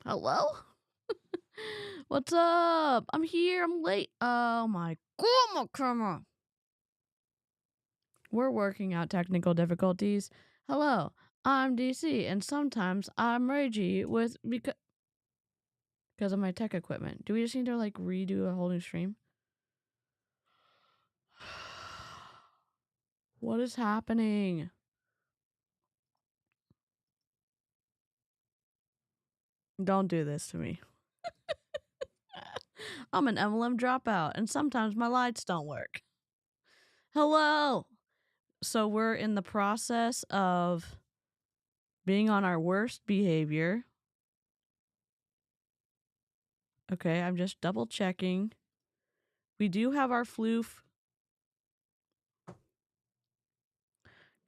Hello? What's up? I'm here. I'm late. Oh my god, my camera. We're working out technical difficulties. Hello, I'm DC, and sometimes I'm ragey with because of my tech equipment. Do we just need to like redo a whole new stream? What is happening? Don't do this to me. I'm an MLM dropout, and sometimes my lights don't work. Hello! So we're in the process of being on our worst behavior. Okay, I'm just double checking. We do have our floof.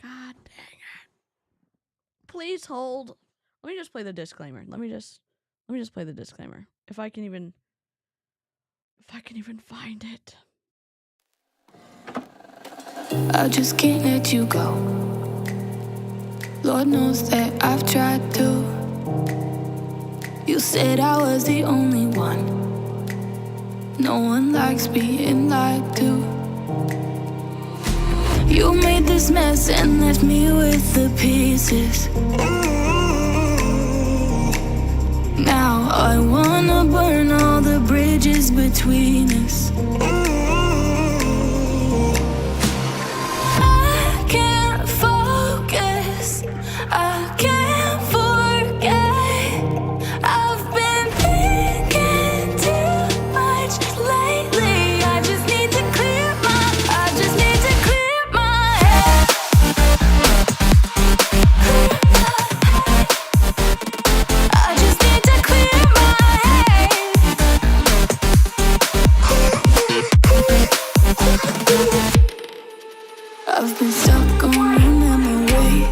God dang it. Please hold. Let me just play the disclaimer. Let me just play the disclaimer. If I can even find it. I just can't let you go. Lord knows that I've tried to. You said I was the only one. No one likes being lied to. You made this mess and left me with the pieces. Now I wanna burn all the bridges between us. I can't focus, I can't forget. I've been thinking too much lately. I just need to clear my head. I just need to clear my head. I've been stuck on your memory,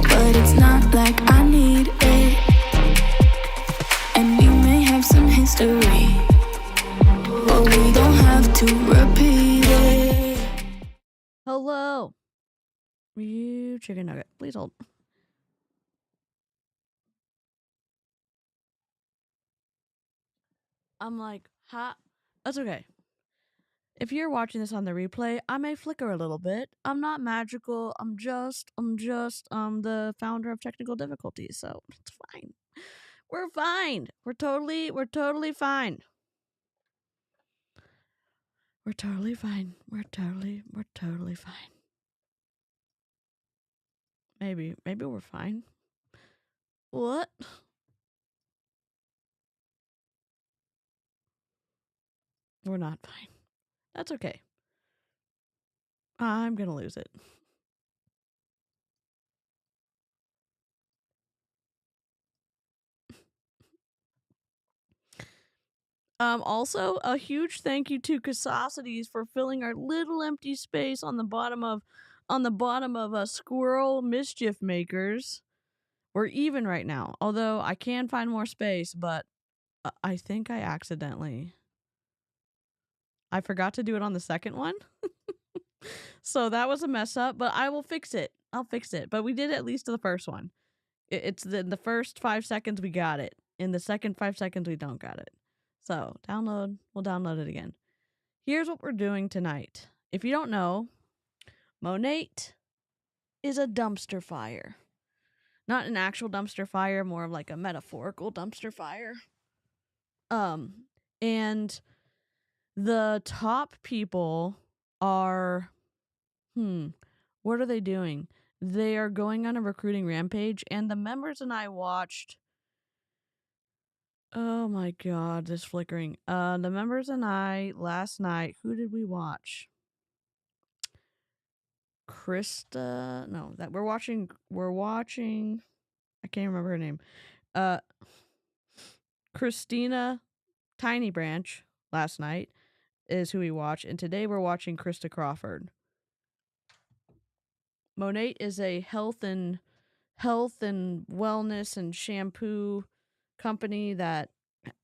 but it's not like I need it. And we may have some history, but we don't have to repeat it. Hello. You chicken nugget. Please hold. I'm like, ha. That's okay. If you're watching this on the replay, I may flicker a little bit. I'm not magical. I'm just the founder of technical difficulties, so it's fine. We're fine. We're totally fine. We're totally fine. We're totally fine. Maybe we're fine. What? We're not fine. That's okay. I'm gonna lose it. Also, a huge thank you to Cassosities for filling our little empty space on the bottom of Squirrel Mischief Makers. We're even right now, although I can find more space, but I think I forgot to do it on the second one. So that was a mess up, but I will fix it. I'll fix it. But we did at least the first one. It's the first 5 seconds we got it. In the second 5 seconds we don't got it. So we'll download it again. Here's what we're doing tonight. If you don't know, Monat is a dumpster fire. Not an actual dumpster fire, more of like a metaphorical dumpster fire. And the top people are What are they doing? They are going on a recruiting rampage, and the members and I watched. Oh my god, this flickering. The members and I last night. Who did we watch? Krista. No, that we're watching. We're watching. I can't remember her name. Uh, Christina Tiny Branch last night is who we watched, and today we're watching Krista Crawford. Monat is a health and wellness and shampoo company that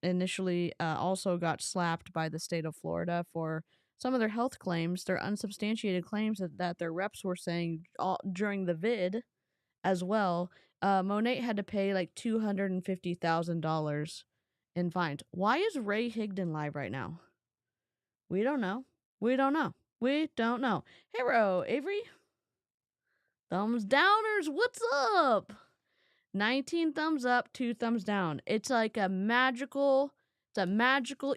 initially also got slapped by the state of Florida for some of their health claims, their unsubstantiated claims that their reps were saying during the vid as well. Monat had to pay like $250,000 in fines. Why is Ray Higdon live right now? We don't know. We don't know. We don't know. Hero, Avery? Thumbs downers, what's up? 19 thumbs up, 2 thumbs down. It's like a magical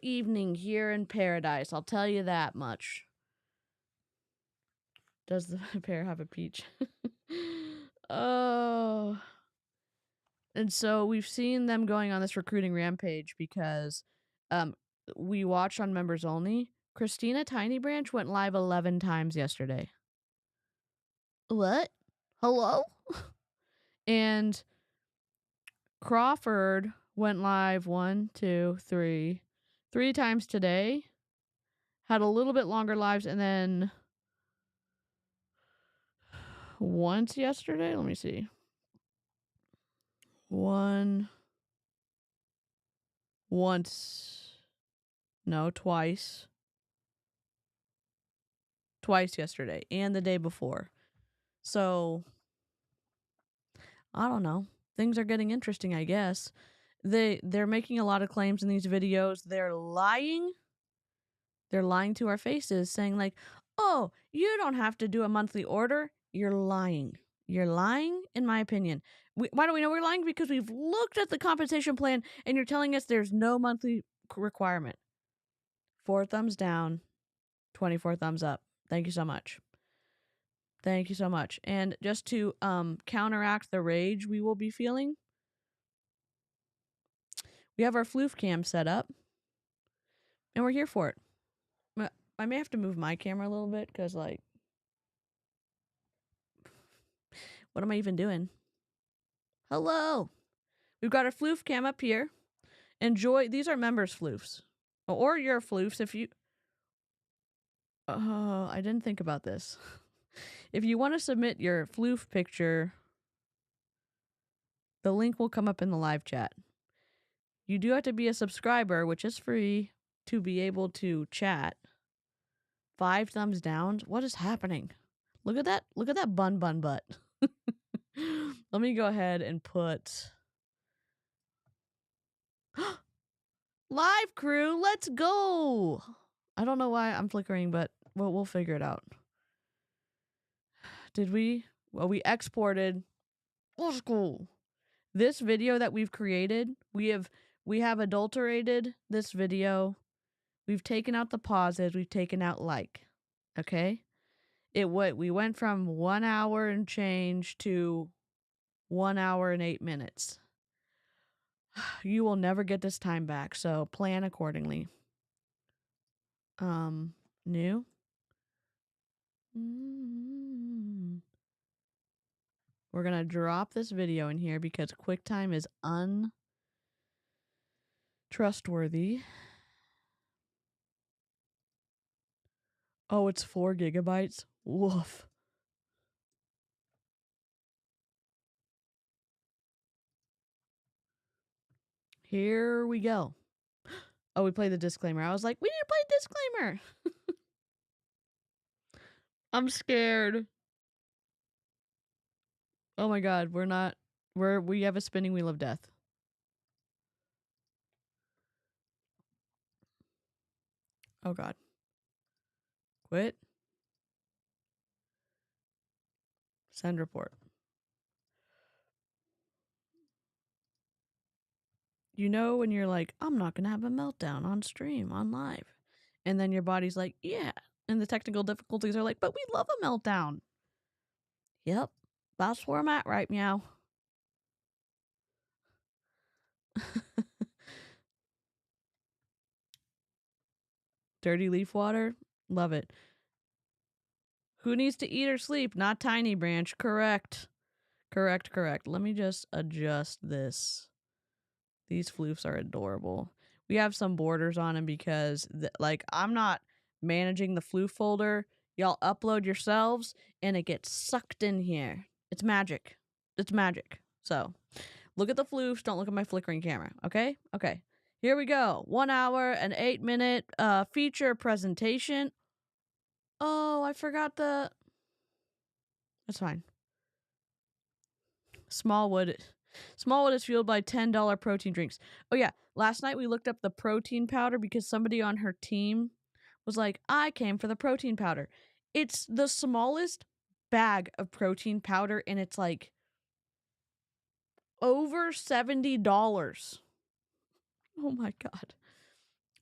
evening here in paradise. I'll tell you that much. Does the pear have a peach? Oh. And so we've seen them going on this recruiting rampage because we watch on members only. Christina Tiny Branch went live 11 times yesterday. What? Hello? And Crawford went live 3 times today. Had a little bit longer lives, and then once yesterday. Let me see. Twice. Twice yesterday and the day before. So I don't know. Things are getting interesting, I guess. They're making a lot of claims in these videos. They're lying. They're lying to our faces, saying like, "Oh, you don't have to do a monthly order." You're lying. You're lying, in my opinion. Why do we know we're lying? Because we've looked at the compensation plan, and you're telling us there's no monthly requirement. 4 thumbs down, 24 thumbs up. Thank you so much. Thank you so much. And just to counteract the rage we will be feeling, we have our floof cam set up, and we're here for it. I may have to move my camera a little bit because, like, what am I even doing? Hello. We've got our floof cam up here. Enjoy. These are members' floofs. Or your floofs if you... Oh, I didn't think about this. If you want to submit your floof picture, the link will come up in the live chat. You do have to be a subscriber, which is free, to be able to chat. 5 thumbs down. What is happening? Look at that. Look at that bun butt. Let me go ahead and put live crew. Let's go. I don't know why I'm flickering, but we'll figure it out. Did we? Well, we exported. Let's go. This video that we've created, we have adulterated this video. We've taken out the pauses. We've taken out like. Okay? We went from 1 hour and change to 1 hour and 8 minutes. You will never get this time back, so plan accordingly. New. We're gonna drop this video in here because QuickTime is untrustworthy. Oh, it's 4 gigabytes. Woof. Here we go. Oh, we played the disclaimer. I was like, we need to play disclaimer. I'm scared. Oh my god, we have a spinning wheel of death. Oh god. Quit. Send report. You know when you're like, I'm not going to have a meltdown on stream, on live. And then your body's like, yeah. And the technical difficulties are like, but we love a meltdown. Yep. That's where I'm at right meow. Dirty leaf water. Love it. Who needs to eat or sleep? Not Tiny Branch. Correct. Correct. Let me just adjust this. These floofs are adorable. We have some borders on them because, like, I'm not managing the floof folder. Y'all upload yourselves, and it gets sucked in here. It's magic. It's magic. So, look at the floofs. Don't look at my flickering camera. Okay? Okay. Here we go. 1 hour and 8 minute feature presentation. Oh, I forgot the... That's fine. Smallwood is fueled by $10 protein drinks. Oh yeah, last night we looked up the protein powder because somebody on her team was like, I came for the protein powder. It's the smallest bag of protein powder and it's like over $70. Oh my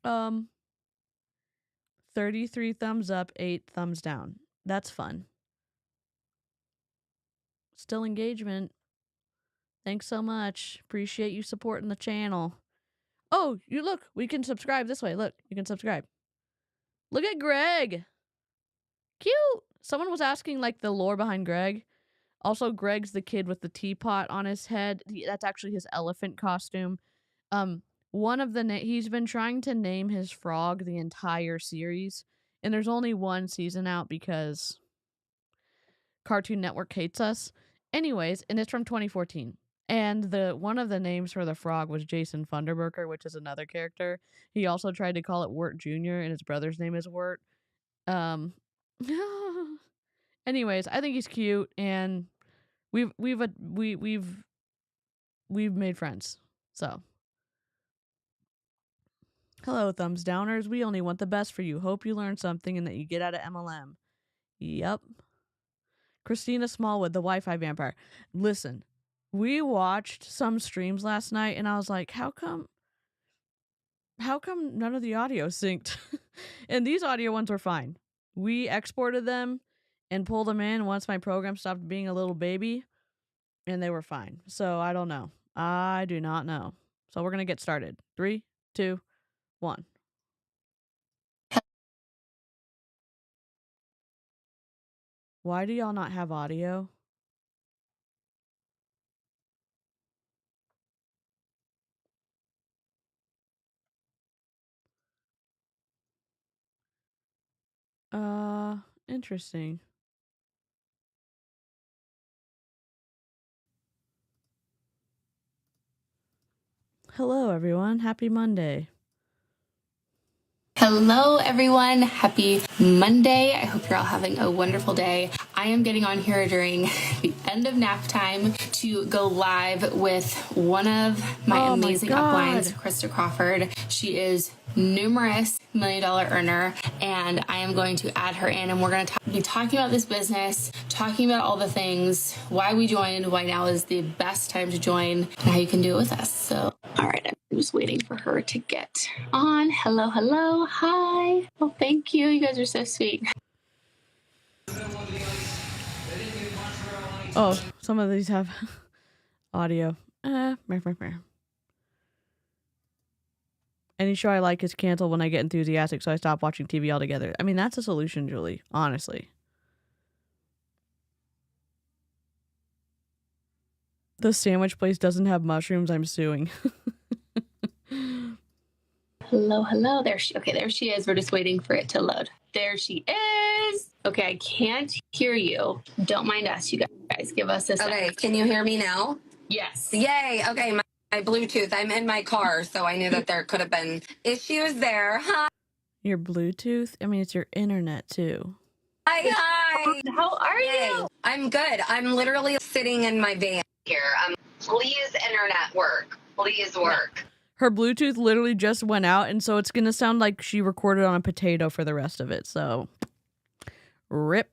god. 33 thumbs up, 8 thumbs down. That's fun. Still engagement. Thanks so much. Appreciate you supporting the channel. Oh, you look, we can subscribe this way. Look, you can subscribe. Look at Greg. Cute. Someone was asking like the lore behind Greg. Also, Greg's the kid with the teapot on his head. That's actually his elephant costume. One of the he's been trying to name his frog the entire series, and there's only one season out because Cartoon Network hates us. Anyways, and it's from 2014. And one of the names for the frog was Jason Funderburker, which is another character. He also tried to call it Wirt Jr., and his brother's name is Wirt. Anyways, I think he's cute, and we've made friends. So, hello, thumbs downers. We only want the best for you. Hope you learn something and that you get out of MLM. Yep. Christina Smallwood, the Wi-Fi vampire. Listen, we watched some streams last night, and I was like, how come none of the audio synced? And these audio ones were fine. We exported them and pulled them in once my program stopped being a little baby, and they were fine. So I don't know. I do not know. So we're going to get started. 3, 2, 1. Why do y'all not have audio? Interesting. Hello, everyone. Happy Monday. Hello, everyone. Happy Monday. I hope you're all having a wonderful day. I am getting on here during the end of nap time to go live with one of my amazing uplines, Krista Crawford. She is numerous $1 million earner, and I am going to add her in, and we're going to be talking about this business, talking about all the things, why we joined, why now is the best time to join, and how you can do it with us. So, all right, I'm just waiting for her to get on. Hello, hi. Well, thank you. You guys are so sweet. Oh, some of these have audio. Any show I like is canceled when I get enthusiastic, so I stop watching TV altogether. I mean, that's a solution, Julie, honestly. The sandwich place doesn't have mushrooms. I'm suing. Hello. There she is. We're just waiting for it to load. There she is. Okay, I can't hear you. Don't mind us, you guys. Give us a second. Okay, can you hear me now? Yes. Yay. Okay, my Bluetooth. I'm in my car, so I knew that there could have been issues there. Hi. Your Bluetooth? I mean, it's your internet, too. Hi. How are you? I'm good. I'm literally sitting in my van here. Please, internet work. Please work. Her Bluetooth literally just went out, and so it's going to sound like she recorded on a potato for the rest of it. So, rip.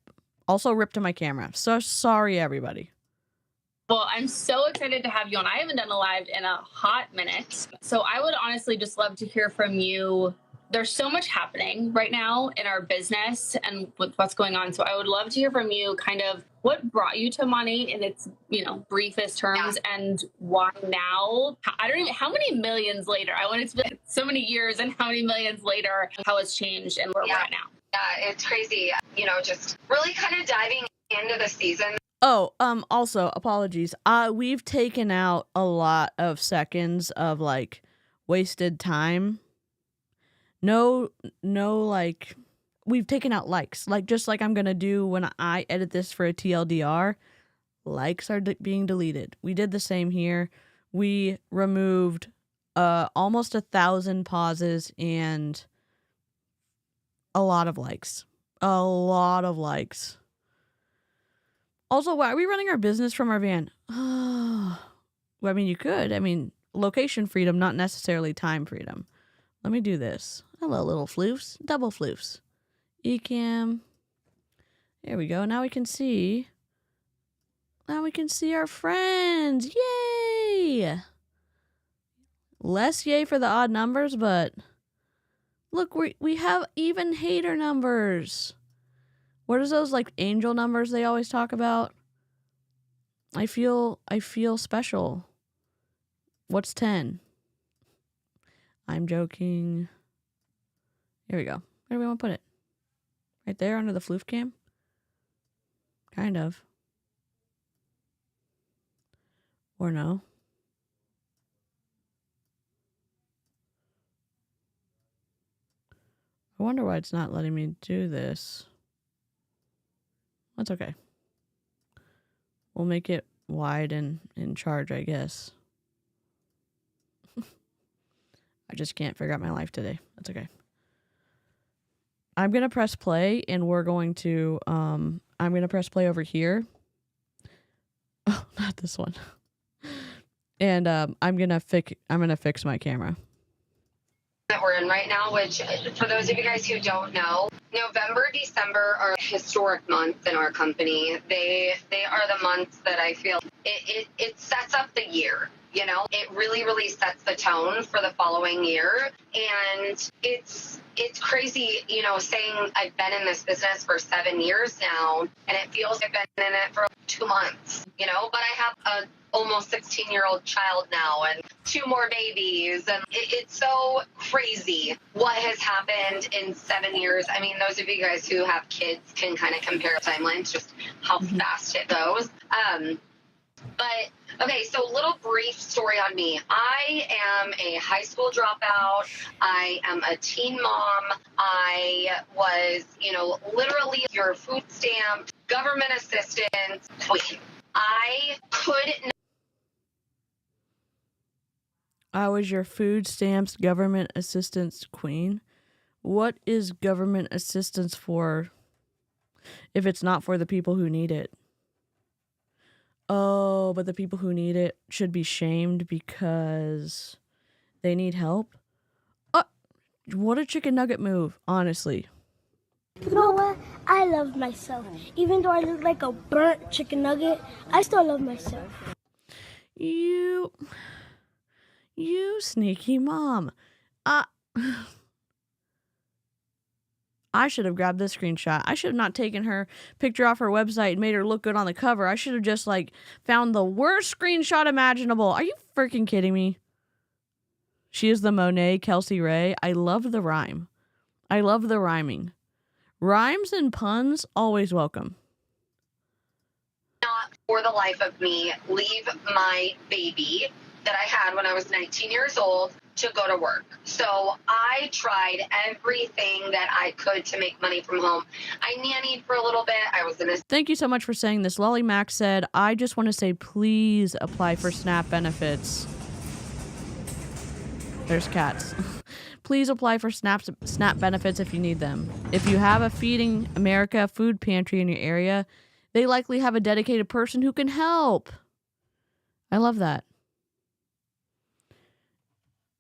Also, rip to my camera. So sorry, everybody. Well, I'm so excited to have you on. I haven't done a live in a hot minute. So I would honestly just love to hear from you there's so much happening right now in our business and with what's going on. So I would love to hear from you kind of what brought you to Monat in its, briefest terms, and why now? I don't even, how many millions later? I want it to be like so many years and how many millions later, how it's changed and where we're at now. Yeah, it's crazy. Just really kind of diving into the season. Oh, also, apologies. We've taken out a lot of seconds of, like, wasted time. No, like, we've taken out likes. Like, just like I'm gonna do when I edit this for a TLDR, likes are being deleted. We did the same here. We removed almost 1,000 pauses and a lot of likes. A lot of likes. Also, why are we running our business from our van? Well, I mean, you could. I mean, location freedom, not necessarily time freedom. Let me do this. Hello, little floofs. Double floofs. Ecamm. There we go. Now we can see. Now we can see our friends. Yay! Less yay for the odd numbers, but look, we have even hater numbers. What is those, like, angel numbers they always talk about? I feel special. What's 10? I'm joking. Here we go. Where do we want to put it? Right there under the floof cam? Kind of. Or no. I wonder why it's not letting me do this. That's okay. We'll make it wide and in charge, I guess. I just can't figure out my life today. That's okay. I'm going to press play and we're going to, I'm going to press play over here. Oh, not this one. And I'm going to fix my camera. That we're in right now, which for those of you guys who don't know, November, December are historic months in our company. They are the months that I feel it sets up the year. It really sets the tone for the following year. And it's crazy, saying I've been in this business for 7 years now, and it feels like I've been in it for 2 months, but I have a almost 16-year-old child now and 2 more babies. And it's so crazy what has happened in 7 years. I mean, those of you guys who have kids can kind of compare timelines, just how fast it goes. But, okay, so little brief story on me. I am a high school dropout. I am a teen mom. I was, literally your food stamp, government assistance queen. I was your food stamps government assistance queen. What is government assistance for if it's not for the people who need it? Oh, but the people who need it should be shamed because they need help? What a chicken nugget move, honestly. You know what? I love myself. Even though I look like a burnt chicken nugget, I still love myself. You sneaky mom. I should have grabbed this screenshot. I should have not taken her picture off her website and made her look good on the cover. I should have just, like, found the worst screenshot imaginable. Are you freaking kidding me? She is the Monet Kelsey Ray. I love the rhyme. I love the rhyming. Rhymes and puns, always welcome. Not for the life of me leave my baby that I had when I was 19 years old to go to work. So I tried everything that I could to make money from home. I nannied for a little bit. I was in a... Thank you so much for saying this. Lolly Max said, I just want to say please apply for SNAP benefits. There's cats. Please apply for SNAP benefits if you need them. If you have a Feeding America food pantry in your area, they likely have a dedicated person who can help. I love that.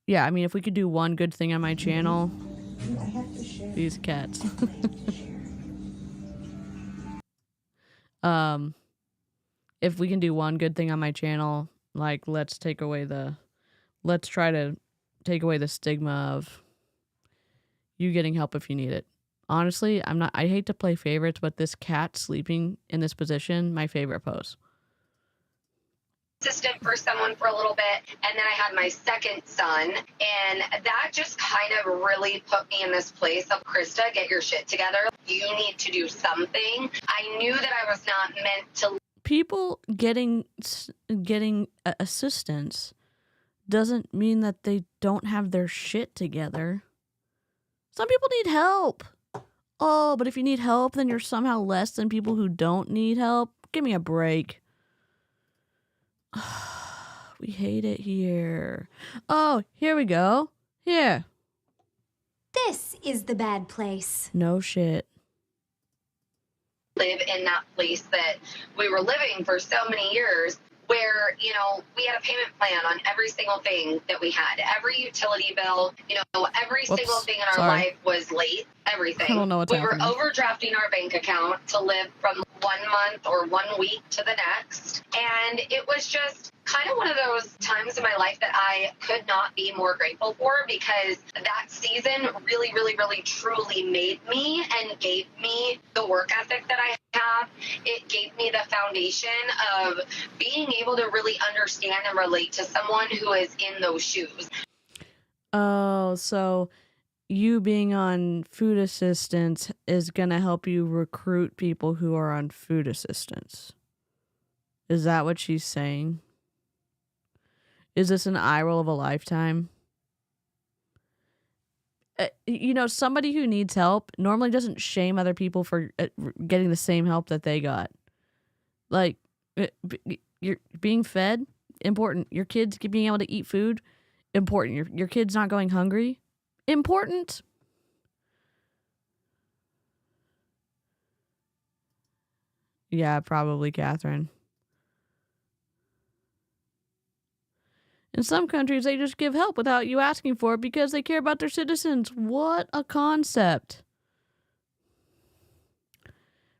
Yeah, I mean, if we could do one good thing on my channel, these cats. If we can do one good thing on my channel, like let's try to take away the stigma of you getting help if you need it. Honestly, I hate to play favorites, but this cat sleeping in this position, my favorite pose. Assistant for someone for a little bit, and then I had my second son, and that just kind of really put me in this place of, Krista, get your shit together. You need to do something. I knew that I was not meant to. People getting assistance doesn't mean that they don't have their shit together. Some people need help. Oh, but if you need help, then you're somehow less than people who don't need help. Give me a break. We hate it here. Oh, here we go. Here. This is the bad place. No shit. Live in that place that we were living for so many years, where, you know, we had a payment plan on every single thing that we had. Every utility bill, you know, every single thing in our life was late. Everything. I don't know what's happening. We were overdrafting our bank account to live from 1 month or 1 week to the next. And it was just kind of one of those times in my life that I could not be more grateful for, because that season really, really, really, truly made me and gave me the work ethic that I have. It gave me the foundation of being able to really understand and relate to someone who is in those shoes. Oh, so you being on food assistance is going to help you recruit people who are on food assistance. Is that what she's saying? Is this an eye roll of a lifetime? You know, somebody who needs help normally doesn't shame other people for getting the same help that they got. Like, you're being fed, important. Your kids being able to eat food, important. Your kids not going hungry, important. Yeah, probably, Catherine. In some countries, they just give help without you asking for it because they care about their citizens. What a concept.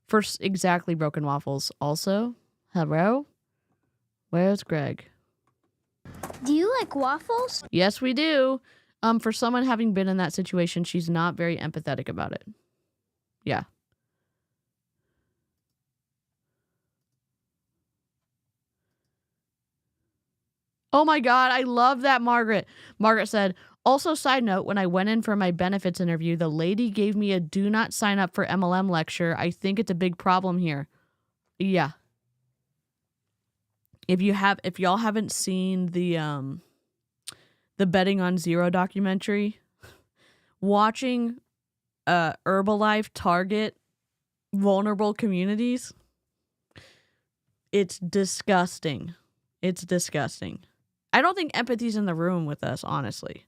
First, exactly, Broken Waffles. Also, hello? Where's Greg? Do you like waffles? Yes, we do. For someone having been in that situation, she's not very empathetic about it. Yeah. Oh my God, I love that, Margaret. Margaret said, also, side note, when I went in for my benefits interview, the lady gave me a do not sign up for MLM lecture. I think it's a big problem here. Yeah. If y'all haven't seen the Betting on Zero documentary, watching Herbalife target vulnerable communities, it's disgusting. It's disgusting. I don't think empathy's in the room with us, honestly.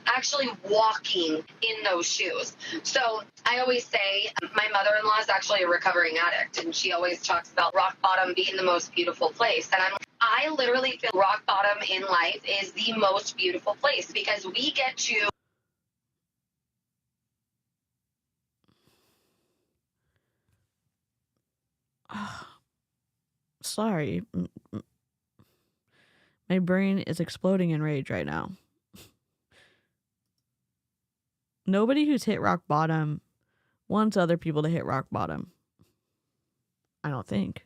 Actually walking in those shoes. So I always say my mother-in-law is actually a recovering addict, and she always talks about rock bottom being the most beautiful place. And I literally feel rock bottom in life is the most beautiful place, because we get to sorry. My brain is exploding in rage right now. Nobody who's hit rock bottom wants other people to hit rock bottom. I don't think.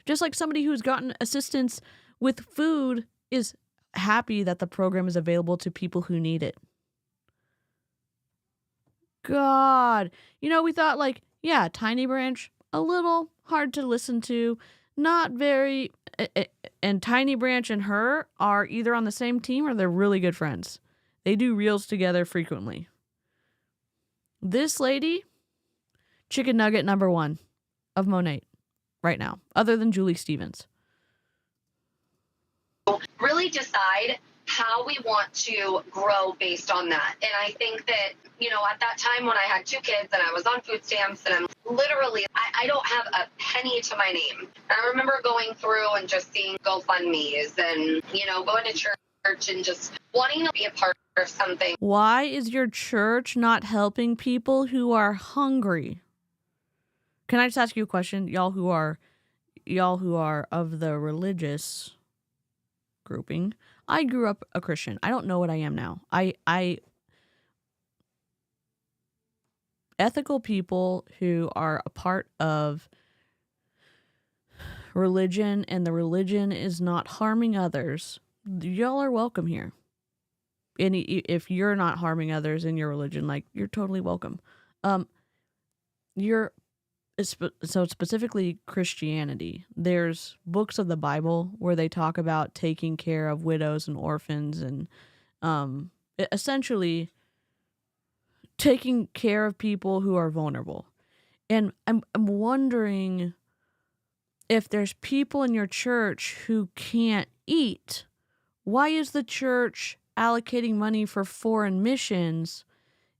Just like somebody who's gotten assistance with food is happy that the program is available to people who need it. God. You know, we thought like, yeah, Tiny Branch, a little hard to listen to, not very... And Tiny Branch and her are either on the same team or they're really good friends. They do reels together frequently. This lady, chicken nugget number 1 of Monat right now, other than Julie Stevens. really decide how we want to grow based on that. And I think that, you know, at that time when I had 2 kids and I was on food stamps and I'm literally, I don't have a penny to my name. And I remember going through and just seeing GoFundMe's and, you know, going to church and just wanting to be a part of something. Why is your church not helping people who are hungry? Can I just ask you a question? Y'all who are of the religious grouping, I grew up a Christian. I don't know what I am now. I ethical people who are a part of religion and the religion is not harming others, y'all are welcome here. And if you're not harming others in your religion, like, you're totally welcome. So specifically Christianity, there's books of the Bible where they talk about taking care of widows and orphans and essentially taking care of people who are vulnerable. And I'm wondering if there's people in your church who can't eat. Why is the church allocating money for foreign missions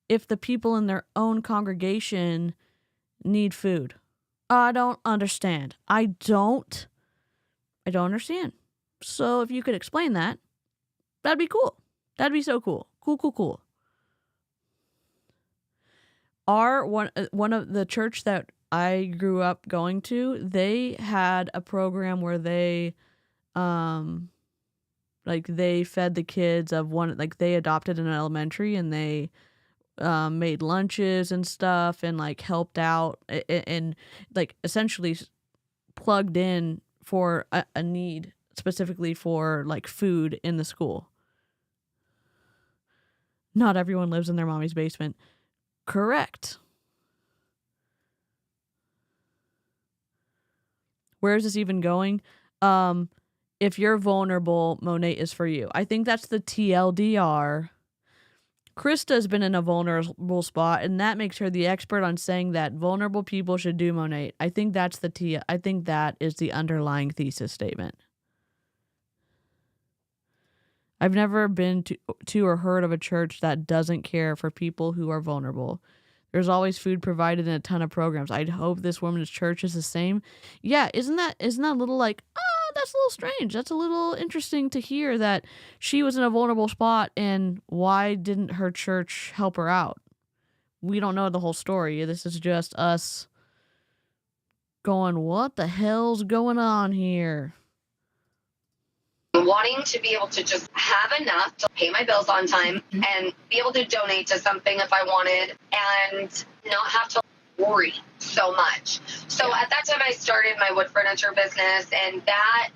if the people in their own congregation need food? I don't understand. I don't understand. So if you could explain that, that'd be cool. That'd be so cool. Cool. One of the church that I grew up going to, they had a program where they they fed the kids of one, like, they adopted an elementary and they made lunches and stuff and like helped out and like essentially plugged in for a need specifically for like food in the school. Not everyone lives in their mommy's basement. Correct. Where is this even going? If you're vulnerable, Monat is for you. I think that's the TLDR. Krista's been in a vulnerable spot, and that makes her the expert on saying that vulnerable people should do Monat. I think that's I think that is the underlying thesis statement. I've never been to or heard of a church that doesn't care for people who are vulnerable. There's always food provided in a ton of programs. I'd hope this woman's church is the same. Yeah, isn't that a little like, that's a little strange. That's a little interesting to hear that she was in a vulnerable spot and why didn't her church help her out? We don't know the whole story. This is just us going, what the hell's going on here? Wanting to be able to just have enough to pay my bills on time and be able to donate to something if I wanted and not have to worry so much. So at that time I started my wood furniture business, and that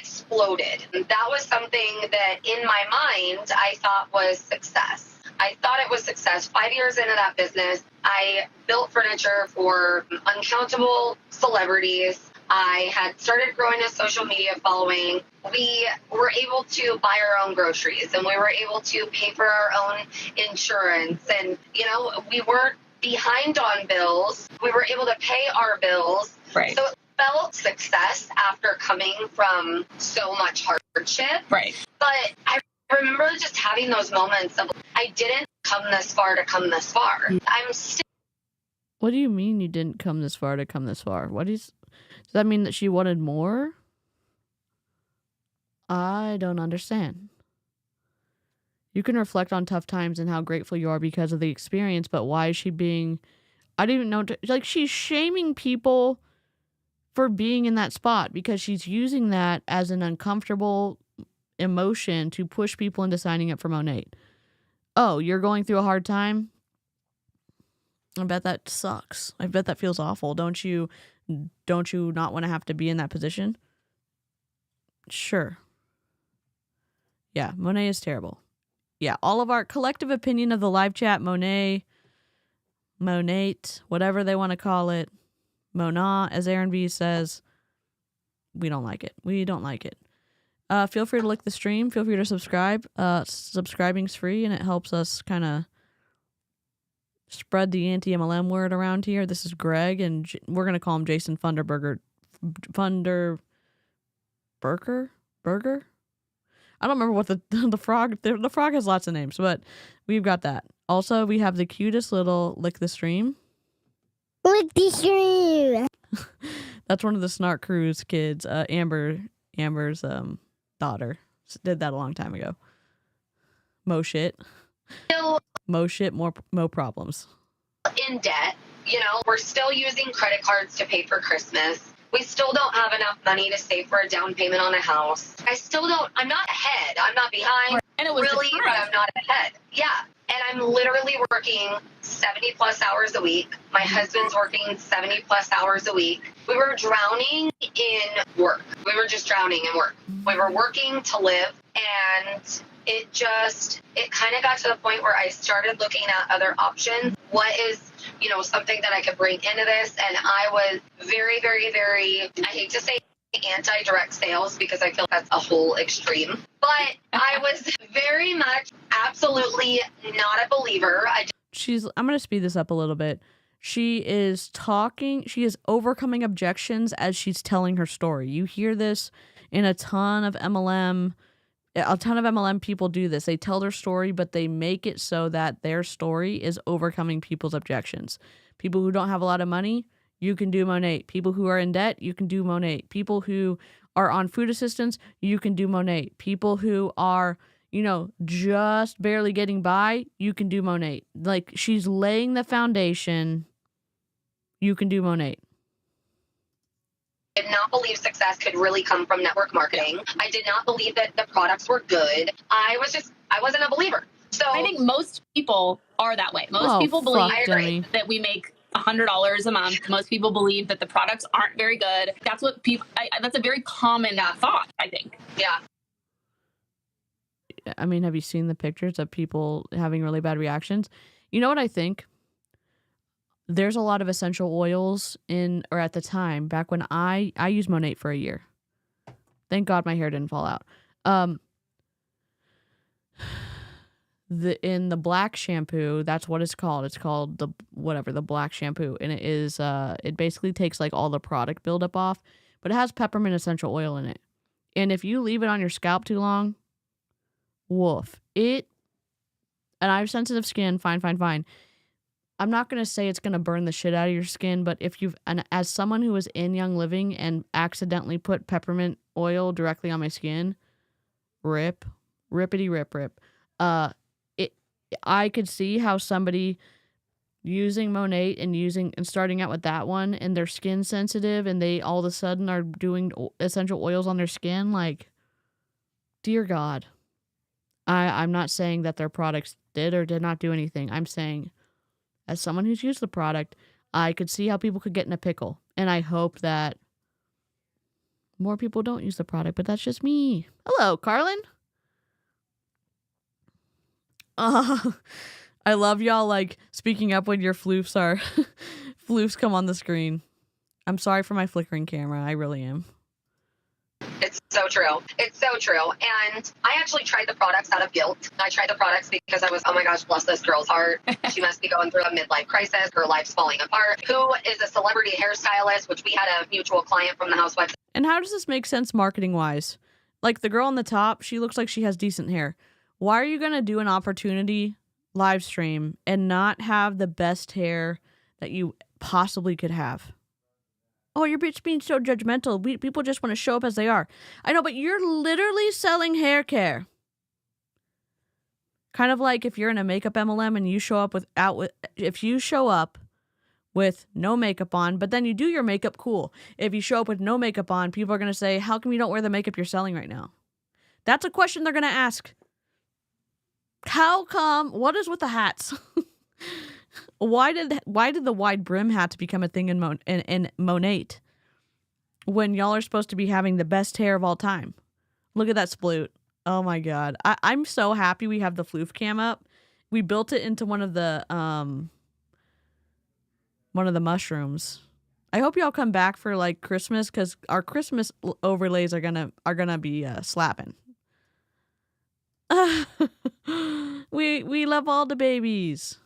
exploded. That was something that in my mind I thought was success. I thought it was success. 5 years into that business, I built furniture for uncountable celebrities. I had started growing a social media following. We were able to buy our own groceries, and we were able to pay for our own insurance. And, we weren't behind on bills. We were able to pay our bills. Right. So it felt success after coming from so much hardship. Right. But I remember just having those moments of, I didn't come this far to come this far. I'm still. What do you mean you didn't come this far to come this far? Does that mean that she wanted more? I don't understand. You can reflect on tough times and how grateful you are because of the experience, but why is she being... I don't even know... she's shaming people for being in that spot because she's using that as an uncomfortable emotion to push people into signing up for Monat. Oh, you're going through a hard time? I bet that sucks. I bet that feels awful. Don't you not want to have to be in that position? Sure. Yeah, Monat is terrible. Yeah, all of our collective opinion of the live chat, Monat, whatever they want to call it, Monat, as Aaron B says, we don't like it. We don't like it. Feel free to like the stream. Feel free to subscribe. Subscribing's free, and it helps us kind of spread the anti-MLM word around here. This is Greg, and we're going to call him Jason Funderburger. Burger? I don't remember what the frog... The frog has lots of names, but we've got that. Also, we have the cutest little Lick the Stream. Lick the Stream! That's one of the Snark Crew's kids. Amber's daughter. Did that a long time ago. Mo shit, more problems. In debt. We're still using credit cards to pay for Christmas. We still don't have enough money to save for a down payment on a house. I'm not ahead. I'm not behind. And it was really, but I'm not ahead. Yeah. And I'm literally working 70 plus hours a week. My husband's working 70 plus hours a week. We were drowning in work. We were just drowning in work. We were working to live, and it kind of got to the point where I started looking at other options. What is, something that I could bring into this? And I was very, very, very, I hate to say anti-direct sales because I feel that's a whole extreme, but I was very much absolutely not a believer. I'm going to speed this up a little bit. She is overcoming objections as she's telling her story. You hear this in a ton of MLM people do this. They tell their story, but they make it so that their story is overcoming people's objections. People who don't have a lot of money, you can do Monat. People who are in debt, you can do Monat. People who are on food assistance, you can do Monat. People who are, just barely getting by, you can do Monat. Like, she's laying the foundation. You can do Monat. I did not believe success could really come from network marketing. I did not believe that the products were good. I wasn't a believer. So I think most people are that way. Most people believe that we make $100 a month. Most people believe that the products aren't very good. That's what that's a very common thought, I think. Yeah. I mean, have you seen the pictures of people having really bad reactions? You know what I think? There's a lot of essential oils at the time, back when I used Monat for a year. Thank God my hair didn't fall out. In the black shampoo, that's what it's called. It's called the black shampoo. And it is, it basically takes like all the product buildup off, but it has peppermint essential oil in it. And if you leave it on your scalp too long, woof. And I have sensitive skin, fine. I'm not going to say it's going to burn the shit out of your skin, but as someone who was in Young Living and accidentally put peppermint oil directly on my skin, rippity rip. I could see how somebody using Monat and starting out with that one, and their skin sensitive, and they all of a sudden are doing essential oils on their skin. Like, dear God. I'm not saying that their products did or did not do anything. I'm saying, as someone who's used the product, I could see how people could get in a pickle. And I hope that more people don't use the product, but that's just me. Hello, Carlin. I love y'all like speaking up when your floofs come on the screen. I'm sorry for my flickering camera. I really am. It's so true. It's so true. And I actually tried the products out of guilt. I tried the products because I was, oh my gosh, bless this girl's heart. She must be going through a midlife crisis. Her life's falling apart. Who is a celebrity hairstylist, which we had a mutual client from the Housewives. And how does this make sense marketing wise? Like, the girl on the top, she looks like she has decent hair. Why are you going to do an opportunity live stream and not have the best hair that you possibly could have? Oh, you're being so judgmental. People just want to show up as they are. I know, but you're literally selling hair care. Kind of like if you're in a makeup MLM and you show up if you show up with no makeup on, but then you do your makeup, cool. If you show up with no makeup on, people are going to say, how come you don't wear the makeup you're selling right now? That's a question they're going to ask. How come? What is with the hats? Why did the wide brim hats become a thing in Monat when y'all are supposed to be having the best hair of all time? Look at that sploot. Oh my God. I'm so happy we have the floof cam up. We built it into one of the mushrooms. I hope y'all come back for like Christmas, because our Christmas overlays are gonna be slapping. We love all the babies.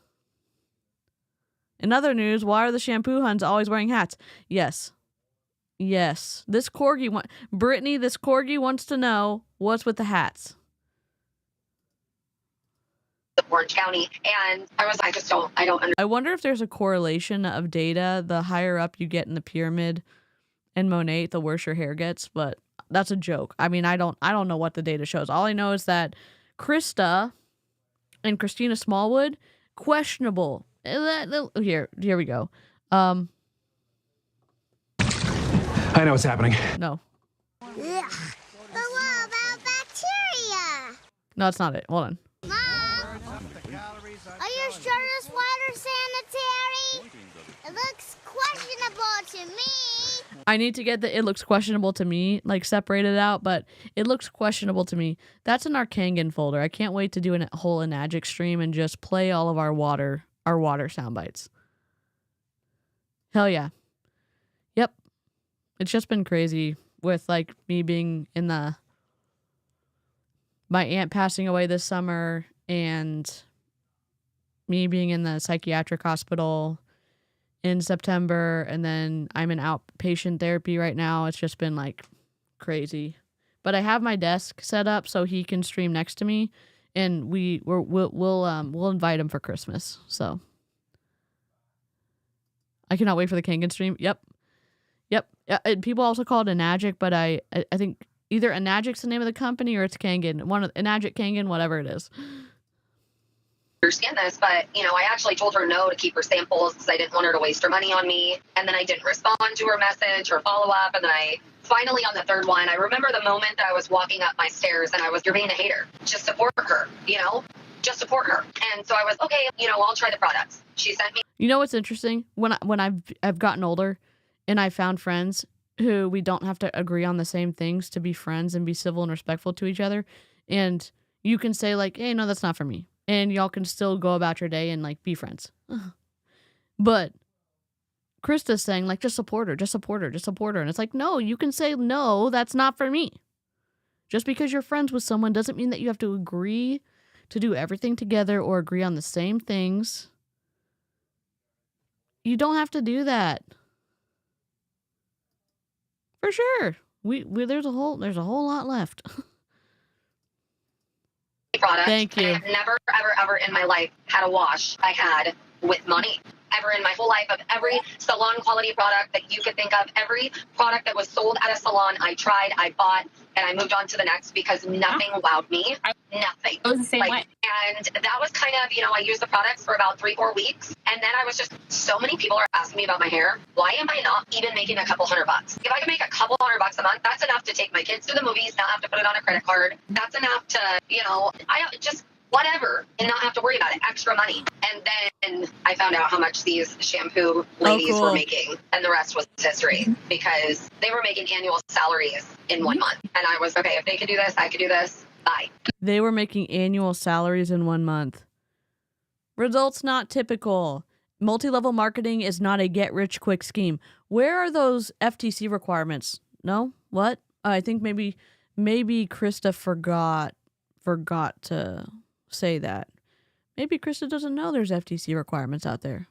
In other news, why are the shampoo huns always wearing hats? Yes. This corgi wants to know what's with the hats. Orange County, and I wonder if there's a correlation of data. The higher up you get in the pyramid in Monat, the worse your hair gets, but that's a joke. I mean, I don't know what the data shows. All I know is that Krista and Christina Smallwood, questionable. Here we go. I know what's happening. No. Ugh. But what about bacteria? No, that's not it. Hold on. Mom, are you sure this water's sanitary? It looks questionable to me. I need to get the "it looks questionable to me" like separated out, but "it looks questionable to me." That's in our Kangen folder. I can't wait to do a whole Enagic stream and just play all of our water sound bites. Hell yeah. Yep. It's just been crazy with like me being in my aunt passing away this summer and me being in the psychiatric hospital in September, and then I'm in outpatient therapy right now. It's just been like crazy. But I have my desk set up so he can stream next to me, and we'll invite him for Christmas. So I cannot wait for the Kangen stream. Yep. People also call it Enagic, but I think either Enagic's the name of the company or it's Kangen. One of Enagic, Kangen, whatever it is. Understand this, but I actually told her no to keep her samples because I didn't want her to waste her money on me. And then I didn't respond to her message or follow up. And then I finally, on the third one, I remember the moment that I was walking up my stairs and you're being a hater. Just support her, just support her. And so I was, okay, I'll try the products. She sent me. You know what's interesting? When I've gotten older and I found friends who we don't have to agree on the same things to be friends and be civil and respectful to each other. And you can say like, hey, no, that's not for me. And y'all can still go about your day and like be friends. But Krista's saying like, just support her, just support her, just support her. And it's like, no, you can say, no, that's not for me. Just because you're friends with someone doesn't mean that you have to agree to do everything together or agree on the same things. You don't have to do that. For sure. There's a whole lot left. Product. Thank you. I have never, ever in my life had a wash I had with money. Ever in my whole life, of every salon quality product that you could think of, every product that was sold at a salon, I tried, I bought, and I moved on to the next because nothing wowed me. Nothing. It was the same way. And that was kind of, I used the products for about 3-4 weeks. And then I was just, so many people are asking me about my hair. Why am I not even making a couple $100? If I can make a couple $100 a month, that's enough to take my kids to the movies, not have to put it on a credit card. That's enough to, I just whatever and not have to worry about it. Extra money. And then I found out how much these shampoo ladies were making, and the rest was history because they were making annual salaries in 1 month. And I was, okay, if they could do this, I could do this. Bye. They were making annual salaries in 1 month. Results not typical. Multi-level marketing is not a get-rich-quick scheme. Where are those FTC requirements? No? What? I think maybe Krista forgot to say that. Maybe Krista doesn't know there's FTC requirements out there.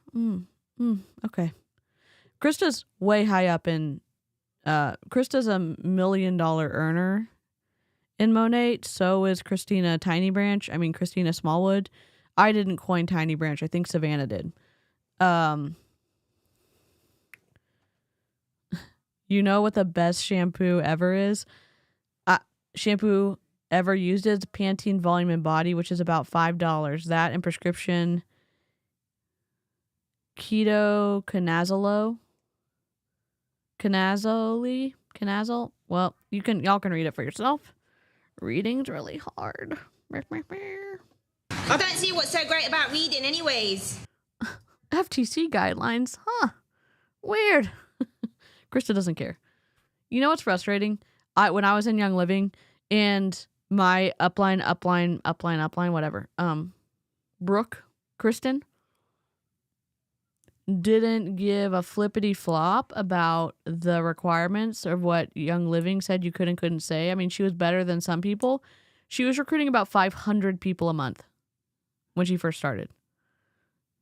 Okay. Krista's way high up in... Krista's $1 million earner in Monat. So is Christina Christina Smallwood. I didn't coin Tiny Branch. I think Savannah did. You know what the best shampoo ever is? Shampoo ever used is Pantene Volume and Body, which is about $5. That and prescription ketoconazole. Canazole. Well, y'all can read it for yourself. Reading's really hard. I don't see what's so great about reading anyways. FTC guidelines. Huh. Weird. Krista doesn't care. You know what's frustrating? When I was in Young Living and my upline, whatever, Brooke, Kristen, didn't give a flippity flop about the requirements of what Young Living said you could and couldn't say. I mean, she was better than some people. She was recruiting about 500 people a month when she first started.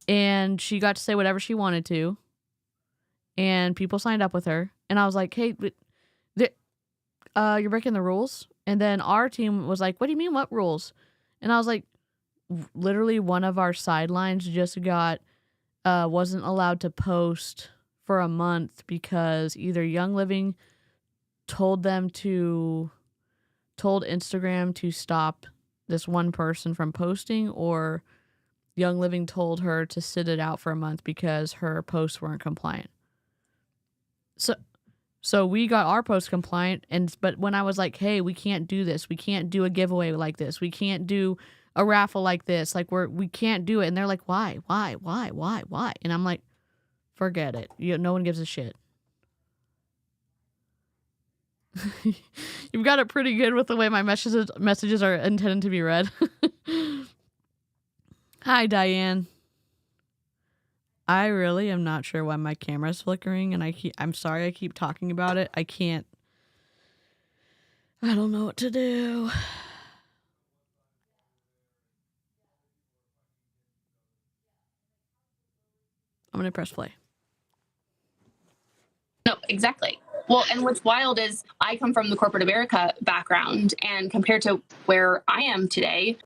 And she got to say whatever she wanted to. And people signed up with her. And I was like, hey, you're breaking the rules. And then our team was like, what do you mean, what rules? And I was like, literally one of our sidelines just wasn't allowed to post for a month because either Young Living told Instagram to stop this one person from posting, or Young Living told her to sit it out for a month because her posts weren't compliant. So So we got our post compliant, but when I was like, hey, we can't do this. We can't do a giveaway like this. We can't do a raffle like this. Like we can't do it. And they're like, why? And I'm like, forget it. No one gives a shit. You've got it pretty good with the way my messages are intended to be read. Hi, Diane. I really am not sure why my camera's flickering, and I'm sorry I keep talking about it. I don't know what to do. I'm going to press play. No, exactly. Well, and what's wild is I come from the corporate America background, and compared to where I am today,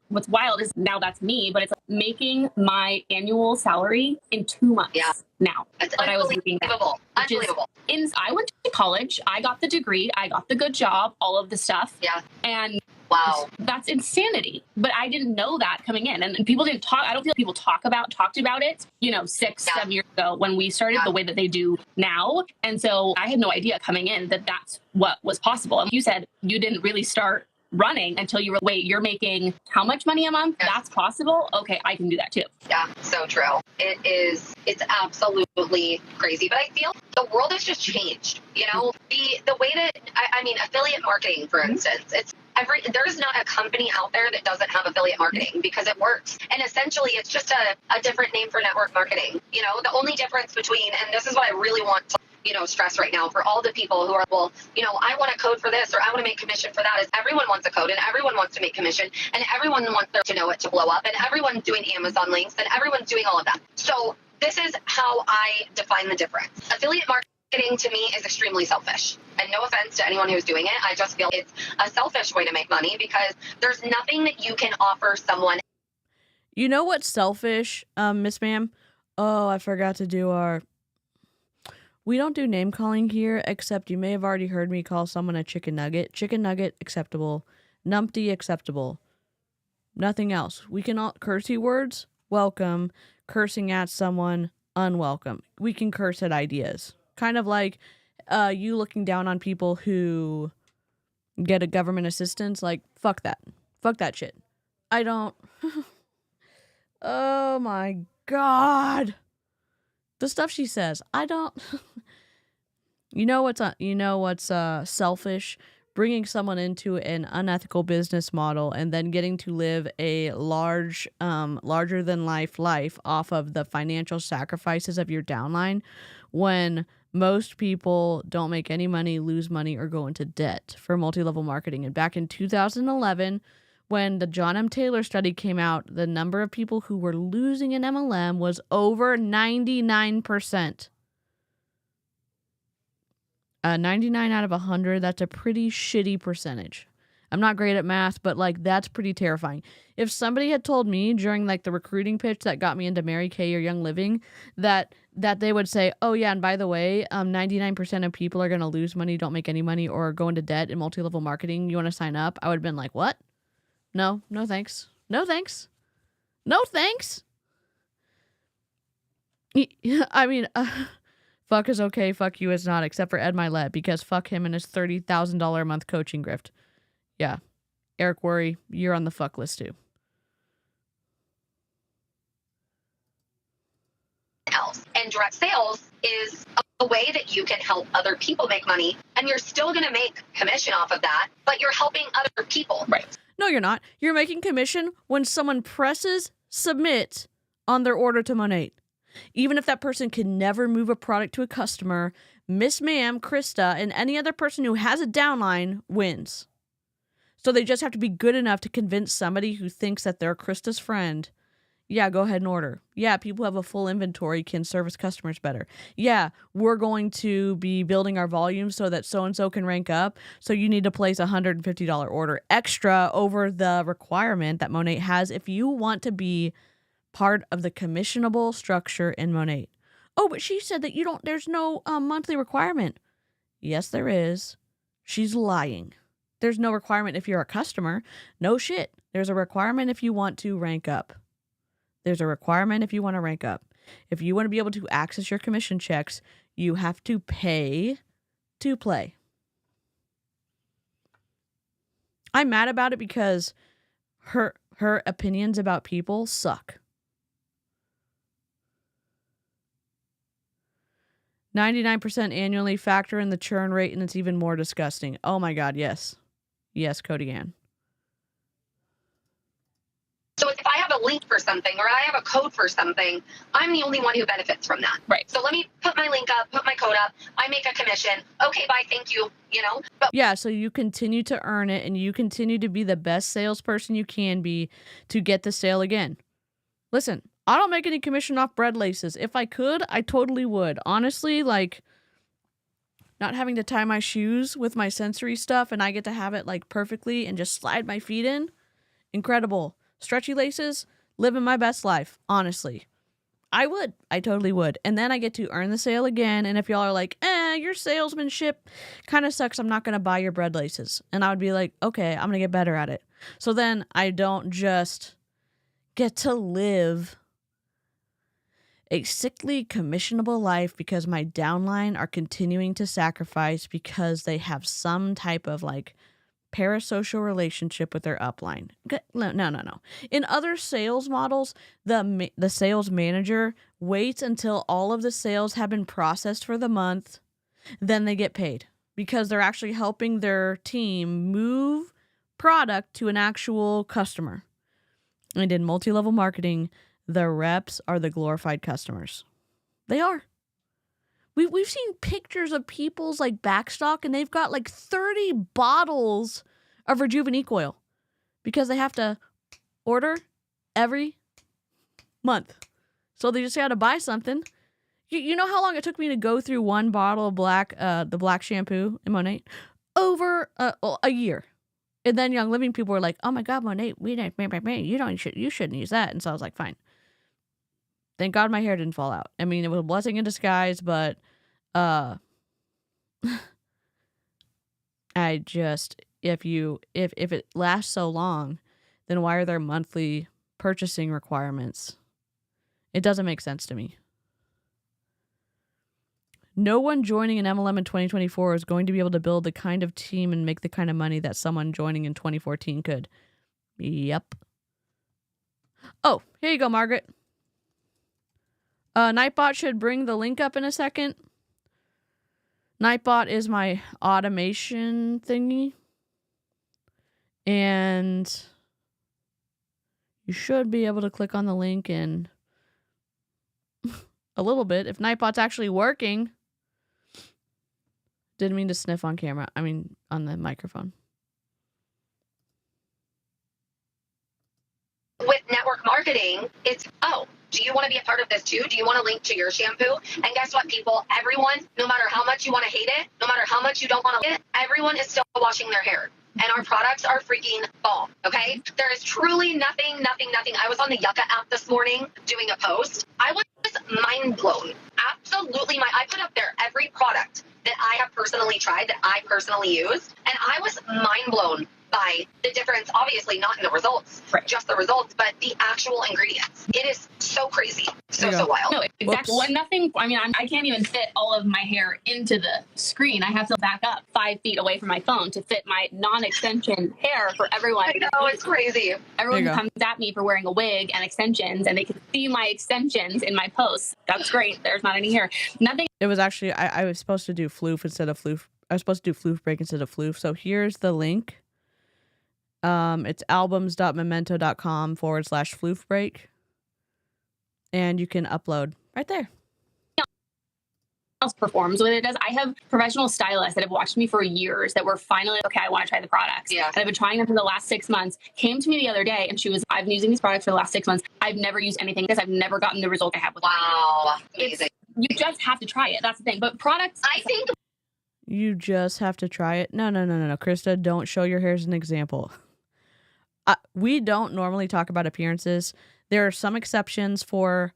what's wild is now that's me, but it's like making my annual salary in 2 months now. That's what I was looking at. Unbelievable. I went to college, I got the degree, I got the good job, all of the stuff. Yeah. And wow, that's insanity. But I didn't know that coming in, and people didn't talk. I don't feel people talked about it, 6-7 years ago when we started the way that they do now. And so I had no idea coming in that that's what was possible. And you said you didn't really start running until you were, wait, you're making how much money a month? That's possible? Okay, I can do that too. Yeah, so true. It's absolutely crazy. But I feel the world has just changed. The way that, I mean, affiliate marketing, for instance, there's not a company out there that doesn't have affiliate marketing because it works. And essentially it's just a different name for network marketing. The only difference between, and this is what I really want to stress right now for all the people who are, I want a code for this, or I want to make commission for that, is everyone wants a code and everyone wants to make commission and everyone wants to know it to blow up and everyone's doing Amazon links and everyone's doing all of that. So this is how I define the difference. Affiliate marketing to me is extremely selfish. And no offense to anyone who's doing it. I just feel it's a selfish way to make money because there's nothing that you can offer someone. You know what's selfish, Miss Ma'am? Oh, I forgot to do we don't do name calling here, except you may have already heard me call someone a chicken nugget. Chicken nugget, acceptable. Numpty, acceptable. Nothing else. We can all cursey words, welcome. Cursing at someone, unwelcome. We can curse at ideas. Kind of like you looking down on people who get a government assistance. Like, fuck that. Fuck that shit. I don't. Oh my God. The stuff she says, I don't. You know what's selfish? Bringing someone into an unethical business model and then getting to live a larger than life off of the financial sacrifices of your downline, when most people don't make any money, lose money, or go into debt for multi-level marketing. And back in 2011, when the John M. Taylor study came out, the number of people who were losing an MLM was over 99%. 99 out of 100, that's a pretty shitty percentage. I'm not great at math, but that's pretty terrifying. If somebody had told me during the recruiting pitch that got me into Mary Kay or Young Living that they would say, oh yeah, and by the way, 99% of people are going to lose money, don't make any money, or go into debt in multi-level marketing, you want to sign up? I would have been like, what? No thanks. No thanks. No thanks. I mean, fuck is okay, fuck you is not, except for Ed Milet, because fuck him and his $30,000 a month coaching grift. Yeah. Eric Worre, you're on the fuck list too. And direct sales is a way that you can help other people make money, and you're still going to make commission off of that, but you're helping other people. Right. No, you're not. You're making commission when someone presses submit on their order to Monat. Even if that person can never move a product to a customer, Miss Ma'am, Krista, and any other person who has a downline wins. So they just have to be good enough to convince somebody who thinks that they're Krista's friend. Yeah, go ahead and order. Yeah, people who have a full inventory can service customers better. Yeah, we're going to be building our volume so that so-and-so can rank up. So you need to place a $150 order extra over the requirement that Monat has if you want to be part of the commissionable structure in Monat. Oh, but she said that there's no monthly requirement. Yes, there is. She's lying. There's no requirement if you're a customer. No shit. There's a requirement if you want to rank up. There's a requirement if you want to rank up. If you want to be able to access your commission checks, You have to pay to play. I'm mad about it because her opinions about people suck. 99% annually, factor in the churn rate, and it's even more disgusting. Oh my God, yes. Yes, Cody Ann. So if I have a link for something or I have a code for something, I'm the only one who benefits from that. Right. So let me put my link up, put my code up. I make a commission. Okay, bye, thank you, you know. But yeah, so you continue to earn it and you continue to be the best salesperson you can be to get the sale again. Listen, I don't make any commission off bread laces. If I could, I totally would. Honestly, like, not having to tie my shoes with my sensory stuff and I get to have it like perfectly and just slide my feet in. Incredible. Stretchy laces, living my best life, honestly. I would. I totally would. And then I get to earn the sale again. And if y'all are like, your salesmanship kind of sucks, I'm not going to buy your bread laces. And I would be like, okay, I'm going to get better at it. So then I don't just get to live a sickly, commissionable life because my downline are continuing to sacrifice because they have some type of like parasocial relationship with their upline. No. In other sales models, the sales manager waits until all of the sales have been processed for the month, then they get paid because they're actually helping their team move product to an actual customer. And in multi-level marketing, the reps are the glorified customers. They are. We've seen pictures of people's like backstock and they've got like 30 bottles of Rejuvenique oil because they have to order every month. So they just got to buy something. You know how long it took me to go through one bottle of the black shampoo in Monat? Over a year. And then Young Living people were like, "Oh my God, Monat, you shouldn't use that." And so I was like, "Fine." Thank God my hair didn't fall out. I mean, it was a blessing in disguise, but I just if it lasts so long, then why are there monthly purchasing requirements? It doesn't make sense to me. No one joining an MLM in 2024 is going to be able to build the kind of team and make the kind of money that someone joining in 2014 could. Yep. Oh, here you go, Margaret. Nightbot should bring the link up in a second. Nightbot is my automation thingy. And you should be able to click on the link in a little bit. If Nightbot's actually working. Didn't mean to sniff on camera. I mean, on the microphone. With network marketing, it's, do you want to be a part of this too? Do you want to link to your shampoo? And guess what, people? Everyone, no matter how much you want to hate it, no matter how much you don't want to hate it, everyone is still washing their hair. And our products are freaking bomb, okay? There is truly nothing. I was on the Yucca app this morning doing a post. I was mind blown. Absolutely. I put up there every product that I have personally tried, that I personally used, and I was mind blown by the difference, obviously not in the results, just the results, but the actual ingredients. It is so crazy. So wild. No, exactly. Well, nothing, I mean, I can't even fit all of my hair into the screen. I have to back up 5 feet away from my phone to fit my non-extension hair for everyone. I know, it's crazy. Everyone comes at me for wearing a wig and extensions, and they can see my extensions in my posts. That's great. There's not any hair. Nothing. It was actually, I was supposed to do floof instead of floof. I was supposed to do floof break instead of floof. So here's the link. It's albums.memento.com/floof break. And you can upload right there. Else performs with it as I have professional stylists that have watched me for years that were finally okay, I want to try the products. Yeah. And I've been trying them for the last 6 months. Came to me the other day and she was, I've been using these products for the last 6 months. I've never used anything because I've never gotten the result I have with them. Wow. Amazing. You just have to try it. That's the thing. But products, I think you just have to try it. No. Krista, don't show your hair as an example. We don't normally talk about appearances. There are some exceptions for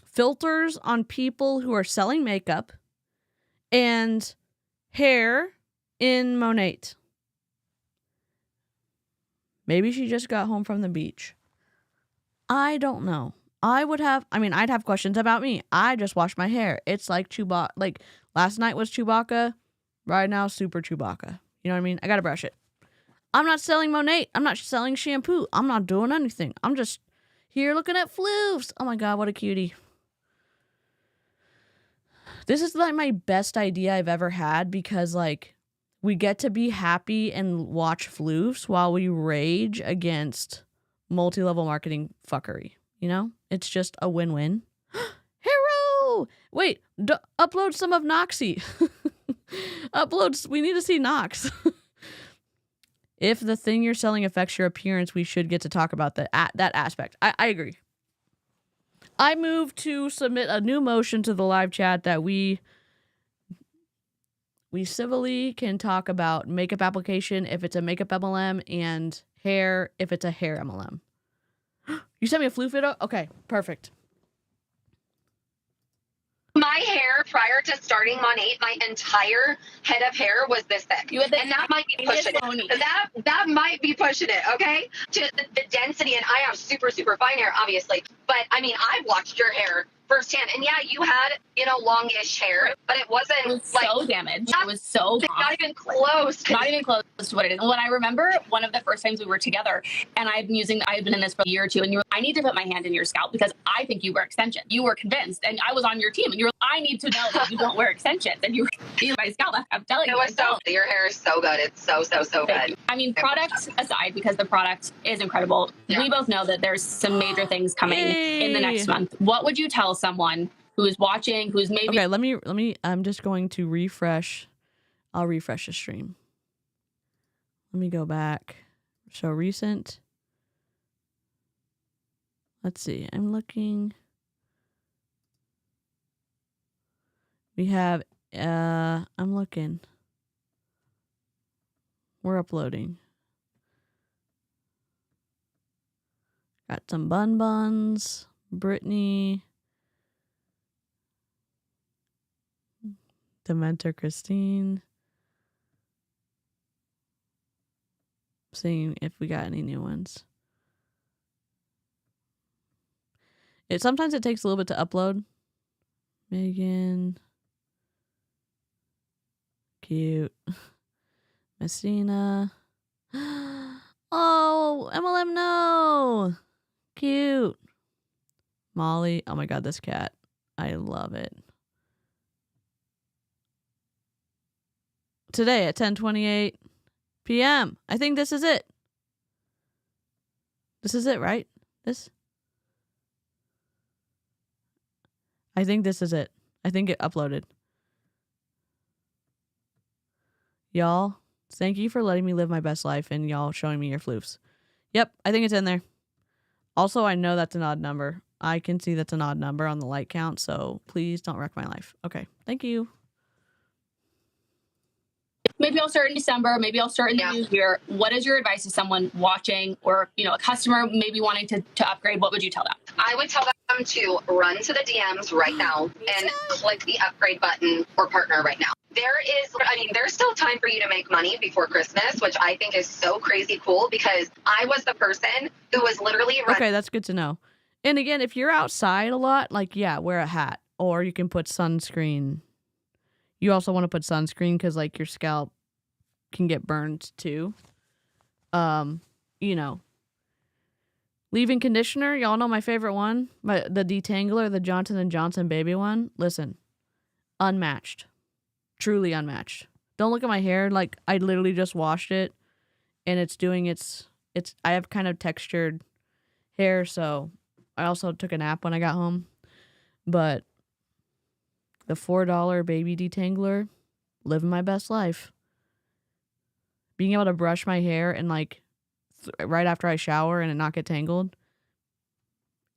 filters on people who are selling makeup and hair in Monat. Maybe she just got home from the beach. I don't know. I'd have questions about me. I just wash my hair. It's like Chewbacca. Like, last night was Chewbacca. Right now, super Chewbacca. You know what I mean? I gotta brush it. I'm not selling Monat. I'm not selling shampoo. I'm not doing anything. I'm just here looking at floofs. Oh my God, what a cutie. This is like my best idea I've ever had because like we get to be happy and watch floofs while we rage against multi-level marketing fuckery. You know? It's just a win-win. Hero! Wait, upload some of Noxy. Uploads, we need to see Nox. If the thing you're selling affects your appearance, we should get to talk about that aspect. I agree. I move to submit a new motion to the live chat that we civilly can talk about makeup application if it's a makeup MLM and hair if it's a hair MLM. You sent me a floof video? Okay, perfect. My hair prior to starting Monat, my entire head of hair was this thick. And that might be pushing it. That might be pushing it, okay? To the density, and I have super, super fine hair, obviously. But, I mean, I've watched your hair firsthand. And, yeah, you had, longish hair, but it wasn't, it was like, so damaged. It was so not even close. Not even close to what it is. And when I remember one of the first times we were together, and I had been in this for a year or two, and you were, I need to put my hand in your scalp because I think you wear extensions. You were convinced, and I was on your team, and you were I need to know that you don't wear extensions, and you were my scalp. I'm telling you. It was your hair is so good. It's so good. I mean, product aside, because the product is incredible, we both know that there's some major things coming in the next month. What would you tell someone who's watching, who's maybe... Okay, let me, I'm just going to refresh. I'll refresh the stream. Let me go back. Show recent. Let's see. I'm looking. We have, I'm looking. We're uploading. Got some buns. Brittany. Dementor Christine. Seeing if we got any new ones. Sometimes it takes a little bit to upload. Megan. Cute. Messina. Oh, MLM, no. Cute. Molly. Oh my God, this cat. I love it. Today at 10:28 p.m. I think this is it. This is it, right? I think this is it. I think it uploaded. Y'all, thank you for letting me live my best life and y'all showing me your floofs. Yep, I think it's in there. Also, I know that's an odd number. I can see that's an odd number on the light count, so please don't wreck my life. Okay, thank you. Maybe I'll start in December. Maybe I'll start in the new year. What is your advice to someone watching or, a customer maybe wanting to upgrade? What would you tell them? I would tell them to run to the DMs right now and click the upgrade button or partner right now. There's still time for you to make money before Christmas, which I think is so crazy cool because I was the person who was literally running. Okay, that's good to know. And again, if you're outside a lot, wear a hat or you can put sunscreen. You also want to put sunscreen because your scalp can get burned too. Leave-in conditioner. Y'all know my favorite one, the detangler, the Johnson & Johnson baby one. Listen, unmatched, truly unmatched. Don't look at my hair. I literally just washed it, and it's doing its. I have kind of textured hair, so I also took a nap when I got home, but. The $4 baby detangler, living my best life. Being able to brush my hair and right after I shower and it not get tangled,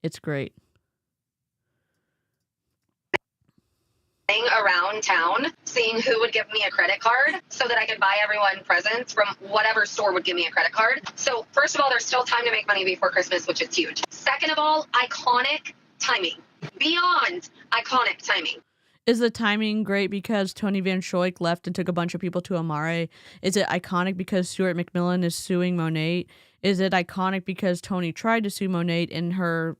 it's great. Around town, seeing who would give me a credit card so that I could buy everyone presents from whatever store would give me a credit card. So first of all, there's still time to make money before Christmas, which is huge. Second of all, iconic timing. Beyond iconic timing. Is the timing great because Tony Van Schoik left and took a bunch of people to Amare? Is it iconic because Stuart McMillan is suing Monat? Is it iconic because Tony tried to sue Monat and her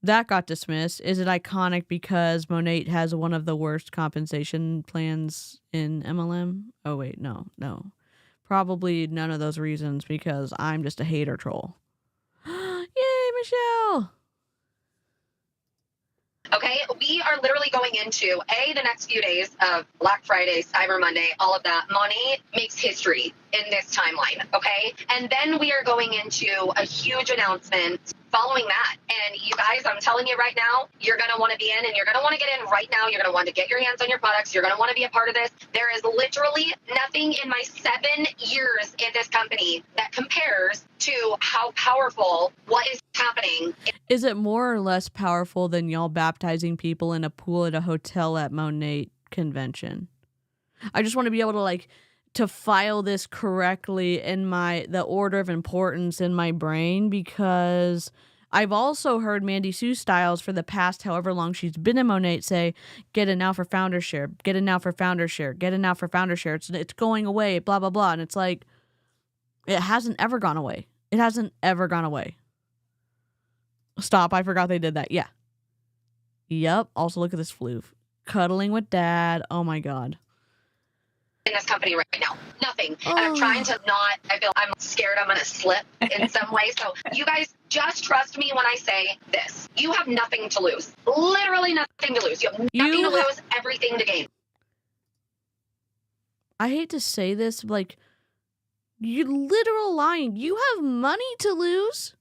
that got dismissed? Is it iconic because Monat has one of the worst compensation plans in MLM? Oh wait, no. Probably none of those reasons because I'm just a hater troll. Yay, Michelle! Okay, we are literally going into the next few days of Black Friday, Cyber Monday, all of that. Monat makes history in this timeline, okay? And then we are going into a huge announcement following that. And you guys, I'm telling you right now, you're going to want to be in and you're going to want to get in right now. You're going to want to get your hands on your products. You're going to want to be a part of this. There is literally nothing in my 7 years in this company that compares to how powerful what is happening. Is it more or less powerful than y'all baptizing people in a pool at a hotel at Monat convention? I just want to be able to to file this correctly in the order of importance in my brain, because I've also heard Mandy Sue Styles for the past however long she's been in Monat say, get it now for founder share, get it now for founder share, get it now for founder share. It's going away, blah, blah, blah. And it's like, it hasn't ever gone away. It hasn't ever gone away. Stop, I forgot they did that. Yeah. Yep. Also, look at this floof. Cuddling with dad. Oh my God. In this company right now, nothing. And I'm trying to not, I feel I'm scared I'm going to slip in some way. So you guys just trust me when I say this. You have nothing to lose. Literally nothing to lose. You have nothing to lose, everything to gain. I hate to say this, you're literal lying. You have money to lose.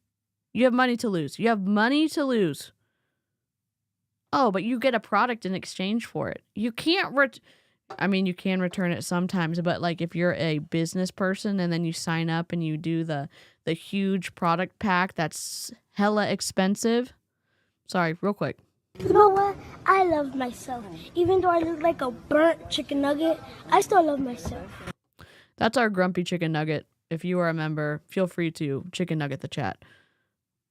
You have money to lose. You have money to lose. Oh, but you get a product in exchange for it. You can't you can return it sometimes, but if you're a business person and then you sign up and you do the huge product pack that's hella expensive. Sorry, real quick. You know what? I love myself. Even though I look like a burnt chicken nugget, I still love myself. That's our grumpy chicken nugget. If you are a member, feel free to chicken nugget the chat.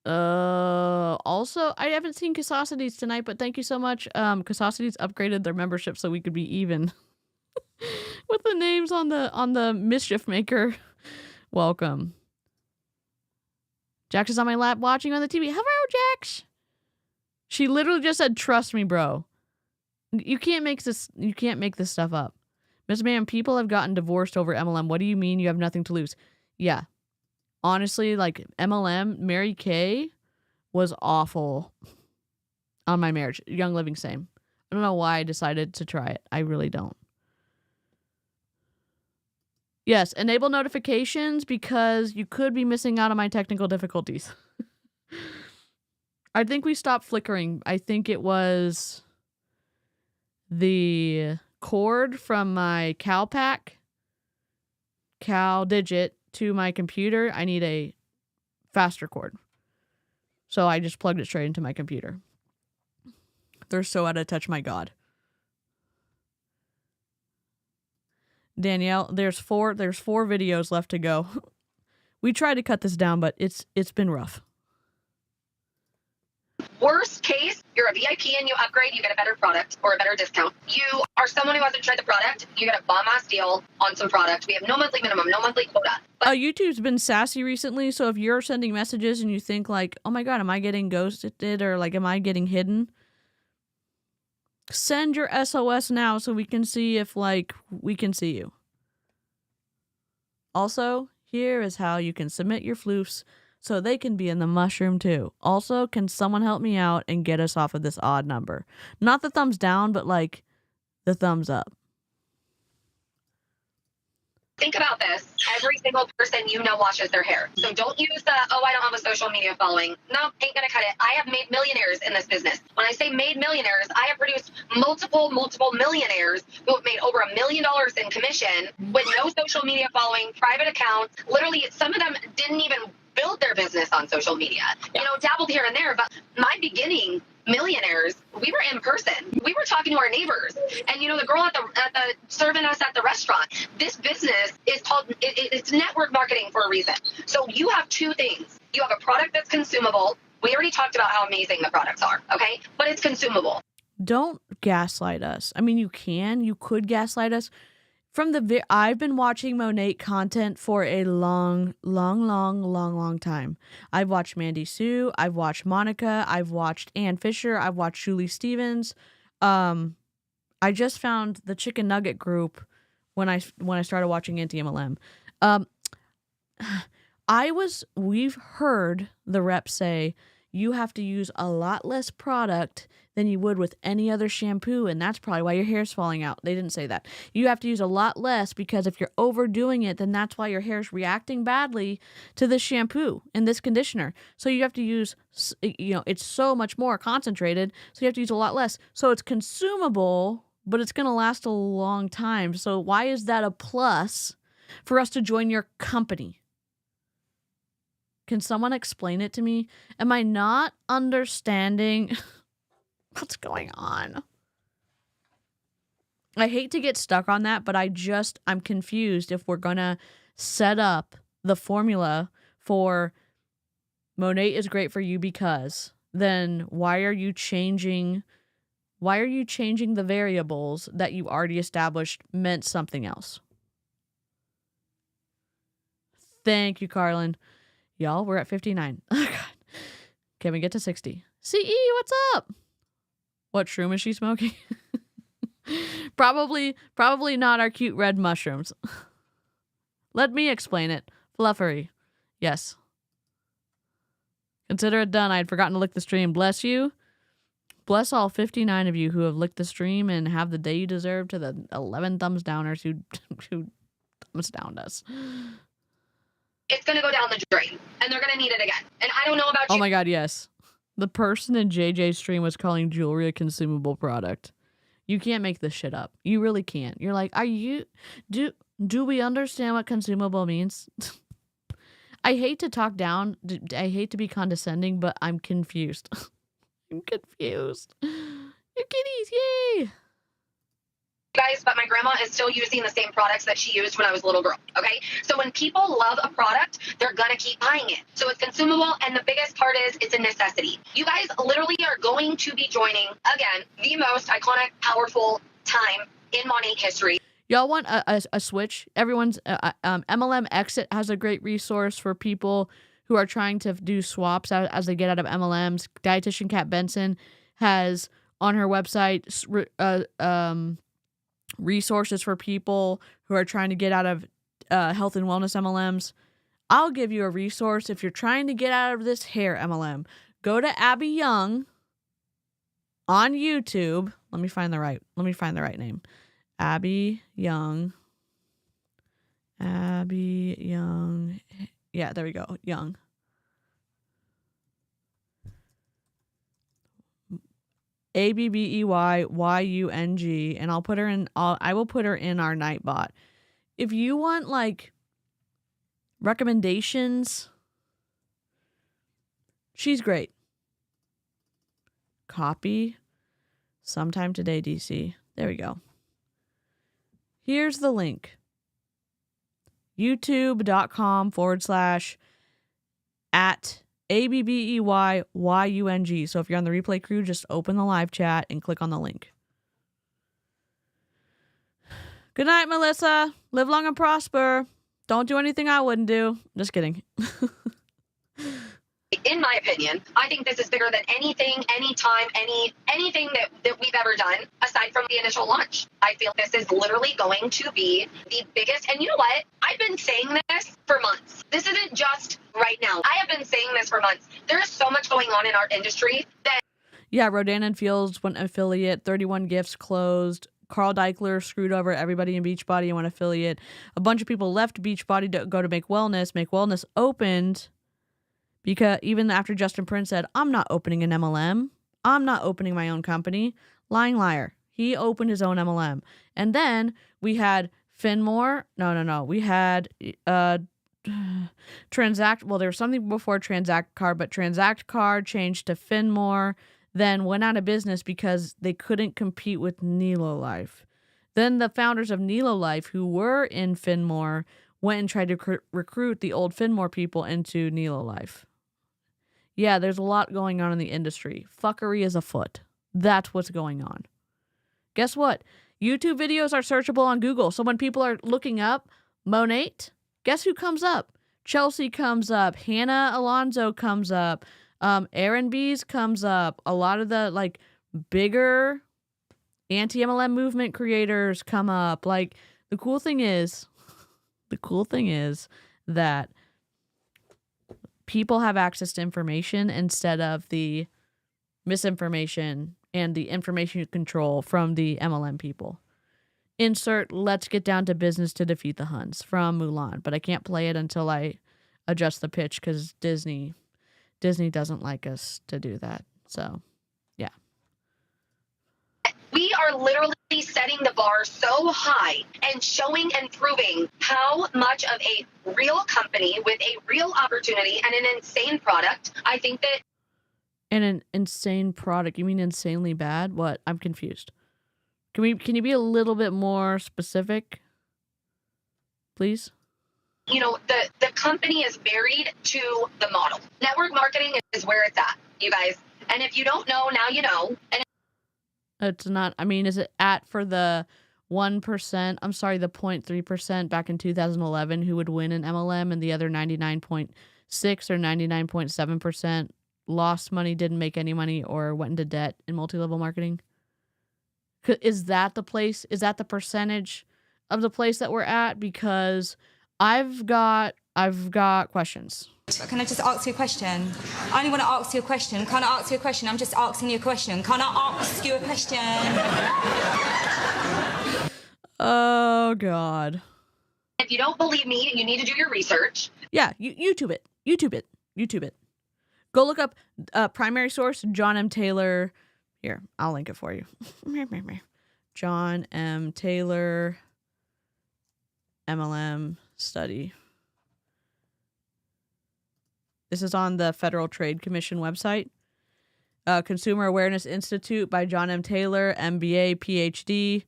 Also, I haven't seen Casosities tonight, but thank you so much. Casosities upgraded their membership so we could be even with the names on the mischief maker. Welcome. Jax is on my lap watching on the TV. Hello, Jax. She literally just said, "Trust me, bro." You can't make this stuff up. Miss Ma'am, people have gotten divorced over MLM. What do you mean you have nothing to lose? Yeah. Honestly, MLM, Mary Kay was awful on my marriage. Young Living, same. I don't know why I decided to try it. I really don't. Yes, enable notifications because you could be missing out on my technical difficulties. I think we stopped flickering. I think it was the cord from my Cal Digit to my computer. I need a faster cord. So I just plugged it straight into my computer. They're so out of touch, my God. Danielle, there's four videos left to go. We tried to cut this down, but it's been rough. Worst case, you're a VIP and you upgrade, you get a better product or a better discount. You are someone who hasn't tried the product, you get a bomb-ass deal on some product. We have no monthly minimum, no monthly quota. YouTube's been sassy recently, so if you're sending messages and you think oh my God, am I getting ghosted or am I getting hidden? Send your SOS now so we can see if we can see you. Also, here is how you can submit your floofs so they can be in the mushroom too. Also, can someone help me out and get us off of this odd number? Not the thumbs down, but the thumbs up. Think about this. Every single person you know washes their hair. So don't use I don't have a social media following. No, ain't gonna cut it. I have made millionaires in this business. When I say made millionaires, I have produced multiple millionaires who have made over $1 million in commission with no social media following, private accounts. Literally, some of them didn't even build their business on social media. Dabbled here and there, but my beginning millionaires, we were in person. We were talking to our neighbors. And the girl at the serving us at the restaurant. This business is called it's network marketing for a reason. So you have two things. You have a product that's consumable. We already talked about how amazing the products are, okay? But it's consumable. Don't gaslight us. I mean, you could gaslight us. I've been watching Monat content for a long time. I've watched Mandy Sue, I've watched Monica, I've watched Ann Fisher, I've watched Julie Stevens. I just found the Chicken Nugget group when I started watching antimlm. We've heard the rep say you have to use a lot less product than you would with any other shampoo, and that's probably why your hair's falling out. They didn't say that. You have to use a lot less because if you're overdoing it, then that's why your hair's reacting badly to this shampoo and this conditioner. So you have to use, it's so much more concentrated, so you have to use a lot less. So it's consumable, but it's going to last a long time. So why is that a plus for us to join your company? Can someone explain it to me? Am I not understanding what's going on? I hate to get stuck on that, but I'm confused if we're going to set up the formula for Monat is great for you because, then why are you changing the variables that you already established meant something else? Thank you, Carlin. Y'all, we're at 59. Oh, God. Can we get to 60? CE, what's up? What shroom is she smoking? Probably not our cute red mushrooms. Let me explain it. Fluffery. Yes. Consider it done. I had forgotten to lick the stream. Bless you. Bless all 59 of you who have licked the stream and have the day you deserve to the 11 thumbs downers who thumbs downed us. It's going to go down the drain, and they're going to need it again. And I don't know about you. Oh my God, yes. The person in JJ's stream was calling jewelry a consumable product. You can't make this shit up. You really can't. You're like, do we understand what consumable means? I hate to talk down. I hate to be condescending, but I'm confused. I'm confused. Your kitties, yay! Guys, but my grandma is still using the same products that she used when I was a little girl, okay? So when people love a product, they're gonna keep buying it. So it's consumable, and the biggest part is it's a necessity. You guys literally are going to be joining, again, the most iconic, powerful time in Monat history. Y'all want a switch? Everyone's MLM Exit has a great resource for people who are trying to do swaps as they get out of MLMs. Dietitian Kat Benson has on her website resources for people who are trying to get out of health and wellness MLMs. I'll give you a resource if you're trying to get out of this hair MLM. Go to Abby Young on YouTube. Let me find the right name. Abby Young. Yeah, there we go. Young. ABBEYYUNG, and I'll put her in. I will put her in our Nightbot. If you want like recommendations, she's great. Copy. Sometime today, DC. There we go. Here's the link. youtube.com/@ABBEYYUNG. So if you're on the replay crew, just open the live chat and click on the link. Good night, Melissa. Live long and prosper. Don't do anything I wouldn't do. Just kidding. In my opinion, I think this is bigger than anything, anytime, anything that we've ever done aside from the initial launch. I feel this is literally going to be the biggest. And you know what? I've been saying this for months. This isn't just right now. I have been saying this for months. There is so much going on in our industry that. Yeah, Rodan and Fields went affiliate. 31 Gifts closed. Carl Deichler screwed over everybody in Beachbody and went affiliate. A bunch of people left Beachbody to go to Make Wellness. Make Wellness opened. Because even after Justin Prince said, I'm not opening an MLM. I'm not opening my own company. Lying liar. He opened his own MLM. And then we had Finmore. No. We had Transact. Well, there was something before Transact Card, but Transact Card changed to Finmore, then went out of business because they couldn't compete with Nilo Life. Then the founders of Nilo Life, who were in Finmore, went and tried to recruit the old Finmore people into Nilo Life. Yeah, there's a lot going on in the industry. Fuckery is afoot. That's what's going on. Guess what? YouTube videos are searchable on Google. So when people are looking up Monat, guess who comes up? Chelsea comes up. Hannah Alonso comes up. Aaron Bees comes up. A lot of the like bigger anti-MLM movement creators come up. Like the cool thing is that people have access to information instead of the misinformation and the information control from the MLM people. Insert "Let's get down to business to defeat the Huns" from Mulan, but I can't play it until I adjust the pitch because Disney doesn't like us to do that. So, yeah. We are literally setting the bar so high and showing and proving how much of a real company with a real opportunity and an insane product. I think that. And an insane product. You mean insanely bad? What? I'm confused. Can you be a little bit more specific, please? You know, the company is married to the model. Network marketing is where it's at, you guys. And if you don't know, now you know. And it's not, I mean, is it at for the 1%, I'm sorry, the 0.3% back in 2011 who would win an MLM, and the other 99.6 or 99.7% lost money, didn't make any money, or went into debt in multi-level marketing? Is that the place? Is that the percentage of the place that we're at? Because I've got questions. Can I just ask you a question? I only want to ask you a question. Can I ask you a question? I'm just asking you a question. Can I ask you a question? Oh, God. if you don't believe me, you need to do your research. Yeah, YouTube it. Go look up primary source, John M. Taylor. Here, I'll link it for you. John M. Taylor MLM study. This is on the Federal Trade Commission website. Consumer Awareness Institute by John M. Taylor, MBA, PhD,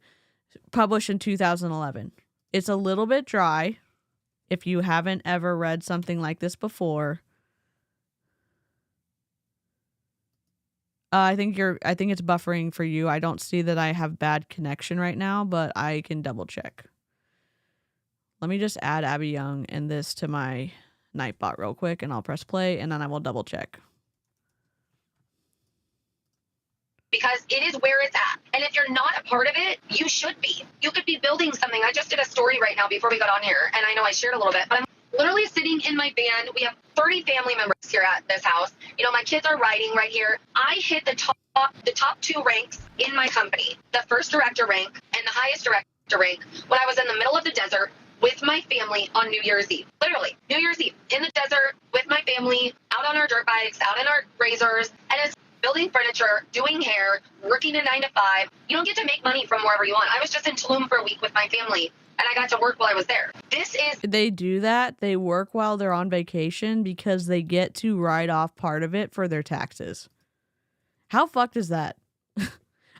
published in 2011. It's a little bit dry if you haven't ever read something like this before. I think it's buffering for you. I don't see that I have bad connection right now, but I can double check. Let me just add Abby Young and this to my Nightbot real quick, and I'll press play, and then I will double check. Because it is where it's at. And if you're not a part of it, you should be. You could be building something. I just did a story right now before we got on here, and I know I shared a little bit, but I'm literally sitting in my van. We have 30 family members here at this house. You know, my kids are riding right here. I hit the top two ranks in my company, the first director rank and the highest director rank, when I was in the middle of the desert with my family on New Year's Eve. Literally, New Year's Eve, in the desert with my family, out on our dirt bikes, out in our razors, and it's building furniture, doing hair, working a 9 to 5. You don't get to make money from wherever you want. I was just in Tulum for a week with my family, and I got to work while I was there. They do that. They work while they're on vacation because they get to write off part of it for their taxes. How fucked is that?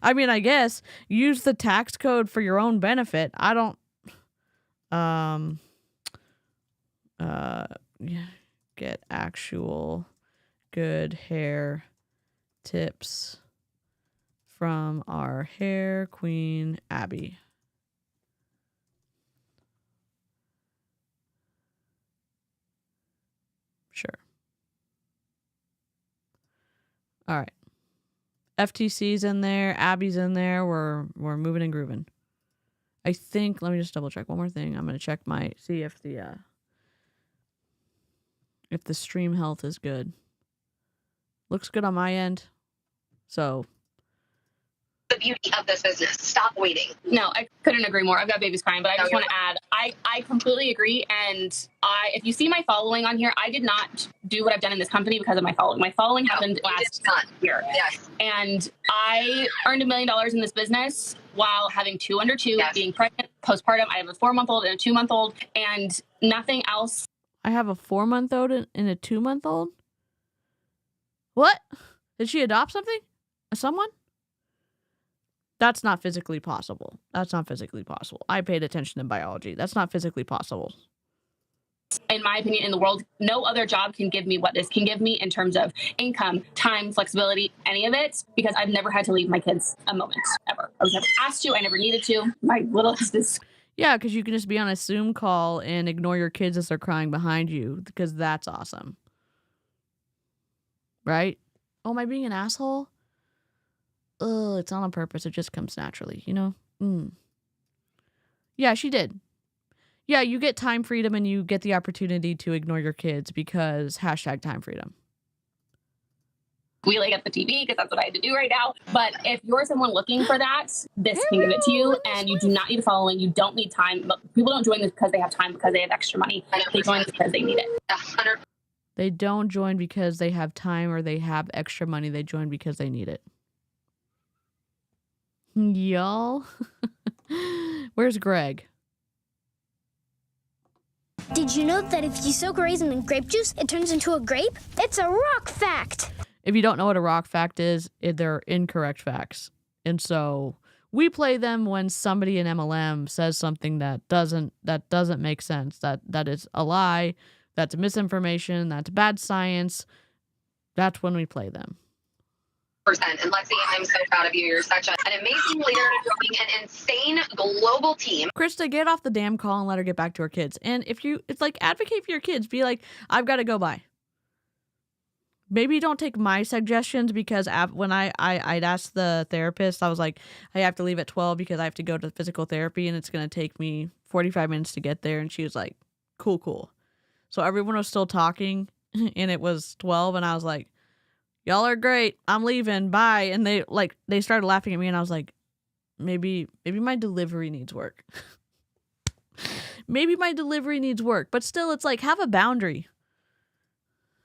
I mean, I guess use the tax code for your own benefit. I don't. Get actual good hair tips from our hair queen, Abby. Sure. All right. FTC's in there. Abby's in there. We're moving and grooving. I think, let me just double check one more thing. I'm going to check see if the stream health is good. Looks good on my end. So. The beauty of this business. Stop waiting. No, I couldn't agree more. I've got babies crying, but I just want to add, I completely agree. And if you see my following on here, I did not do what I've done in this company because of my following. My following happened last year. Yes. And I earned $1 million in this business while having 2 under 2, being pregnant, postpartum. I have a 4-month-old and a 2-month-old, and nothing else. I have a 4-month-old and a 2-month-old? What? Did she adopt something? Someone? That's not physically possible. I paid attention in biology. That's not physically possible. in my opinion, in the world. No other job can give me what this can give me in terms of income, time, flexibility, any of it, because I've never had to leave my kids a moment, ever. I was never asked to. I never needed to. My littlest is... Yeah, because you can just be on a Zoom call and ignore your kids as they're crying behind you, because that's awesome. Right? Oh, am I being an asshole? Ugh, it's not on purpose. It just comes naturally, you know? Yeah, she did. Yeah, you get time freedom and you get the opportunity to ignore your kids because #time freedom. Wheeling at the TV because that's what I had to do right now. But if you're someone looking for that, this can give it to you, and you do not need a following. You don't need time. People don't join this because they have time, because they have extra money. They join because they need it. 100%. They don't join because they have time or they have extra money. They join because they need it. Y'all. Where's Greg? Did you know that if you soak a raisin in grape juice, it turns into a grape? It's a rock fact. If you don't know what a rock fact is, they're incorrect facts. And so we play them when somebody in MLM says something that doesn't make sense, that is a lie, that's misinformation, that's bad science. That's when we play them. And Lexi, I'm so proud of you. You're such an amazing leader, building an insane global team. Krista, get off the damn call and let her get back to her kids. And it's like, advocate for your kids. Be like, I've got to go by. Maybe don't take my suggestions, because when I'd asked the therapist, I was like, I have to leave at 12 because I have to go to physical therapy and it's going to take me 45 minutes to get there. And she was like, cool. So everyone was still talking and it was 12 and I was like, y'all are great. I'm leaving. Bye. And they started laughing at me and I was like, maybe my delivery needs work. Maybe my delivery needs work. But still, it's like, have a boundary.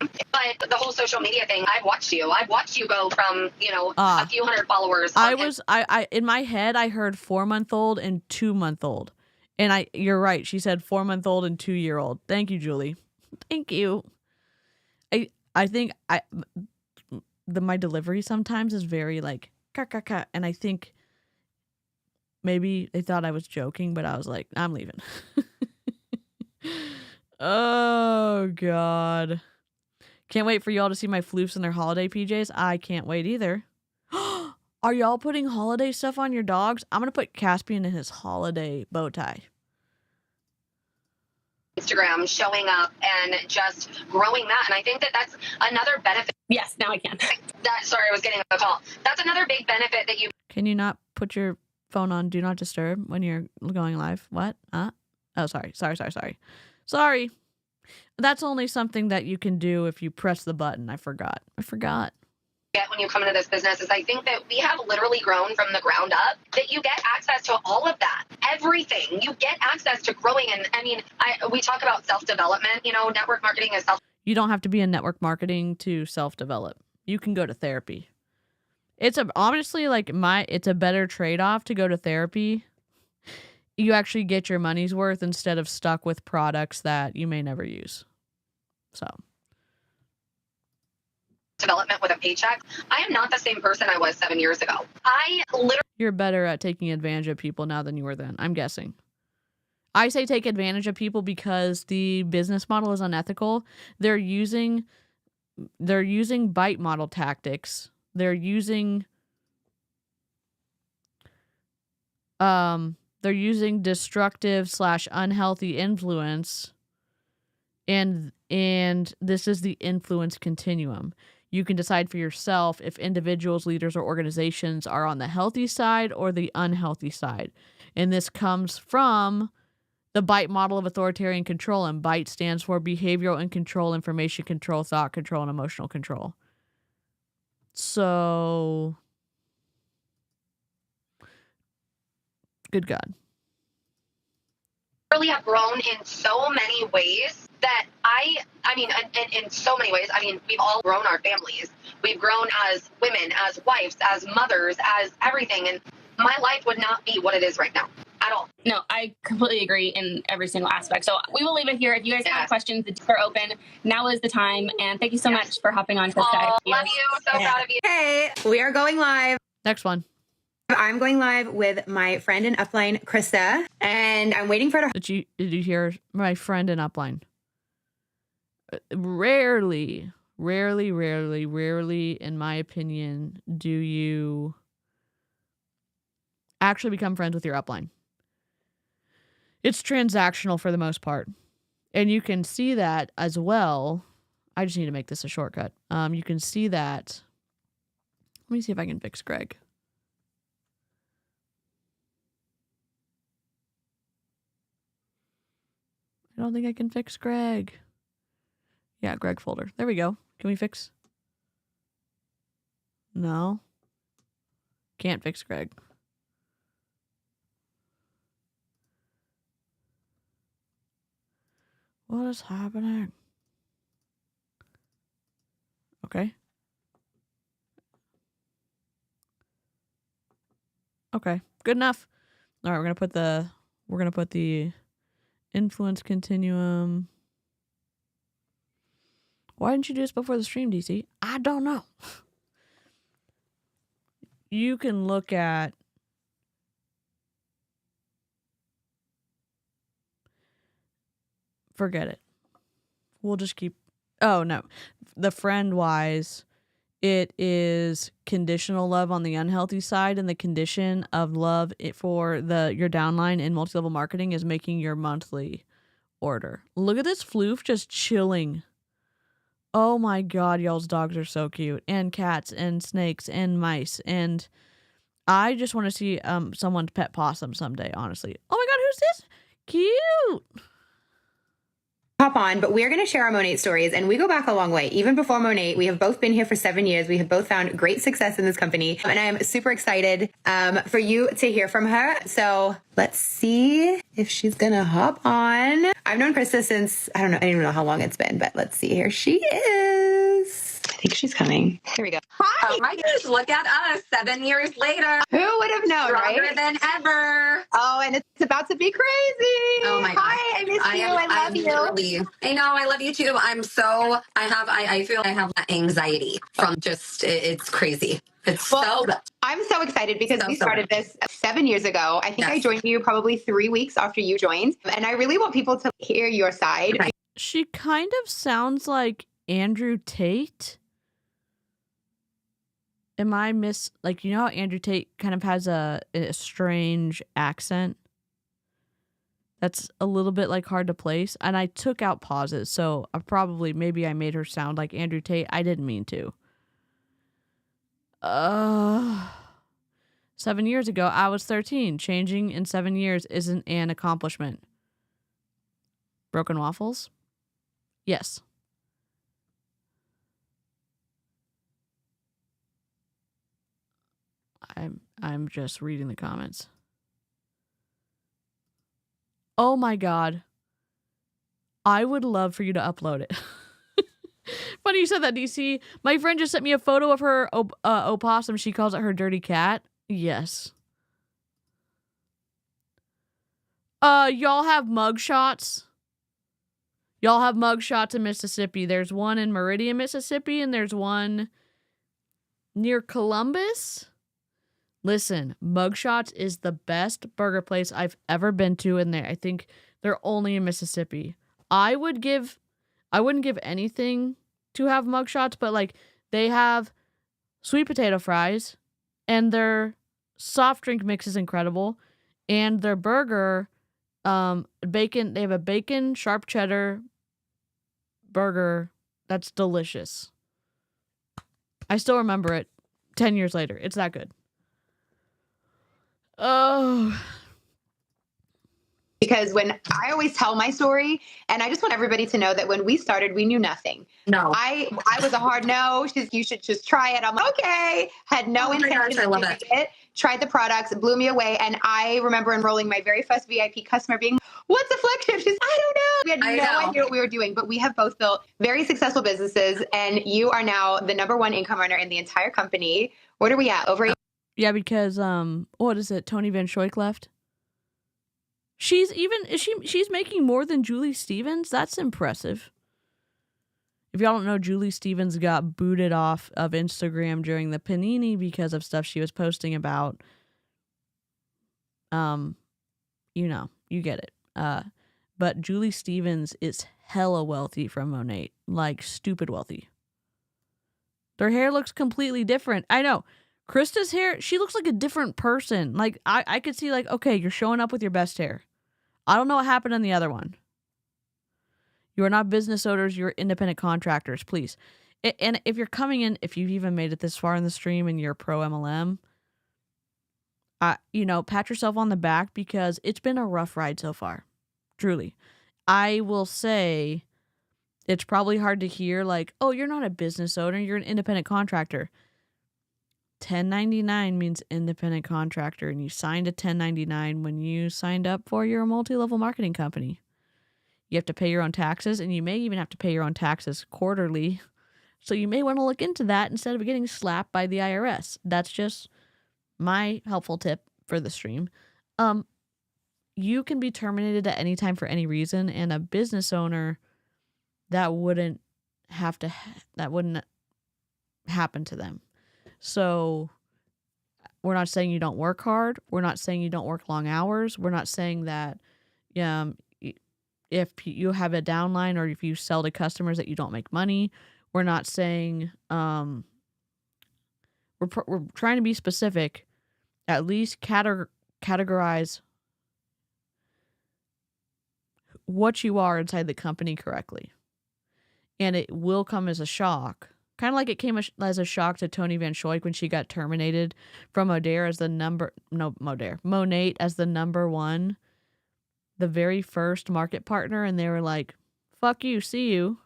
But the whole social media thing, I've watched you go from, a few hundred followers. I in my head, I heard 4-month-old and 2-month-old. And you're right. She said 4-month-old and 2-year-old. Thank you, Julie. Thank you. I think my delivery sometimes is very like, ka. And I think maybe they thought I was joking, but I was like, I'm leaving. Oh, God. Can't wait for y'all to see my floofs in their holiday PJs. I can't wait either. Are y'all putting holiday stuff on your dogs? I'm going to put Caspian in his holiday bow tie. Instagram, showing up and just growing that. And I think that that's another benefit. Yes, now I can. Sorry, I was getting a call. That's another big benefit that you... Can you not put your phone on Do Not Disturb when you're going live? What? Oh, sorry. Sorry. That's only something that you can do if you press the button. I forgot. Get when you come into this business is I think that we have literally grown from the ground up, that you get access to all of that, everything. You get access to growing. And I mean, we talk about self-development, network marketing is You don't have to be in network marketing to self-develop. You can go to therapy. It's honestly like it's a better trade-off to go to therapy. You actually get your money's worth instead of stuck with products that you may never use. So. Development with a paycheck. I am not the same person I was 7 years ago. You're better at taking advantage of people now than you were then, I'm guessing. I say take advantage of people because the business model is unethical. They're using bite model tactics. They're using destructive / unhealthy influence, and this is the influence continuum. You can decide for yourself if individuals, leaders, or organizations are on the healthy side or the unhealthy side. And this comes from the BITE model of authoritarian control, and BITE stands for behavioral and control, information control, thought control, and emotional control. So, good God. Really have grown in so many ways that I mean, in so many ways, I mean, we've all grown our families. We've grown as women, as wives, as mothers, as everything. And my life would not be what it is right now at all. No, I completely agree in every single aspect. So we will leave it here. If you guys have questions, the doors are open. Now is the time. And thank you so much for hopping on. Love you. So proud of you. Hey, we are going live. Next one. I'm going live with my friend in Upline, Krista, and I'm waiting for her to... Did you hear my friend in Upline? Rarely, in my opinion, do you actually become friends with your upline. It's transactional for the most part. And you can see that as well. I just need to make this a shortcut. You can see that. Let me see if I can fix Greg. I don't think I can fix Greg. Yeah, Greg folder. There we go. Can we fix? No. Can't fix Greg. What is happening? Okay. Okay. Good enough. All right, we're gonna put the influence continuum. Why didn't you do this before the stream, DC? I don't know. You can look at forget it. We'll just keep oh no. The friend wise, it is conditional love on the unhealthy side, and the condition of love for your downline in multi-level marketing is making your monthly order. Look at this floof just chilling. Oh my god, y'all's dogs are so cute. And cats and snakes and mice. And I just want to see someone's pet possum someday, honestly. Oh my god, who's this? Cute. Hop on, but we're going to share our Monat stories, and we go back a long way. Even before Monat, we have both been here for 7 years. We have both found great success in this company, and I am super excited for you to hear from her. So let's see if she's going to hop on. I've known Krista since, I don't even know how long it's been, but let's see. Here she is. I think she's coming. Here we go. Hi. Oh my gosh, look at us 7 years later. Who would have known, Stronger right? than ever. Oh, and it's about to be crazy. Oh my God. Hi, I miss you. I love you. I know, I love you too. I feel I have anxiety from just, it's crazy. I'm so excited because we started this 7 years ago. I think I joined you probably 3 weeks after you joined. And I really want people to hear your side. Right. She kind of sounds like Andrew Tate. Am I you know how Andrew Tate kind of has a strange accent? That's a little bit hard to place. And I took out pauses. So maybe I made her sound like Andrew Tate. I didn't mean to. 7 years ago, I was 13. Changing in 7 years isn't an accomplishment. Broken waffles? Yes. I'm just reading the comments. Oh my god. I would love for you to upload it. Funny you said that, DC. My friend just sent me a photo of her opossum. She calls it her dirty cat. Yes. Y'all have mugshots? Y'all have mugshots in Mississippi. There's one in Meridian, Mississippi, and there's one near Columbus. Listen, Mugshots is the best burger place I've ever been to, and I think they're only in Mississippi. I wouldn't give anything to have Mugshots, but they have sweet potato fries, and their soft drink mix is incredible, and their burger, bacon. They have a bacon sharp cheddar burger that's delicious. I still remember it 10 years later. It's that good. Oh. Because when I always tell my story, and I just want everybody to know that when we started, we knew nothing. No. I was a hard no. You should just try it. I'm like, okay. Had no intention of doing it. Tried the products, it blew me away. And I remember enrolling my very first VIP customer being, what's a flagship? She's, I don't know. We had no idea what we were doing, but we have both built very successful businesses. And you are now the #1 income earner in the entire company. What are we at? Over 8? Yeah, because what is it? Tony Van Schoik left. She's making more than Julie Stevens. That's impressive. If y'all don't know, Julie Stevens got booted off of Instagram during the Panini because of stuff she was posting about. You get it. But Julie Stevens is hella wealthy from Monat. Like, stupid wealthy. Their hair looks completely different. I know. Krista's hair, she looks like a different person. Like, I could see, like, okay, you're showing up with your best hair. I don't know what happened in the other one. You are not business owners. You're independent contractors, please. And if you're coming in, if you've even made it this far in the stream and you're pro MLM, pat yourself on the back because it's been a rough ride so far. Truly. I will say it's probably hard to hear like, oh, you're not a business owner. You're an independent contractor. 1099 means independent contractor, and you signed a 1099 when you signed up for your multi-level marketing company. You have to pay your own taxes, and you may even have to pay your own taxes quarterly. So you may want to look into that instead of getting slapped by the IRS. That's just my helpful tip for the stream. You can be terminated at any time for any reason, and a business owner, that wouldn't happen to them. So we're not saying you don't work hard. We're not saying you don't work long hours. We're not saying that if you have a downline or if you sell to customers that you don't make money. We're not saying we're trying to be specific, at least categorize what you are inside the company correctly. And it will come as a shock. Kind of like it came as a shock to Tony Van Schoik when she got terminated from Monat as the number one, the very first market partner. And they were like, fuck you, see you.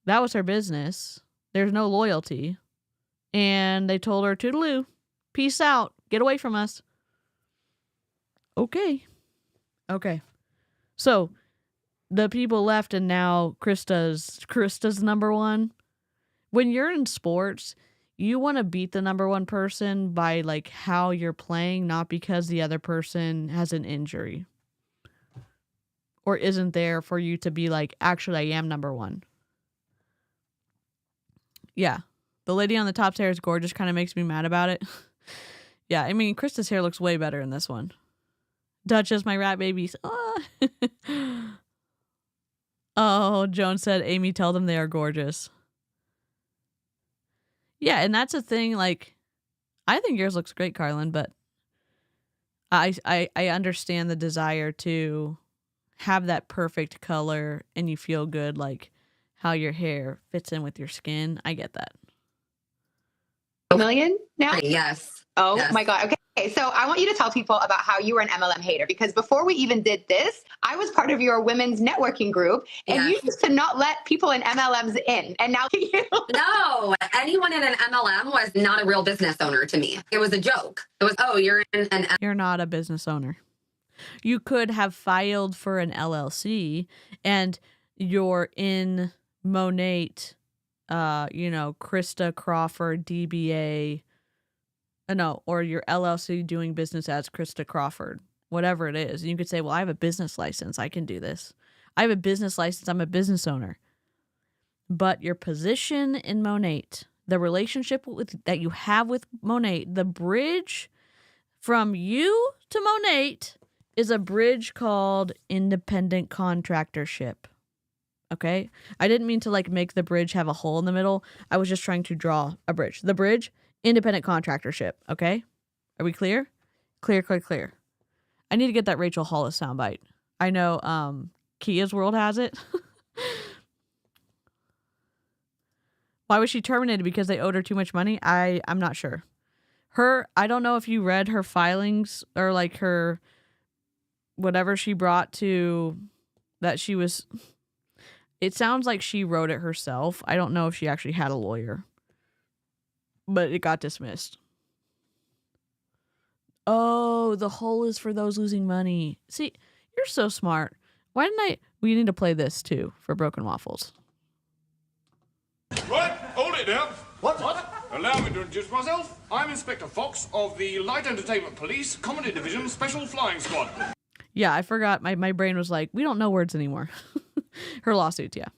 That was her business. There's no loyalty. And they told her, toodaloo, peace out, get away from us. Okay. So the people left and now Krista's number one. When you're in sports, you want to beat the number one person by like how you're playing, not because the other person has an injury or isn't there for you to be like, actually, I am number one. Yeah. The lady on the top's hair is gorgeous. Kind of makes me mad about it. Yeah. I mean, Krista's hair looks way better in this one. Duchess, my rat babies. Oh, Joan said, Amy, tell them they are gorgeous. Yeah, and that's a thing, like, I think yours looks great, Carlin, but I understand the desire to have that perfect color and you feel good, like, how your hair fits in with your skin. I get that. $1 million now? Yes. Oh Yes. my God. Okay. So I want you to tell people about how you were an MLM hater, because before we even did this, I was part of your women's networking group and you used to not let people in MLMs in. And now you. No, anyone in an MLM was not a real business owner to me. It was a joke. It was, oh, you're in an You're not a business owner. You could have filed for an LLC and you're in Monat, Krista Crawford, DBA, or your LLC doing business as Krista Crawford, whatever it is. And you could say, well, I have a business license. I can do this. I have a business license. I'm a business owner. But your position in Monat, the relationship that you have with Monat, the bridge from you to Monat is a bridge called independent contractorship. Okay? I didn't mean to like make the bridge have a hole in the middle. I was just trying to draw a bridge. The bridge, independent contractorship. Okay? Are we clear? Clear. I need to get that Rachel Hollis soundbite. I know Kia's World has it. Why was she terminated? Because they owed her too much money? I'm not sure. I don't know if you read her filings or like her whatever she brought to that she was. It sounds like she wrote it herself. I don't know if she actually had a lawyer. But it got dismissed. Oh, the hole is for those losing money. See, you're so smart. Why didn't we need to play this too for Broken Waffles. Right, hold it now. What? Allow me to introduce myself. I'm Inspector Fox of the Light Entertainment Police Comedy Division Special Flying Squad. Yeah, I forgot. My brain was like, we don't know words anymore. Her lawsuits, yeah.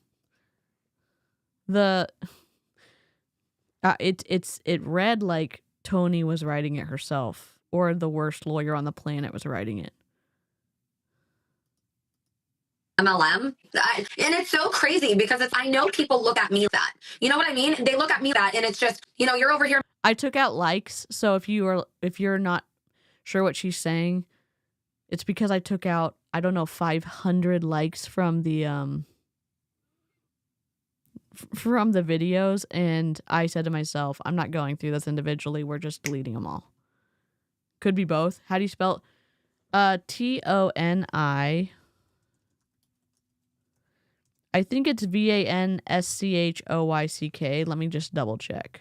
It read like Tony was writing it herself, or the worst lawyer on the planet was writing it. MLM. And it's so crazy because I know people look at me that. You know what I mean? They look at me that, and it's just, you're over here. I took out likes, so if you're not sure what she's saying, it's because I took out, I don't know, 500 likes from the videos, and I said to myself, I'm not going through this individually, we're just deleting them all. Could be both. How do you spell Toni? I think it's VANSCHOYCK. Let me just double check.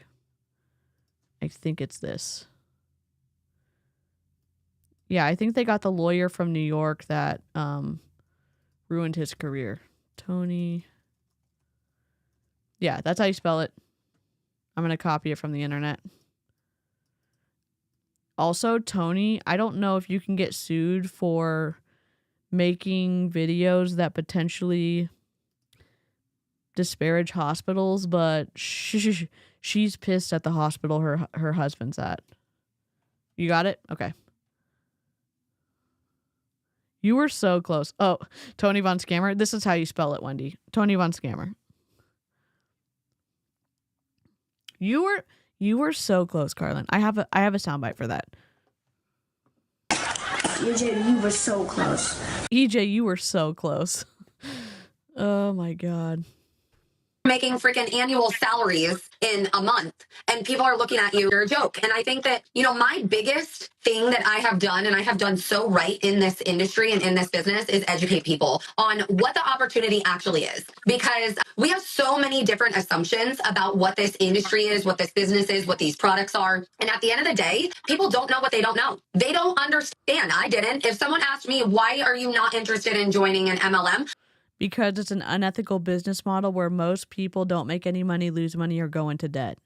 I think it's this. Yeah, I think they got the lawyer from New York that ruined his career. Toni. Yeah, that's how you spell it. I'm going to copy it from the internet. Also, Toni, I don't know if you can get sued for making videos that potentially disparage hospitals, but she's pissed at the hospital her husband's at. You got it? Okay. You were so close. Oh, Toni Von Scammer. This is how you spell it, Wendy. Toni Von Scammer. You were so close, Carlin. I have a soundbite for that. EJ, you were so close. EJ, you were so close. Oh my God. Making freaking annual salaries in a month, and people are looking at you, you're a joke. And I think that, my biggest thing that I have done, and I have done so right in this industry and in this business, is educate people on what the opportunity actually is. Because we have so many different assumptions about what this industry is, what this business is, what these products are. And at the end of the day, people don't know what they don't know. They don't understand. I didn't. If someone asked me, why are you not interested in joining an MLM? Because it's an unethical business model where most people don't make any money, lose money, or go into debt.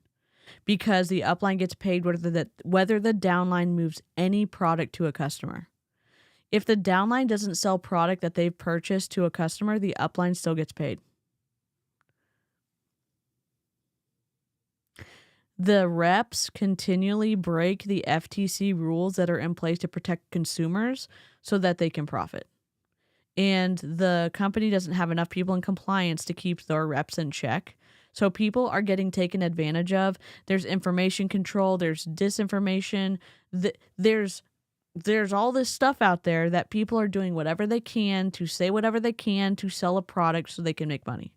Because the upline gets paid whether the downline moves any product to a customer. If the downline doesn't sell product that they've purchased to a customer, the upline still gets paid. The reps continually break the FTC rules that are in place to protect consumers so that they can profit. And the company doesn't have enough people in compliance to keep their reps in check. So people are getting taken advantage of. There's information control. There's disinformation. There's all this stuff out there that people are doing whatever they can to say whatever they can to sell a product so they can make money.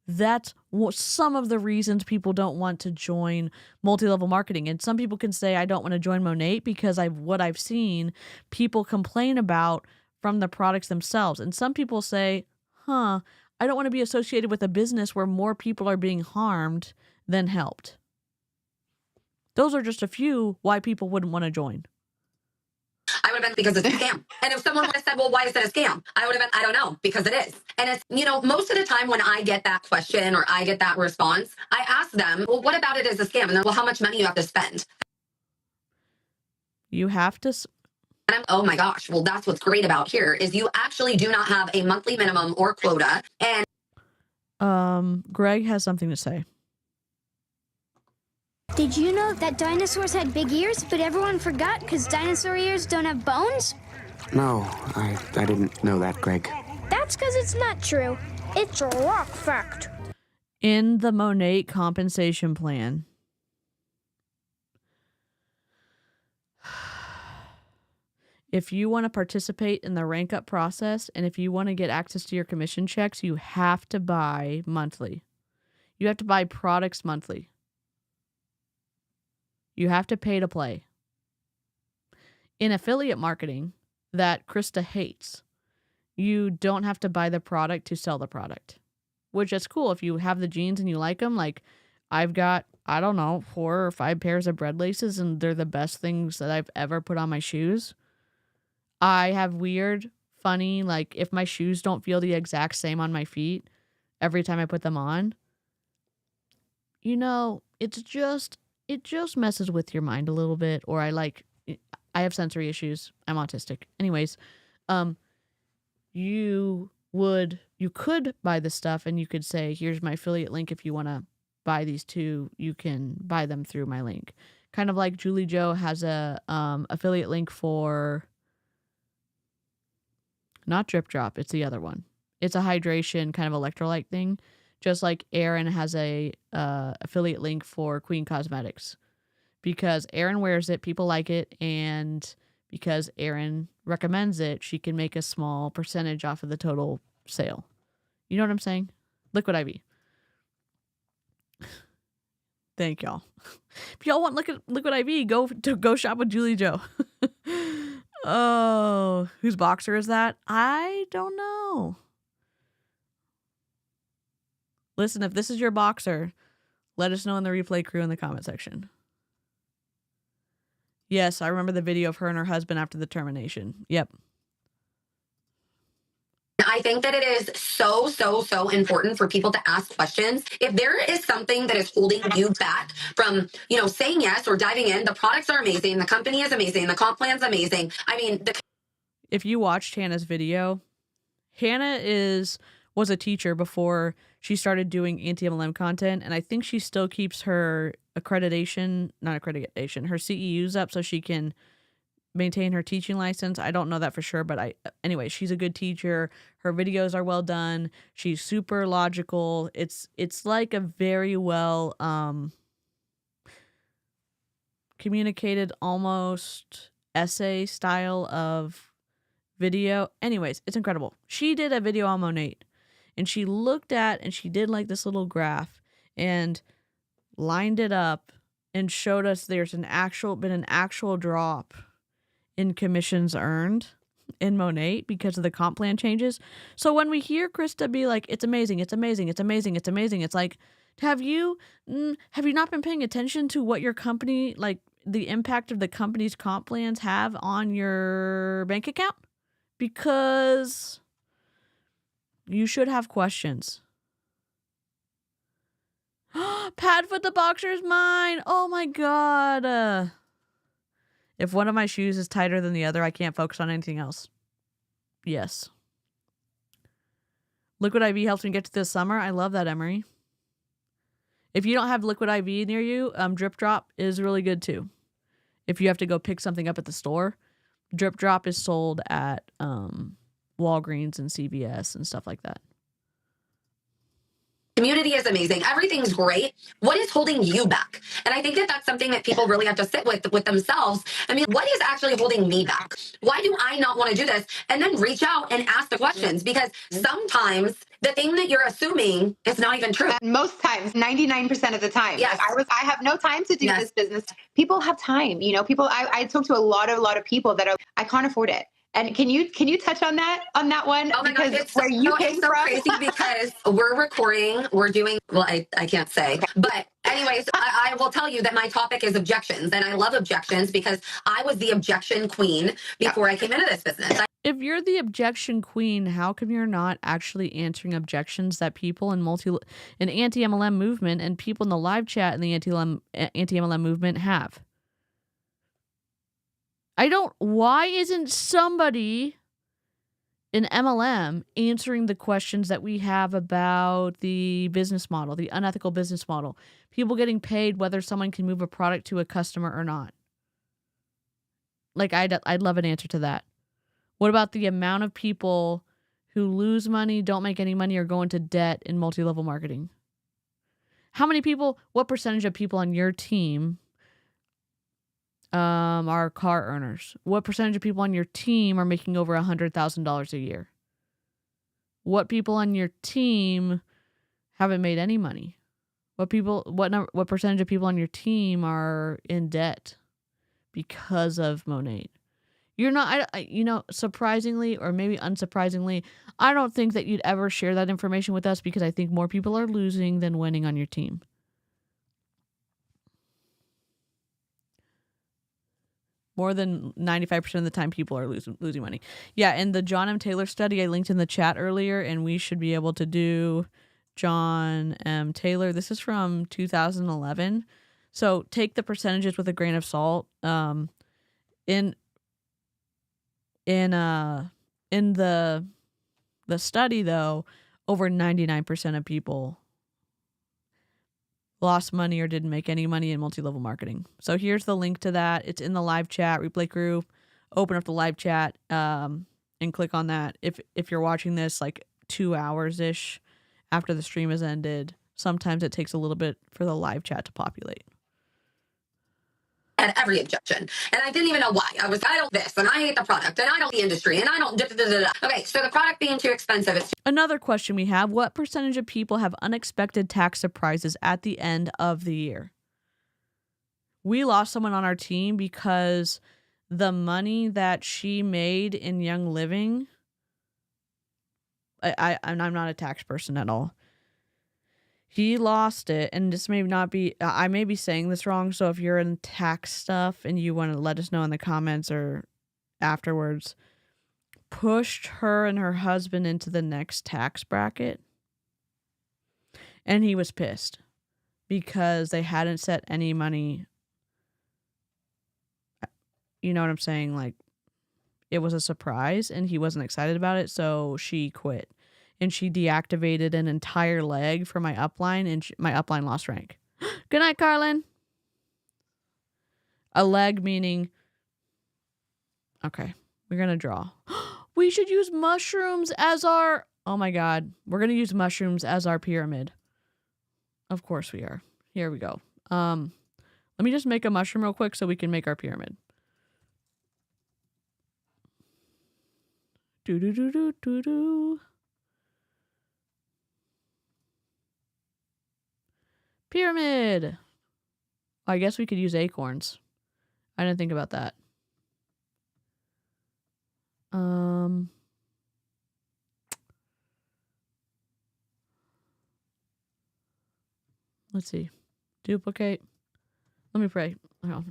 That's some of the reasons people don't want to join multi-level marketing. And some people can say, I don't want to join Monat because what I've seen people complain about from the products themselves. And some people say, I don't want to be associated with a business where more people are being harmed than helped. Those are just a few why people wouldn't want to join. I would have been, because it's a scam. And if someone would have said, well, why is it a scam? I would have been, I don't know, because it is. And it's, most of the time when I get that question or I get that response, I ask them, well, what about it is a scam? And then, well, how much money you have to spend? You have to... And oh my gosh, well, that's what's great about here is you actually do not have a monthly minimum or quota. And Greg has something to say. Did you know that dinosaurs had big ears, but everyone forgot because dinosaur ears don't have bones? No, I didn't know that, Greg. That's because it's not true. It's a rock fact. In the Monat compensation plan, if you want to participate in the rank up process and if you want to get access to your commission checks, you have to buy monthly. You have to buy products monthly. You have to pay to play. In affiliate marketing that Krista hates, you don't have to buy the product to sell the product, which is cool. If you have the jeans and you like them, like I've got, 4 or 5 pairs of bread laces and they're the best things that I've ever put on my shoes. I have weird, funny, like if my shoes don't feel the exact same on my feet every time I put them on, it just messes with your mind a little bit. Or I have sensory issues. I'm autistic. Anyways, you could buy this stuff and you could say, here's my affiliate link. If you want to buy these 2, you can buy them through my link. Kind of like Julie Joe has a affiliate link for not Drip Drop. It's the other one. It's a hydration kind of electrolyte thing. Just like Erin has a affiliate link for Queen Cosmetics. Because Erin wears it, people like it, and because Erin recommends it, she can make a small percentage off of the total sale. You know what I'm saying? Liquid IV. Thank y'all. If y'all want Liquid IV, go shop with Julie Joe. Oh, whose boxer is that? I don't know. Listen, if this is your boxer, let us know in the replay crew in the comment section. Yes, I remember the video of her and her husband after the termination. Yep. I think that it is so, so, so important for people to ask questions. If there is something that is holding you back from, saying yes or diving in, the products are amazing. The company is amazing. The comp plan's amazing. I mean, if you watched Hannah's video, Hannah was a teacher before she started doing anti-MLM content, and I think she still keeps her her CEUs up so she can maintain her teaching license. I don't know that for sure, but anyway, she's a good teacher. Her videos are well done. She's super logical. It's like a very well communicated, almost essay style of video. Anyways, it's incredible. She did a video on Monat, and she looked at and she did like this little graph and lined it up and showed us there's been an actual drop in commissions earned in Monat because of the comp plan changes. So when we hear Krista be like, it's amazing, it's amazing, it's amazing, it's amazing, it's like, have you not been paying attention to what your company, like the impact of the company's comp plans have on your bank account? Because you should have questions. Padfoot the boxer is mine. Oh my God. If one of my shoes is tighter than the other, I can't focus on anything else. Yes. Liquid IV helps me get to this summer. I love that, Emery. If you don't have Liquid IV near you, Drip Drop is really good too. If you have to go pick something up at the store, Drip Drop is sold at Walgreens and CVS and stuff like that. Community is amazing. Everything's great. What is holding you back? And I think that that's something that people really have to sit with themselves. I mean, what is actually holding me back? Why do I not want to do this? And then reach out and ask the questions, because sometimes the thing that you're assuming is not even true. Most times, 99% of the time. Yes. I have no time to do this business. People have time. I talk to a lot of people that are, I can't afford it. And can you touch on that one? Oh my God, it's so crazy because we're recording, we're doing, well, I can't say, but anyways, I will tell you that my topic is objections, and I love objections because I was the objection queen before I came into this business. If you're the objection queen, how come you're not actually answering objections that people in anti-MLM movement and people in the live chat in the anti-MLM movement have? Why isn't somebody in MLM answering the questions that we have about the business model, the unethical business model, people getting paid whether someone can move a product to a customer or not? Like, I'd love an answer to that. What about the amount of people who lose money, don't make any money, or go into debt in multi-level marketing? What percentage of people on your team are car earners? What percentage of people on your team are making over $100,000 a year? What people on your team haven't made any money? What percentage of people on your team are in debt because of Monat? You're not, surprisingly or maybe unsurprisingly, I don't think that you'd ever share that information with us because I think more people are losing than winning on your team. More than 95% of the time, people are losing money. Yeah, and the John M. Taylor study I linked in the chat earlier, and we should be able to do John M. Taylor. This is from 2011. So take the percentages with a grain of salt. In the study, though, over 99% of people lost money or didn't make any money in multi-level marketing. So here's the link to that. It's in the live chat. Replay crew, open up the live chat and click on that. If you're watching this, like 2 hours-ish after the stream has ended. Sometimes it takes a little bit for the live chat to populate. Had every objection. And I didn't even know why. I don't this, and I hate the product, and I don't the industry, and I don't Okay, so the product being too expensive is Another question we have, what percentage of people have unexpected tax surprises at the end of the year? We lost someone on our team because the money that she made in Young Living, I'm not a tax person at all. He lost it, and this may not be, I may be saying this wrong, so if you're in tax stuff and you want to let us know in the comments or afterwards, pushed her and her husband into the next tax bracket. And he was pissed because they hadn't set any money. You know what I'm saying? Like, it was a surprise and he wasn't excited about it, so she quit. And she deactivated an entire leg for my upline, and my upline lost rank. Good night, Carlin. A leg meaning... Okay, we're going to draw. We should use mushrooms as our... Oh my god, we're going to use mushrooms as our pyramid. Of course we are. Here we go. Let me just make a mushroom real quick so we can make our pyramid. Do-do-do-do-do-do. Pyramid. I guess we could use acorns. I didn't think about that. Let's see. Duplicate. Let me pray.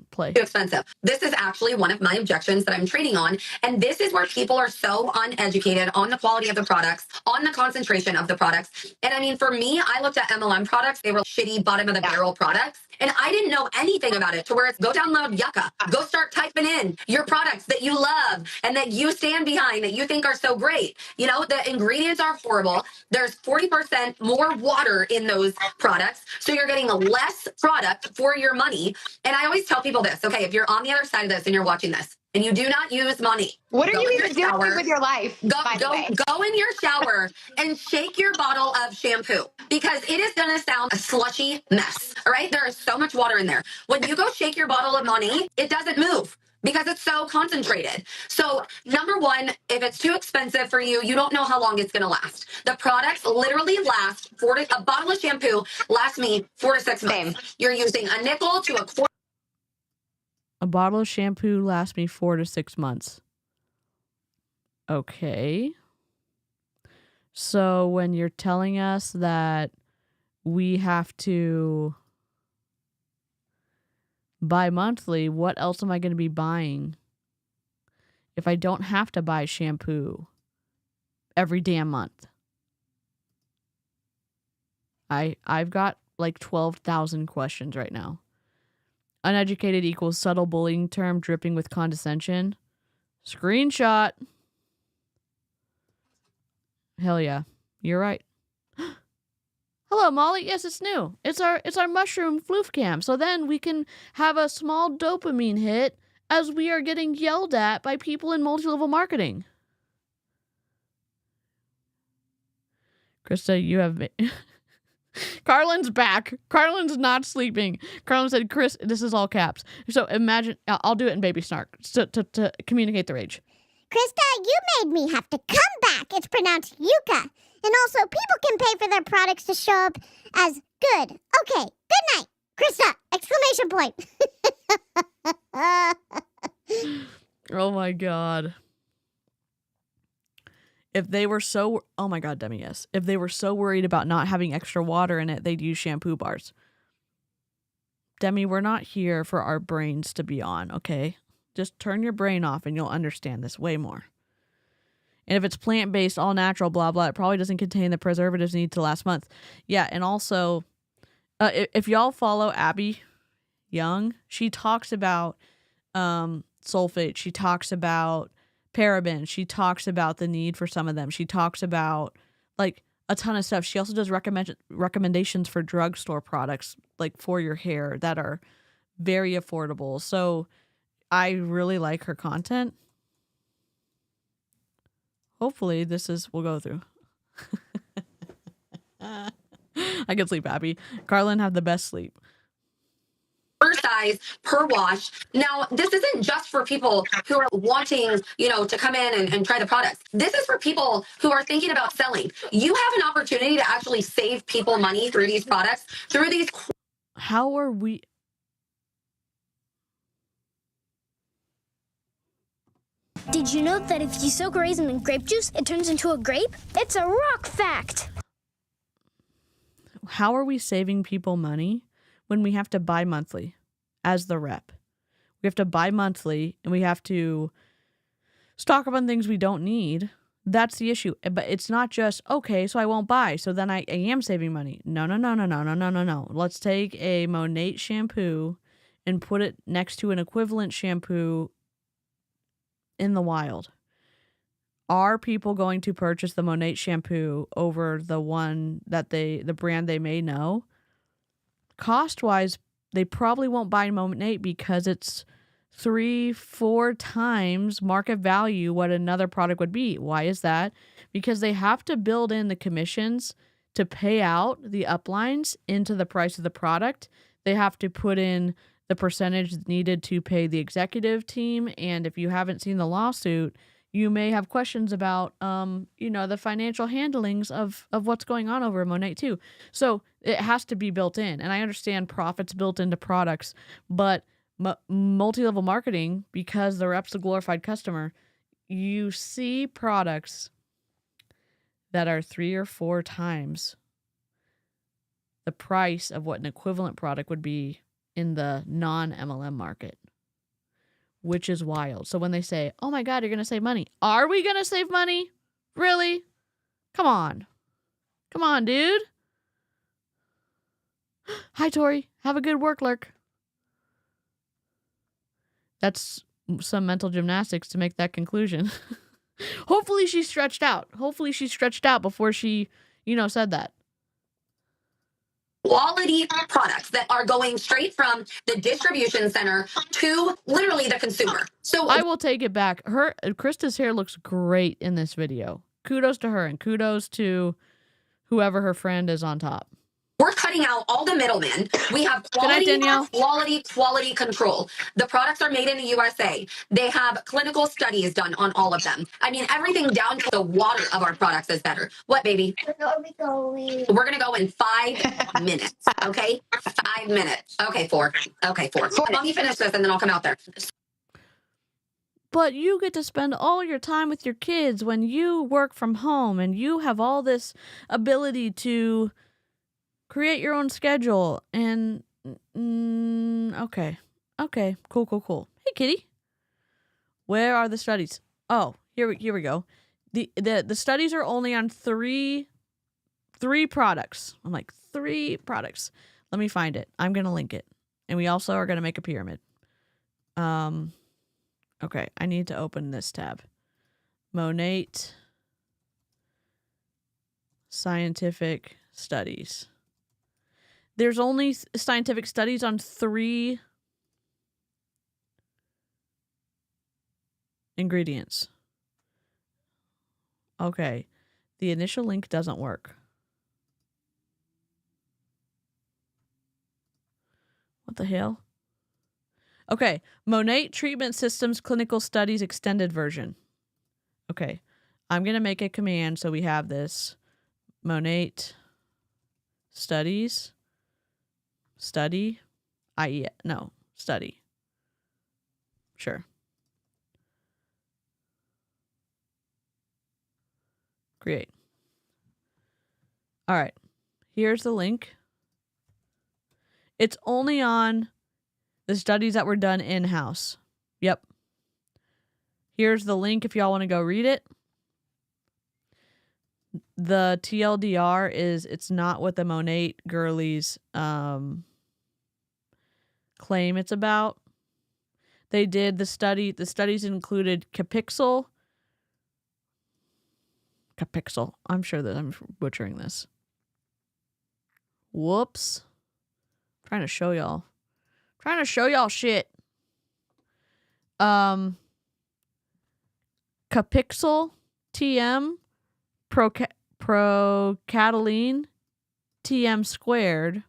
Play. too expensive. This is actually one of my objections that I'm training on. And this is where people are so uneducated on the quality of the products, on the concentration of the products. And I mean, for me, I looked at MLM products. They were shitty bottom of the barrel products. And I didn't know anything about it to where it's go download Yucca. Go start typing in your products that you love and that you stand behind that you think are so great. You know, the ingredients are horrible. There's 40% more water in those products. So you're getting less product for your money. And I always tell people this, okay, if you're on the other side of this and you're watching this and you do not use money. What are you even doing with your life? Go in your shower and shake your bottle of shampoo because it is going to sound a slushy mess. All right. There is so much water in there. When you go shake your bottle of money, it doesn't move because it's so concentrated. So number one, if it's too expensive for you, you don't know how long it's going to last. The products literally last a bottle of shampoo lasts me 4 to 6 months. You're using a nickel to a quarter. A bottle of shampoo lasts me 4 to 6 months. Okay. So when you're telling us that we have to buy monthly, what else am I going to be buying if I don't have to buy shampoo every damn month? I've got like 12,000 questions right now. Uneducated equals subtle bullying term dripping with condescension. Screenshot. Hell yeah. You're right. Hello, Molly. Yes, it's new. It's our mushroom floof cam. So then we can have a small dopamine hit as we are getting yelled at by people in multi-level marketing. Krista, you have... Carlin's back. Carlin's not sleeping. Carlin said, Chris, this is all caps. So imagine, I'll do it in baby snark to communicate the rage. Krista, you made me have to come back. It's pronounced Yucca. And also, people can pay for their products to show up as good. Okay, good night. Krista, exclamation point. Oh my God. If they were so, oh my God, Demi, yes. If they were so worried about not having extra water in it, they'd use shampoo bars. Demi, we're not here for our brains to be on, okay? Just turn your brain off and you'll understand this way more. And if it's plant-based, all natural, blah, blah, it probably doesn't contain the preservatives needed to last month. Yeah, and also, if y'all follow Abby Young, she talks about sulfate. She talks about parabens. She talks about the need for some of them. She talks about like a ton of stuff. She also does recommendations for drugstore products like for your hair that are very affordable. So I really like her content. Hopefully we'll go through. I can sleep happy. Carlin have the best sleep. Per size, per wash. Now, this isn't just for people who are wanting, to come in and try the products. This is for people who are thinking about selling. You have an opportunity to actually save people money through these products, through these. How are we? Did you know that if you soak a raisin in grape juice, it turns into a grape? It's a rock fact. How are we saving people money when we have to buy monthly as the rep? We have to buy monthly and we have to stock up on things we don't need. That's the issue. But it's not just, okay, so I won't buy. So then I am saving money. No. Let's take a Monat shampoo and put it next to an equivalent shampoo in the wild. Are people going to purchase the Monat shampoo over the one that the brand they may know? Cost-wise, they probably won't buy Monat because it's 3-4 times market value what another product would be. Why is that? Because they have to build in the commissions to pay out the uplines into the price of the product. They have to put in the percentage needed to pay the executive team. And if you haven't seen the lawsuit, you may have questions about, the financial handlings of what's going on over at Monat too. So it has to be built in. And I understand profits built into products, but multi-level marketing, because the rep's a glorified customer, you see products that are 3 or 4 times the price of what an equivalent product would be in the non-MLM market, which is wild. So when they say, oh my God, you're going to save money. Are we going to save money? Really? Come on. Come on, dude. Hi, Tori. Have a good work, lurk. That's some mental gymnastics to make that conclusion. Hopefully she's stretched out. Hopefully she stretched out before she, said that. Quality products that are going straight from the distribution center to literally the consumer. So I will take it back. Krista's hair looks great in this video. Kudos to her and kudos to whoever her friend is on top. We're cutting out all the middlemen. We have quality control. The products are made in the USA. They have clinical studies done on all of them. I mean, everything down to the water of our products is better. What, baby? Where are we going? We're going to go in 5 minutes, okay? 5 minutes. Okay, 4. Okay, 4. Let me finish this and then I'll come out there. But you get to spend all your time with your kids when you work from home and you have all this ability to create your own schedule and okay, cool. Hey, kitty, where are the studies? Oh, here we go. The studies are only on three products. I'm like, 3 products. Let me find it. I'm gonna link it, and we also are gonna make a pyramid. Okay, I need to open this tab. Monat scientific studies. There's only scientific studies on 3 ingredients. Okay. The initial link doesn't work. What the hell? Okay. Monat Treatment Systems Clinical Studies Extended Version. Okay. I'm going to make a command so we have this. Monat Studies. Study. Study. Sure. Create. All right. Here's the link. It's only on the studies that were done in-house. Yep. Here's the link if y'all want to go read it. The TLDR is it's not what the Monat Girlies claim it's about. They did the study. The studies included Capixel. I'm sure that I'm butchering this. Whoops. Trying to show y'all shit. Capixel, TM, Procataline, TM squared,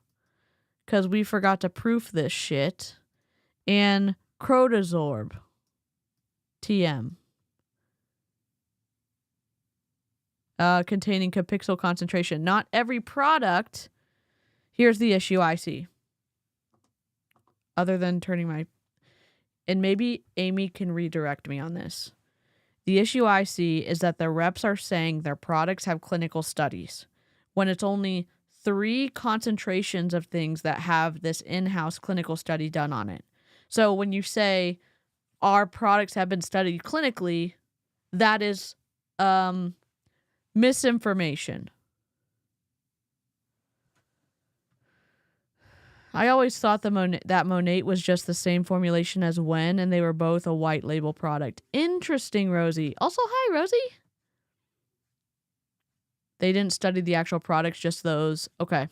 because we forgot to proof this shit, and Crotazorb TM. Containing capixel concentration. Not every product. Here's the issue I see. Other than turning my... And maybe Amy can redirect me on this. The issue I see is that the reps are saying their products have clinical studies, when it's only 3 concentrations of things that have this in-house clinical study done on it. So when you say our products have been studied clinically, that is misinformation. I always thought that Monat was just the same formulation as Wen, and they were both a white label product. Interesting, Rosie. Also, hi, Rosie. They didn't study the actual products, just those. Okay.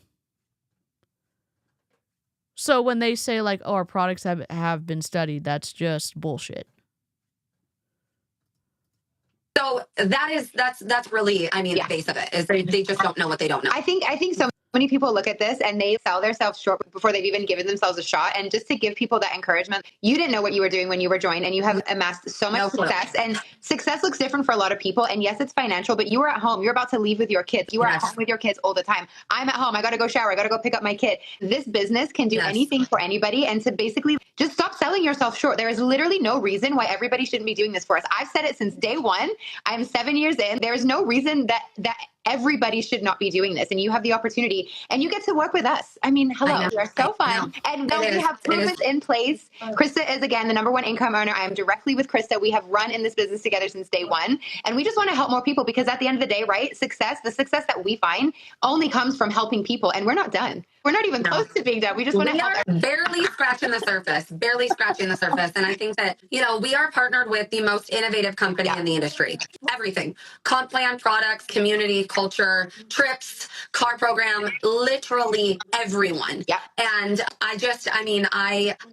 So when they say, like, oh, our products have been studied, that's just bullshit. So that's really, I mean, the base of it is they just don't know what they don't know. I think so many people look at this and they sell themselves short before they've even given themselves a shot. And just to give people that encouragement, you didn't know what you were doing when you were joined, and you have amassed so much success. And success looks different for a lot of people. And yes, it's financial, but you were at home. You're about to leave with your kids. You are at home with your kids all the time. I'm at home. I got to go shower. I got to go pick up my kid. This business can do anything for anybody. And to basically just stop selling yourself short. There is literally no reason why everybody shouldn't be doing this for us. I've said it since day one. I'm 7 years in. There is no reason that everybody should not be doing this, and you have the opportunity, and you get to work with us. I mean, hello, we are so fun, and we have proofs in place. Krista is, again, the #1 income earner. I am directly with Krista. We have run in this business together since day one, and we just want to help more people, because at the end of the day, right, the success that we find only comes from helping people, and we're not done. We're not even close to being done. We just want to help. Barely scratching the surface, and I think that, we are partnered with the most innovative company in the industry. Everything, comp plan, products, community, culture, trips, car program, literally everyone. And I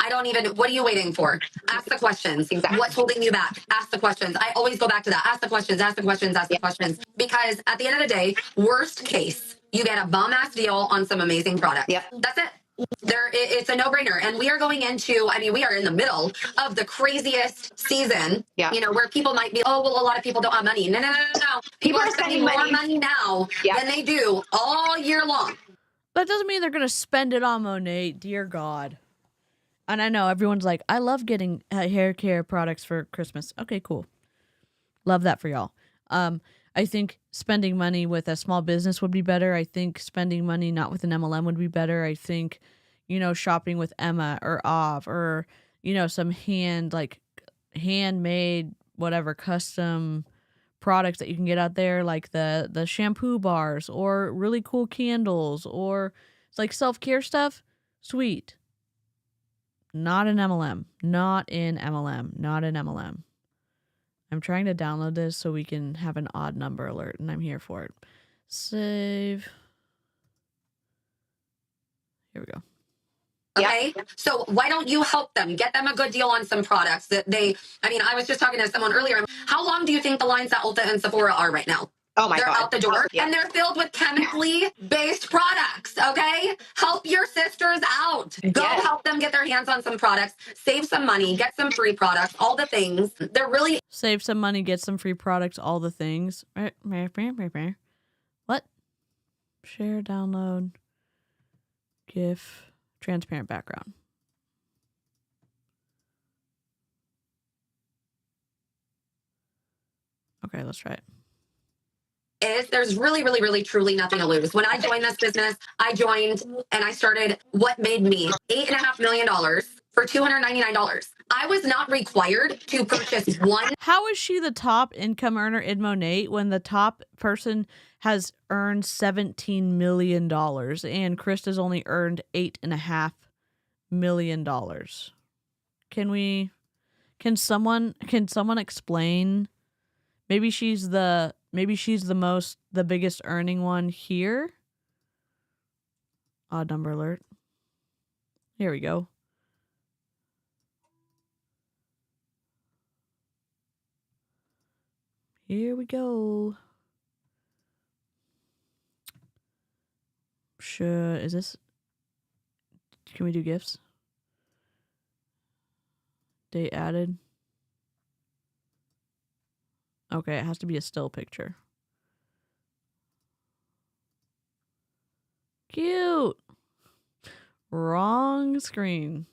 don't even, what are you waiting for? Ask the questions. What's holding you back? Ask the questions. I always go back to that. Ask the questions, ask the questions, ask the questions. Because at the end of the day, worst case, you get a bum ass deal on some amazing product. That's it. It's a no-brainer. And we are going into, we are in the middle of the craziest season, where people might be, oh, well, a lot of people don't have money. No. People are spending more money now than they do all year long. That doesn't mean they're going to spend it on Monat. Dear God. And I know everyone's like, I love getting hair care products for Christmas. Okay, cool. Love that for y'all. I think spending money with a small business would be better. I think spending money not with an MLM would be better. I think, shopping with Emma or Av or, some handmade, whatever, custom products that you can get out there, like the shampoo bars or really cool candles or it's like self-care stuff. Sweet. Not an MLM. Not in MLM. Not an MLM. I'm trying to download this so we can have an odd number alert, and I'm here for it. Save. Here we go. Okay. So why don't you help them? Get them a good deal on some products that I was just talking to someone earlier. How long do you think the lines at Ulta and Sephora are right now? Oh my God. They're out the door and they're filled with chemically based products. Okay. Help your sisters out. Go help them get their hands on some products, save some money, get some free products, all the things. They're really save some money, get some free products, all the things. What? Share, download, GIF, transparent background. Okay, let's try it. There's really, really, really, truly nothing to lose. When I joined this business, I joined and I started what made me $8.5 million for $299. I was not required to purchase one. How is she the top income earner in Monat when the top person has earned $17 million and Krista's only earned $8.5 million? Can someone explain? Maybe she's the biggest earning one here. Odd number alert. Here we go. Here we go. Is this... Can we do GIFs? Date added. Okay, it has to be a still picture. Cute. Wrong screen.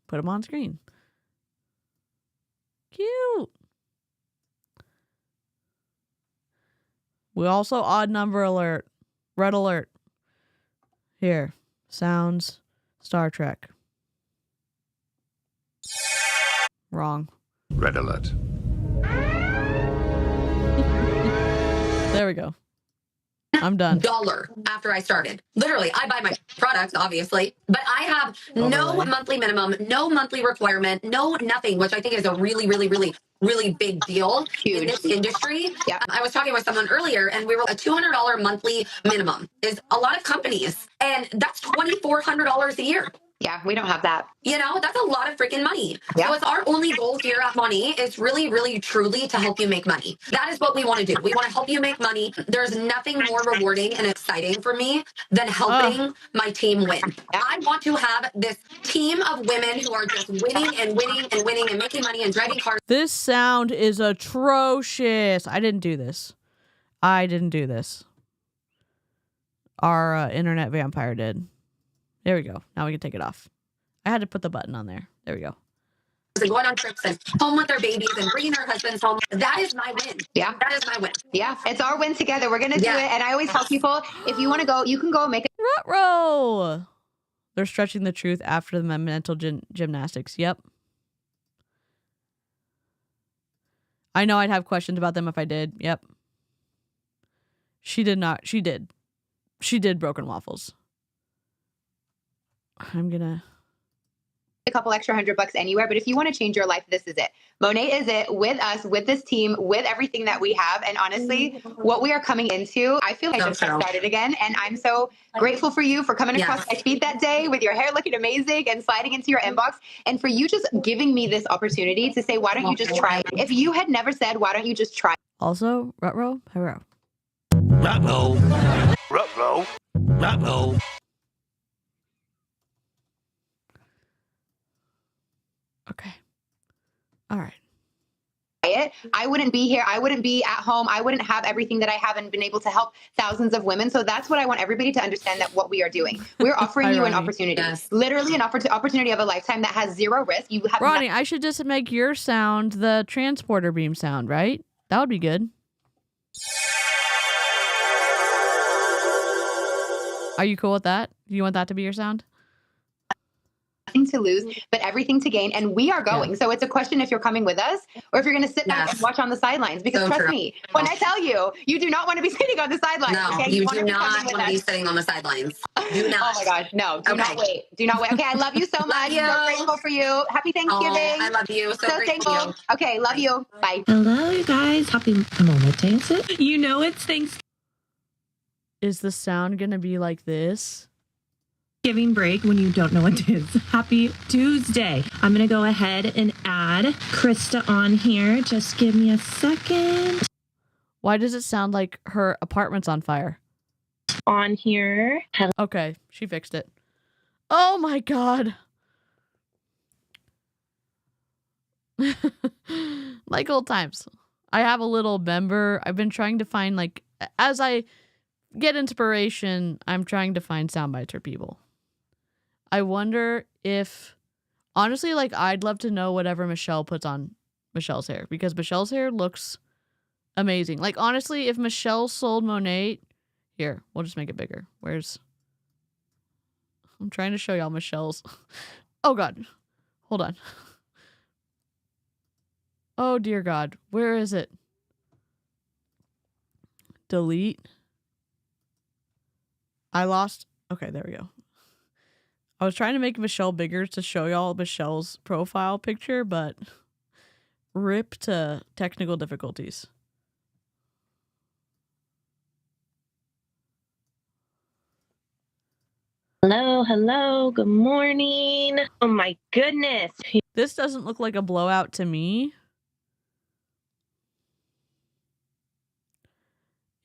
Put them on screen. Cute. We also odd number alert. Red alert. Here. Sounds. Star Trek. Wrong. Red alert. There we go. I'm done. Dollar after I started. Literally, I buy my products, obviously, but I have no monthly minimum, no monthly requirement, no nothing, which I think is a really, really, really, really big deal in this industry. Yeah. I was talking with someone earlier, and we were a $200 monthly minimum is a lot of companies, and that's $2,400 a year. Yeah, we don't have that. You know, that's a lot of freaking money. Yeah. So it's our only goal here at Money is really, really, truly to help you make money. That is what we want to do. We want to help you make money. There's nothing more rewarding and exciting for me than helping my team win. I want to have this team of women who are just winning and winning and winning and making money and driving cars. This sound is atrocious. I didn't do this. I didn't do this. Our internet vampire did. There we go. Now we can take it off. I had to put the button on there. There we go. And going on trips and home with their babies and bringing their husbands home. That is my win. Yeah. That is my win. Yeah. It's our win together. We're going to do it. And I always tell people, if you want to go, you can go make it. Ruh-roh. They're stretching the truth after the mental gymnastics. Yep. I know I'd have questions about them if I did. Yep. She did not. She did. She did broken waffles. I'm gonna a couple extra $100 anywhere, but if you want to change your life, this is it. Monat is it with us, with this team, with everything that we have. And honestly, what we are coming into, I feel like I just got started again. And I'm so grateful for you for coming across my feed that day with your hair looking amazing and sliding into your inbox. And for you just giving me this opportunity to say, why don't you just try it? If you had never said, why don't you just try? Also, Rutro, hello. Rutro. Rutro. Rutro. Okay. All right. I wouldn't be here. I wouldn't be at home. I wouldn't have everything that I have and been able to help thousands of women. So that's what I want everybody to understand, that what we are doing. We're offering you an opportunity, literally an opportunity of a lifetime that has zero risk. You have Ronnie, I should just make your sound the transporter beam sound, right? That would be good. Are you cool with that? Do you want that to be your sound? Nothing to lose, but everything to gain. And we are going. So it's a question if you're coming with us or if you're going to sit back and watch on the sidelines. Because trust me, when I tell you, you do not want to be sitting on the sidelines. No, okay? you do not want to be sitting on the sidelines. Do not. Oh my gosh, no. Do not wait. Do not wait. Okay, I love you so much. I'm so grateful for you. Happy Thanksgiving. Oh, I love you. So thankful. You. Okay, love you. Bye. Hello, you guys. Happy moment, is it? You know it's Thanksgiving. Is the sound going to be like this? Thanksgiving break when you don't know what it is. Happy Tuesday. I'm going to go ahead and add Krista on here. Just give me a second. Why does it sound like her apartment's on fire? On here. Okay, she fixed it. Oh my God. Like old times. I have a little member. I've been trying to find, like, as I get inspiration, I'm trying to find sound bites for people. I wonder if, honestly, like, I'd love to know whatever Michelle puts on Michelle's hair, because Michelle's hair looks amazing. Like, honestly, if Michelle sold Monat, here, we'll just make it bigger. I'm trying to show y'all Michelle's. Oh God, hold on. Oh dear God, where is it? Delete. I lost. Okay, there we go. I was trying to make Michelle bigger to show y'all Michelle's profile picture, but rip to technical difficulties. Hello, good morning. Oh my goodness. This doesn't look like a blowout to me.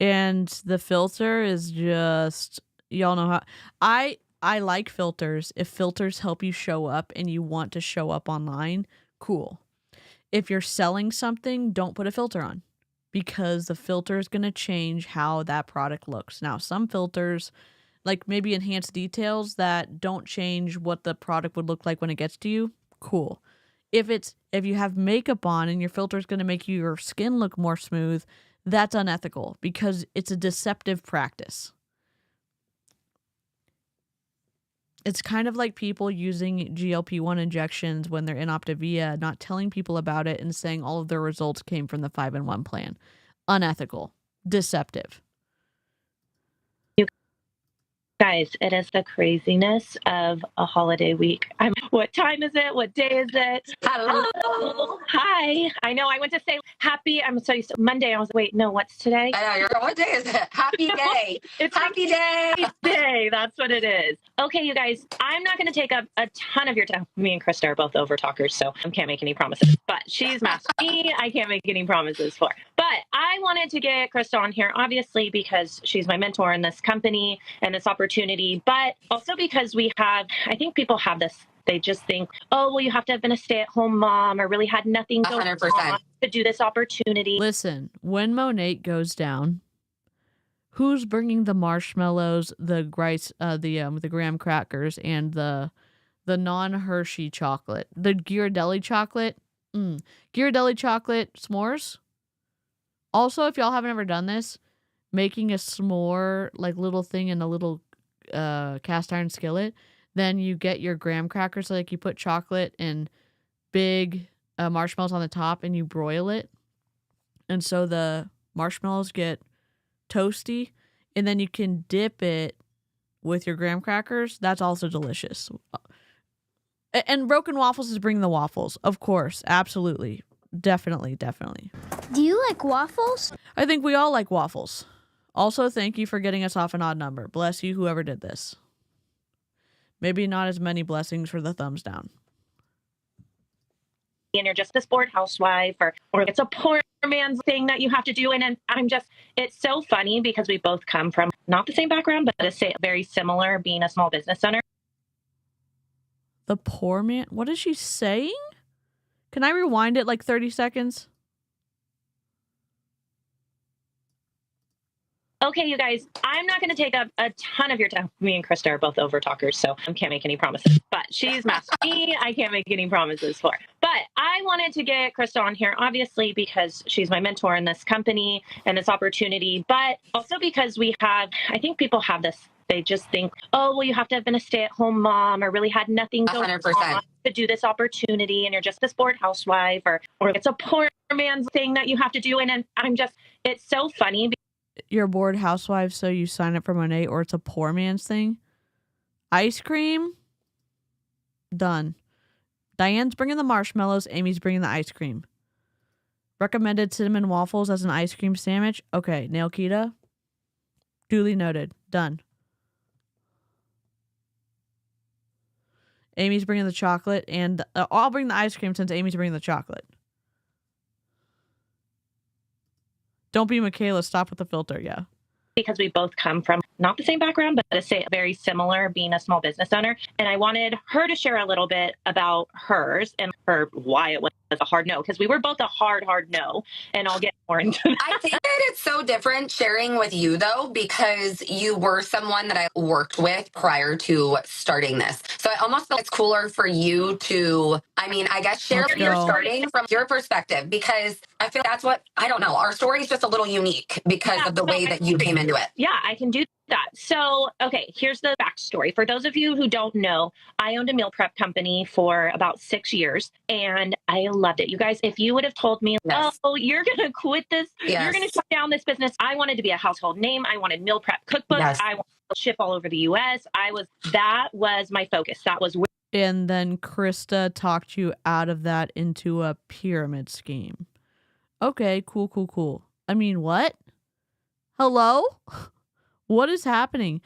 And the filter is just, y'all know how I like filters. If filters help you show up and you want to show up online, cool. If you're selling something, don't put a filter on because the filter is going to change how that product looks. Now, some filters, like maybe enhanced details that don't change what the product would look like when it gets to you, cool. If you have makeup on and your filter is going to make your skin look more smooth, that's unethical because it's a deceptive practice. It's kind of like people using GLP-1 injections when they're in Optavia, not telling people about it and saying all of their results came from the 5-in-1 plan. Unethical. Deceptive. Guys, it is the craziness of a holiday week. What time is it? What day is it? Hello. Hi. I know I went to say happy. I'm so used to Monday. I was wait, no, what's today? I know, you're what day is it? Happy day. It's happy day. Day. That's what it is. Okay, you guys, I'm not going to take up a ton of your time. Me and Krista are both over talkers, so I can't make any promises. But she's masked me. I can't make any promises for. But I wanted to get Krista on here, obviously, because she's my mentor in this company and this opportunity, but also because I think people have this. They just think, oh, well, you have to have been a stay-at-home mom or really had nothing going 100%. on to do this opportunity. Listen, when Monat goes down, who's bringing the marshmallows, the graham crackers, and the non-Hershey chocolate, the Ghirardelli chocolate, Ghirardelli chocolate s'mores? Also, if y'all haven't ever done this, making a s'more like little thing in a little cast iron skillet, then you get your graham crackers, so like you put chocolate and big marshmallows on the top and you broil it, and so the marshmallows get toasty, and then you can dip it with your graham crackers. That's also delicious. And Broken Waffles is bringing the waffles, of course, absolutely, definitely. Do you like waffles? I think we all like waffles. Also, thank you for getting us off an odd number. Bless you, whoever did this. Maybe not as many blessings for the thumbs down. And you're just this bored housewife or it's a poor man's thing that you have to do. And it's so funny because we both come from not the same background, but very similar, being a small business owner. The poor man? What is she saying? Can I rewind it like 30 seconds? Okay, you guys, I'm not going to take up a ton of your time. Me and Krista are both over talkers, so I can't make any promises. But she's masked me. I can't make any promises for. But I wanted to get Krista on here, obviously, because she's my mentor in this company and this opportunity. But also because I think people have this. They just think, oh, well, you have to have been a stay-at-home mom or really had nothing going 100%. on to do this opportunity. And you're just this bored housewife or it's a poor man's thing that you have to do. And it's so funny. You're a bored housewife, so you sign up for Monat, or it's a poor man's thing. Ice cream? Done. Diane's bringing the marshmallows. Amy's bringing the ice cream. Recommended cinnamon waffles as an ice cream sandwich. Okay, Nail Kita. Duly noted. Done. Amy's bringing the chocolate, and I'll bring the ice cream since Amy's bringing the chocolate. Don't be Michaela. Stop with the filter. Yeah. Because we both come from not the same background, but very similar, being a small business owner. And I wanted her to share a little bit about hers and why it was a hard no, because we were both a hard no. And I'll get more into that. I think that it's so different sharing with you, though, because you were someone that I worked with prior to starting this. So I almost feel it's cooler for you to, I guess, share where you're starting from your perspective, because I feel that's what, I don't know, our story is just a little unique because of the way that you came into it. Yeah, I can do that. So, okay, here's the backstory. For those of you who don't know, I owned a meal prep company for about 6 years, and I loved it. You guys, if you would have told me, oh, you're going to quit this, you're going to shut down this business, I wanted to be a household name. I wanted meal prep cookbooks. I wanted to ship all over the U.S. That was my focus. That was where. And then Krista talked you out of that into a pyramid scheme. Okay, cool. I mean, what? Hello? What is happening?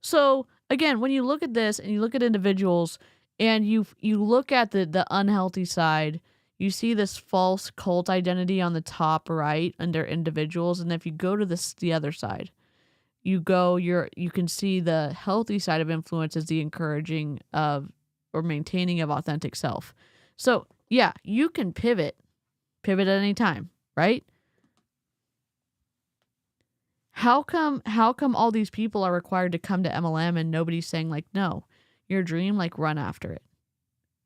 So again, when you look at this and you look at individuals and you look at the unhealthy side, you see this false cult identity on the top right under individuals. And if you go to the other side, you can see the healthy side of influence is the encouraging of or maintaining of authentic self. So yeah, you can pivot at any time, right? How come all these people are required to come to MLM and nobody's saying like, no, your dream, like run after it.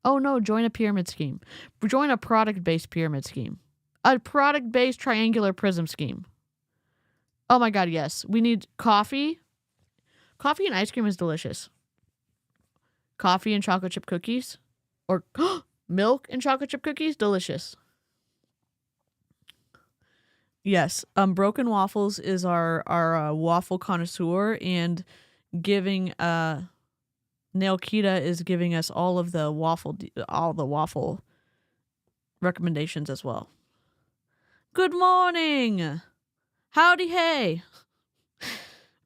Oh no, join a pyramid scheme. Join a product-based pyramid scheme. A product-based triangular prism scheme. Oh my God, yes. We need coffee. Coffee and ice cream is delicious. Coffee and chocolate chip cookies. Or milk and chocolate chip cookies, delicious. Yes, Broken Waffles is our waffle connoisseur, and giving Nailkita is giving us all the waffle recommendations as well. Good morning. Howdy hey.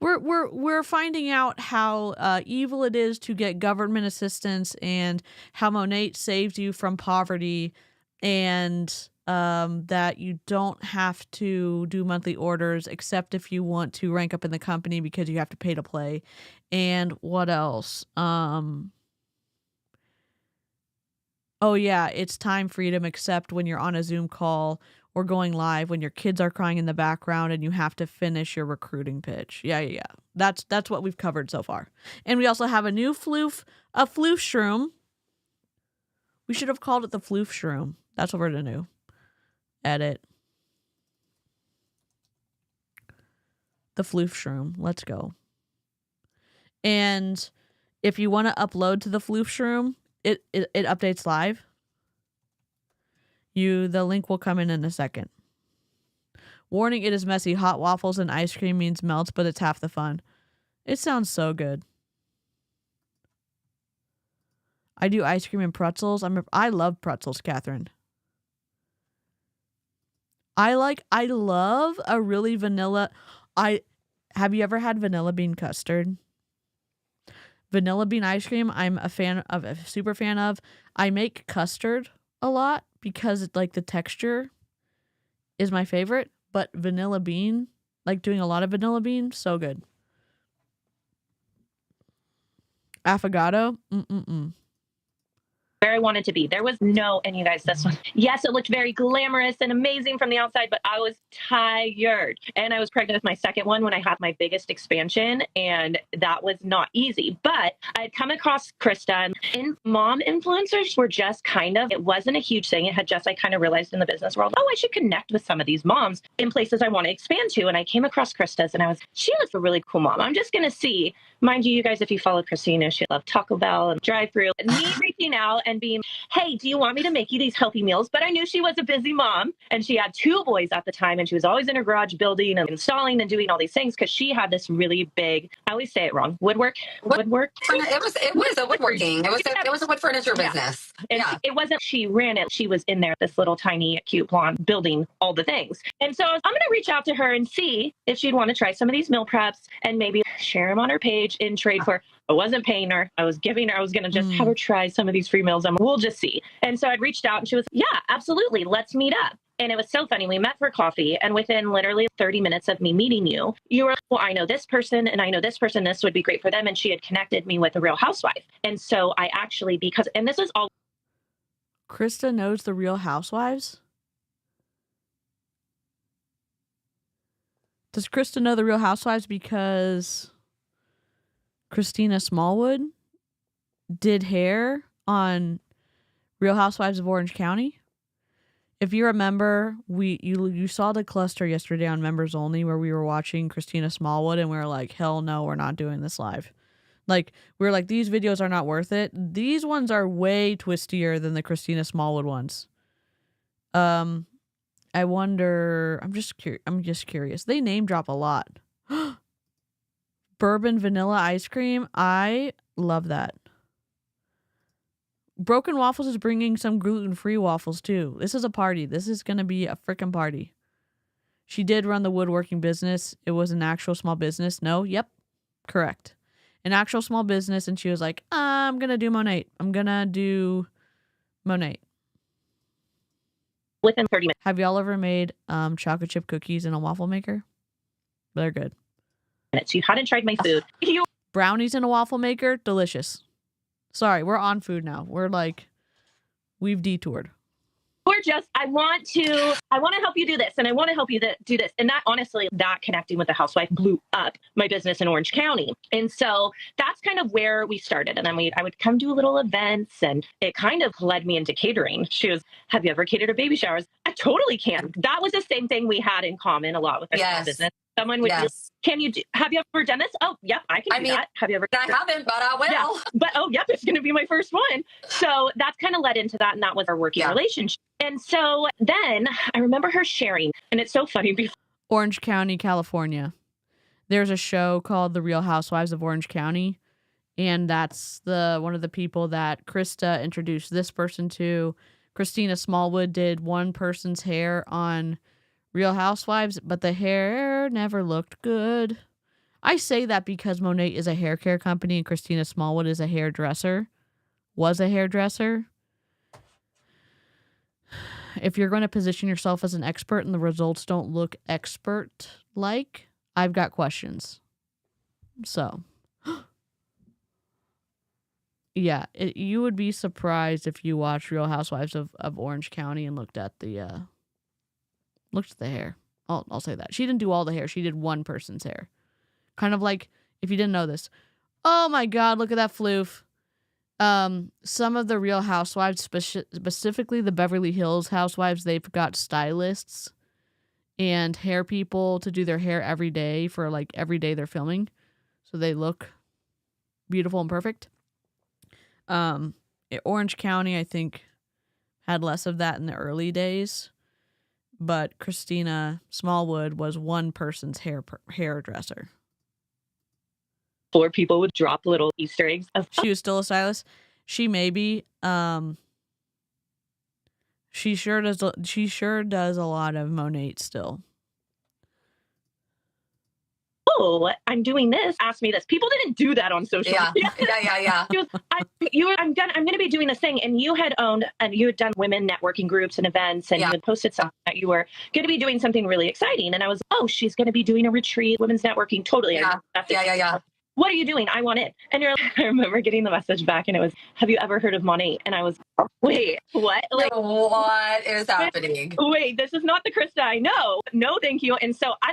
We're finding out how evil it is to get government assistance, and how Monat saves you from poverty, and that you don't have to do monthly orders except if you want to rank up in the company because you have to pay to play. And what else? Oh yeah, it's time freedom except when you're on a Zoom call or going live when your kids are crying in the background and you have to finish your recruiting pitch. Yeah. That's what we've covered so far. And we also have a new floof shroom. We should have called it the floof shroom. That's what we're gonna do. Edit. The floof shroom. Let's go. And if you want to upload to the floof shroom, it updates live. The link will come in a second. Warning, it is messy. Hot waffles and ice cream means melts, but it's half the fun. It sounds so good. I do ice cream and pretzels. I love pretzels, Catherine. I love a really vanilla. Have you ever had vanilla bean custard? Vanilla bean ice cream, I'm a super fan of. I make custard a lot because it's like the texture is my favorite, but vanilla bean, like doing a lot of vanilla bean, so good. Affogato, Where I wanted to be. There was and you guys, this one. Yes, it looked very glamorous and amazing from the outside, but I was tired. And I was pregnant with my second one when I had my biggest expansion, and that was not easy. But I had come across Krista, and mom influencers were just it wasn't a huge thing. It had just, I kind of realized in the business world, I should connect with some of these moms in places I want to expand to. And I came across Krista's, and she looks a really cool mom. I'm just going to see. Mind you guys, if you follow Christina, she loved Taco Bell and drive-through. And me reaching out and being, hey, do you want me to make you these healthy meals? But I knew she was a busy mom, and she had 2 boys at the time, and she was always in her garage building and installing and doing all these things because she had this really big, I always say it wrong, woodwork. It was a woodworking. It was a wood furniture business. And it wasn't she ran it. She was in there, this little tiny cute blonde, building all the things. And so I'm going to reach out to her and see if she'd want to try some of these meal preps and maybe share them on her page in trade for. I wasn't paying her. I was giving her. I was going to just have her try some of these free meals, and we'll just see. And so I'd reached out, and she was, yeah, absolutely. Let's meet up. And it was so funny. We met for coffee, and within literally 30 minutes of me meeting you, you were, well, I know this person, and I know this person. This would be great for them. And she had connected me with a Real Housewife. And so I actually, and this was all. Krista knows the Real Housewives? Does Krista know the Real Housewives because Christina Smallwood did hair on Real Housewives of Orange County? If you remember, you saw the cluster yesterday on Members Only where we were watching Christina Smallwood, and we were like, hell no, we're not doing this live. Like, we were like, these videos are not worth it. These ones are way twistier than the Christina Smallwood ones. I wonder, I'm just curious. They name drop a lot. Bourbon vanilla ice cream. I love that. Broken Waffles is bringing some gluten-free waffles too. This is a party. This is going to be a freaking party. She did run the woodworking business. It was an actual small business. No, yep, correct. An actual small business, and she was like, I'm going to do Monat. I'm going to do Monat. Within 30 minutes. Have y'all ever made chocolate chip cookies in a waffle maker? They're good. minutes. You hadn't tried my food. Brownies in a waffle maker, delicious. Sorry, we're on food now. We've detoured. We're just, I want to help you do this, and I want to help you do this. And that, honestly, that connecting with the housewife blew up my business in Orange County. And so that's kind of where we started. And then I would come do little events, and it kind of led me into catering. She was, have you ever catered a baby showers? I totally can. That was the same thing we had in common a lot with our small business. Someone would be, have you ever done this? Oh, yep, I can do that. Have you ever? I haven't, but I will. Yeah. But, oh, yep, it's going to be my first one. So that's kind of led into that, and that was our working relationship. And so then I remember her sharing, and it's so funny. Orange County, California. There's a show called The Real Housewives of Orange County, and that's one of the people that Krista introduced this person to. Christina Smallwood did one person's hair on Real Housewives, but the hair never looked good. I say that because Monat is a hair care company and Christina Smallwood is a hairdresser. Was a hairdresser. If you're going to position yourself as an expert and the results don't look expert-like, I've got questions. So, yeah, you would be surprised if you watched Real Housewives of Orange County and looked at the hair. I'll say that. She didn't do all the hair. She did one person's hair. Kind of like, if you didn't know this, oh my God, look at that floof. Some of the Real Housewives, specifically the Beverly Hills Housewives, they've got stylists and hair people to do their hair every day for like every day they're filming. So they look beautiful and perfect. Orange County, I think, had less of that in the early days. But Christina Smallwood was one person's hairdresser. Or people would drop little Easter eggs. She was still a stylist. She may be. She sure does a lot of Monat still. Oh, I'm doing this. Ask me this. People didn't do that on social media. Yeah. She was, I'm going to be doing this thing, and you had owned and you had done women networking groups and events, and you had posted something that you were going to be doing something really exciting. And I was, oh, she's going to be doing a retreat, women's networking. Totally. Yeah. What are you doing? I want it. And I remember getting the message back, and it was, have you ever heard of Monat? And I was, wait, what? Like, what is happening? Wait, this is not the Krista I know. No, thank you. And so I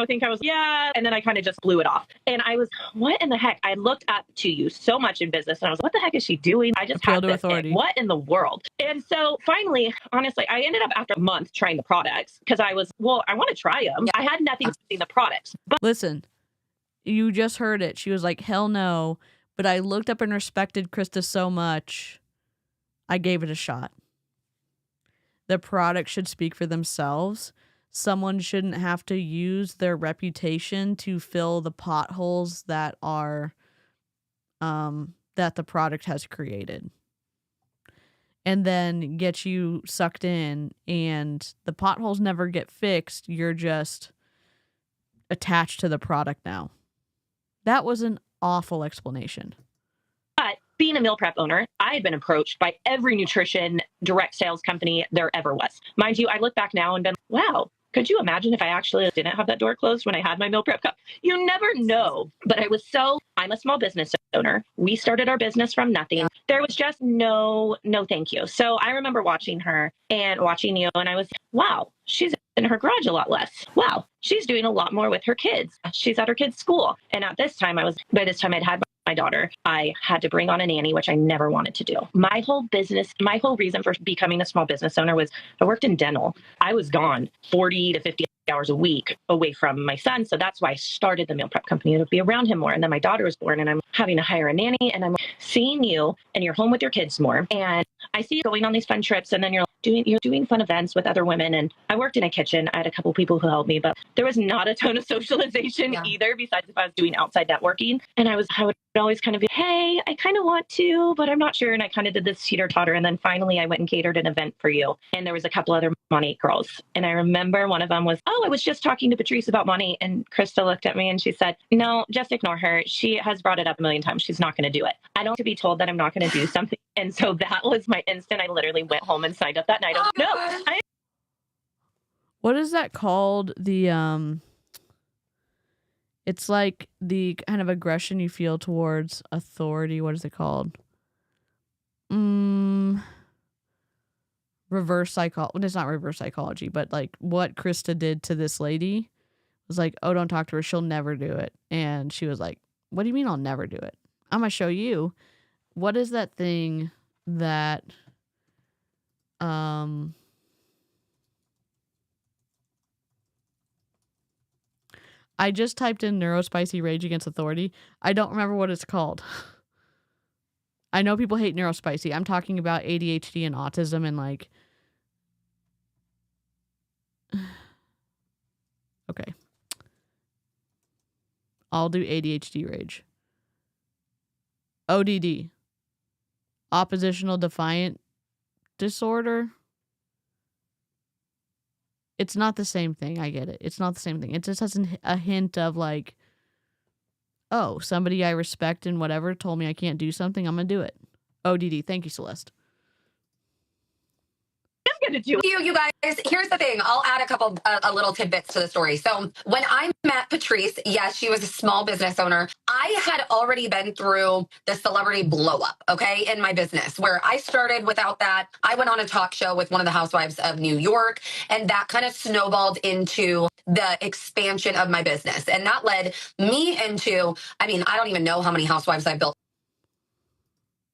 think I was, yeah. And then I kind of just blew it off. And I was, what in the heck? I looked up to you so much in business, and I was, what the heck is she doing? I just had this thing. What in the world? And so finally, honestly, I ended up after a month trying the products because I was, I want to try them. I had nothing using the products. But listen. You just heard it. She was like, hell no. But I looked up and respected Krista so much, I gave it a shot. The product should speak for themselves. Someone shouldn't have to use their reputation to fill the potholes that are, that the product has created. And then get you sucked in, and the potholes never get fixed. You're just attached to the product now. That was an awful explanation. But being a meal prep owner, I had been approached by every nutrition direct sales company there ever was. Mind you, I look back now and been, wow, could you imagine if I actually didn't have that door closed when I had my meal prep cup? You never know. But I'm a small business owner. We started our business from nothing. There was just no thank you. So I remember watching her and watching you, and I was, wow, she's in her garage a lot less. Wow, she's doing a lot more with her kids. She's at her kids' school. And by this time I'd had my daughter. I had to bring on a nanny, which I never wanted to do. My whole reason for becoming a small business owner was I worked in dental. I was gone 40 to 50 hours a week away from my son. So that's why I started the meal prep company, to be around him more. And then my daughter was born, and I'm having to hire a nanny, and I'm seeing you and you're home with your kids more. And I see you going on these fun trips, and then you're doing fun events with other women. And I worked in a kitchen. I had a couple people who helped me, but there was not a ton of socialization either, besides if I was doing outside networking. And I would always kind of be, hey, I kind of want to, but I'm not sure. And I kind of did this teeter-totter. And then finally I went and catered an event for you. And there was a couple other Monat girls. And I remember one of them was, I was just talking to Patrice about Monat. And Krista looked at me and she said, no, just ignore her. She has brought it up a million times. She's not going to do it. I don't want to be told that I'm not going to do something. And so that was my instant. I literally went home and signed up that night. I was, what is that called? It's like the kind of aggression you feel towards authority. What is it called? Reverse psychology. Well, it's not reverse psychology, but like what Krista did to this lady was like, oh, don't talk to her. She'll never do it. And she was like, what do you mean I'll never do it? I'm going to show you. What is that thing that I just typed in neurospicy rage against authority. I don't remember what it's called. I know people hate neurospicy. I'm talking about ADHD and autism and like... Okay. I'll do ADHD rage. ODD. Oppositional defiant disorder. It's not the same thing. I get it. It's not the same thing. It just has a hint of like, oh, somebody I respect and whatever told me I can't do something. I'm going to do it. ODD. Thank you, Celeste. I'm going to do it. You guys, here's the thing. I'll add a little tidbits to the story. So when I met Patrice, yes, she was a small business owner. I had already been through the celebrity blow up, okay, in my business where I started without that. I went on a talk show with one of the housewives of New York, and that kind of snowballed into the expansion of my business. And that led me into, I mean, I don't even know how many housewives I built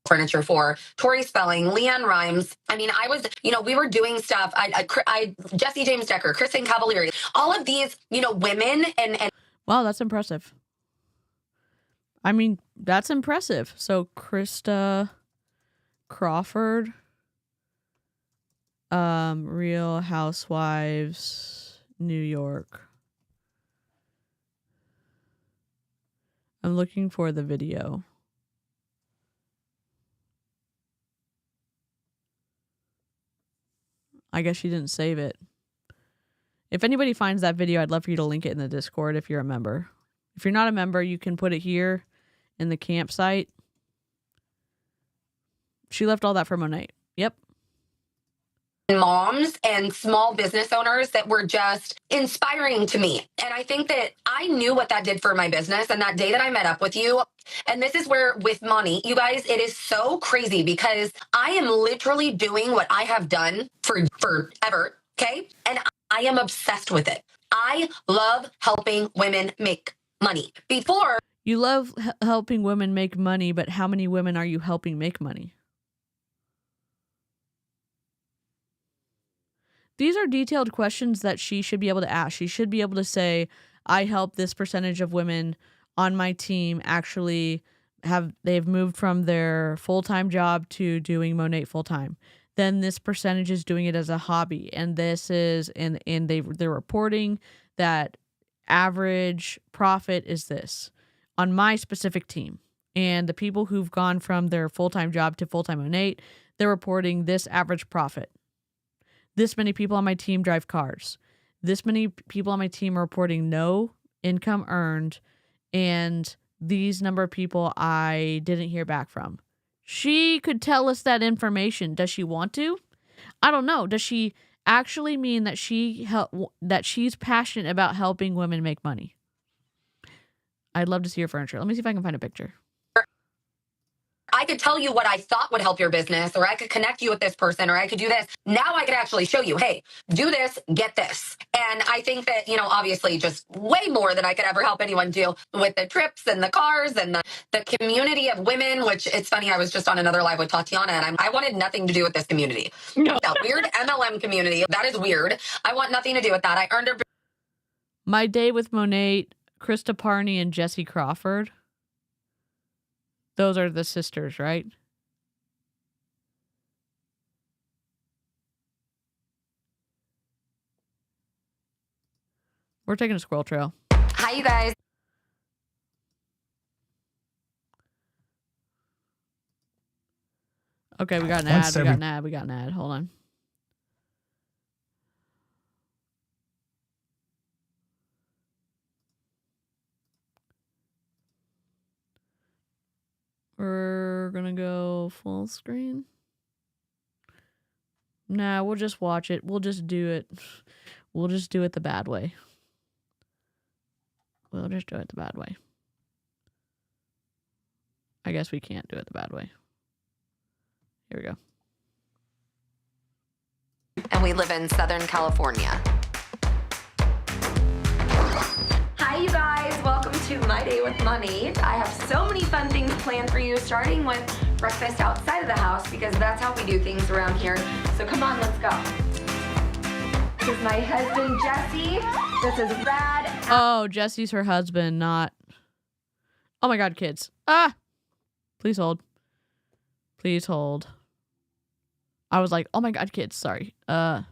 furniture for. Tori Spelling, Leanne Rhymes. I mean, I was, we were doing stuff. I Jesse James Decker, Kristen Cavalieri, all of these, women and. Wow, that's impressive. I mean, that's impressive. So Krista Crawford, Real Housewives, New York. I'm looking for the video. I guess she didn't save it. If anybody finds that video, I'd love for you to link it in the Discord if you're a member. If you're not a member, you can put it here in the campsite. She left all that for Monat. Yep. Moms and small business owners that were just inspiring to me. And I think that I knew what that did for my business. And that day that I met up with you, and this is where with money, you guys, it is so crazy because I am literally doing what I have done for forever. Okay. And I am obsessed with it. I love helping women make money. Before you love helping women make money, but how many women are you helping make money? These are detailed questions that she should be able to ask. She should be able to say, I help this percentage of women on my team actually they've moved from their full-time job to doing Monat full-time. Then this percentage is doing it as a hobby. And this is, and they're reporting that average profit is this on my specific team. And the people who've gone from their full-time job to full-time Monat, they're reporting this average profit. This many people on my team drive cars. This many people on my team are reporting no income earned. And these number of people I didn't hear back from. She could tell us that information. Does she want to? I don't know. Does she actually mean that she's passionate about helping women make money? I'd love to see her furniture. Let me see if I can find a picture. I could tell you what I thought would help your business, or I could connect you with this person, or I could do this. Now I could actually show you, hey, do this, get this. And I think that, obviously just way more than I could ever help anyone do with the trips and the cars and the community of women, which it's funny. I was just on another live with Tatiana and I wanted nothing to do with this community. No. That weird MLM community. That is weird. I want nothing to do with that. I earned a... My Day with Monat, Krista Parney, and Jessie Crawford. Those are the sisters, right? We're taking a squirrel trail. Hi, you guys. Okay, we got an ad. We got an ad. Hold on. We're gonna go full screen. Nah, we'll just watch it. We'll just do it. We'll just do it the bad way. We'll just do it the bad way. I guess we can't do it the bad way. Here we go. And we live in Southern California. Hi, you guys. Welcome to My Day with Money. I have so many fun things planned for you, starting with breakfast outside of the house, because that's how we do things around here. So come on, let's go. This is my husband, Jesse. This is Rad. Oh, Jesse's her husband, not... Oh my god, kids. Ah! Please hold. Please hold. I was like, oh my god, kids, sorry. I'm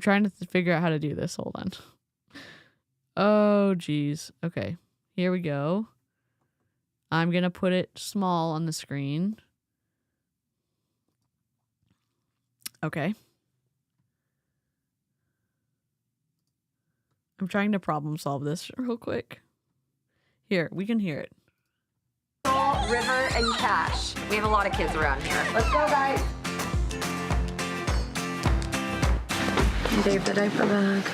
trying to figure out how to do this. Hold on. Oh, geez. Okay. Here we go. I'm going to put it small on the screen. Okay. I'm trying to problem solve this real quick. Here, we can hear it. River and Cash. We have a lot of kids around here. Let's go, guys. Dave the diaper bag.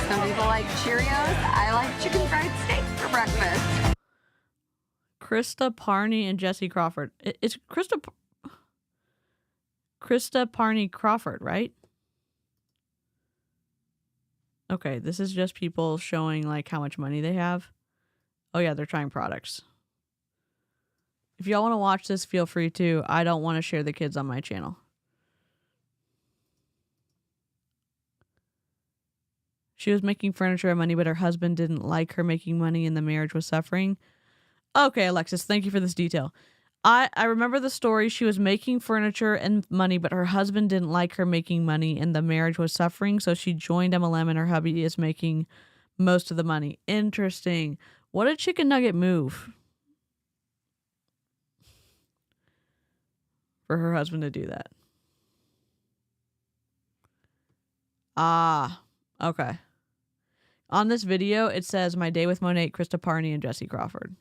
Some people like Cheerios. I like chicken fried steak for breakfast. Krista Parney and Jesse Crawford. It's Krista Parney Crawford, right? Okay, this is just people showing like how much money they have. Oh yeah, they're trying products. If y'all want to watch this, feel free to. I don't want to share the kids on my channel. She was making furniture and money, but her husband didn't like her making money and the marriage was suffering. Okay, Alexis, thank you for this detail. I remember the story. She was making furniture and money, but her husband didn't like her making money and the marriage was suffering, so she joined MLM and her hubby is making most of the money. Interesting. What a chicken nugget move for her husband to do that. Ah, okay. On this video, it says My Day with Monat, Krista Parney, and Jesse Crawford.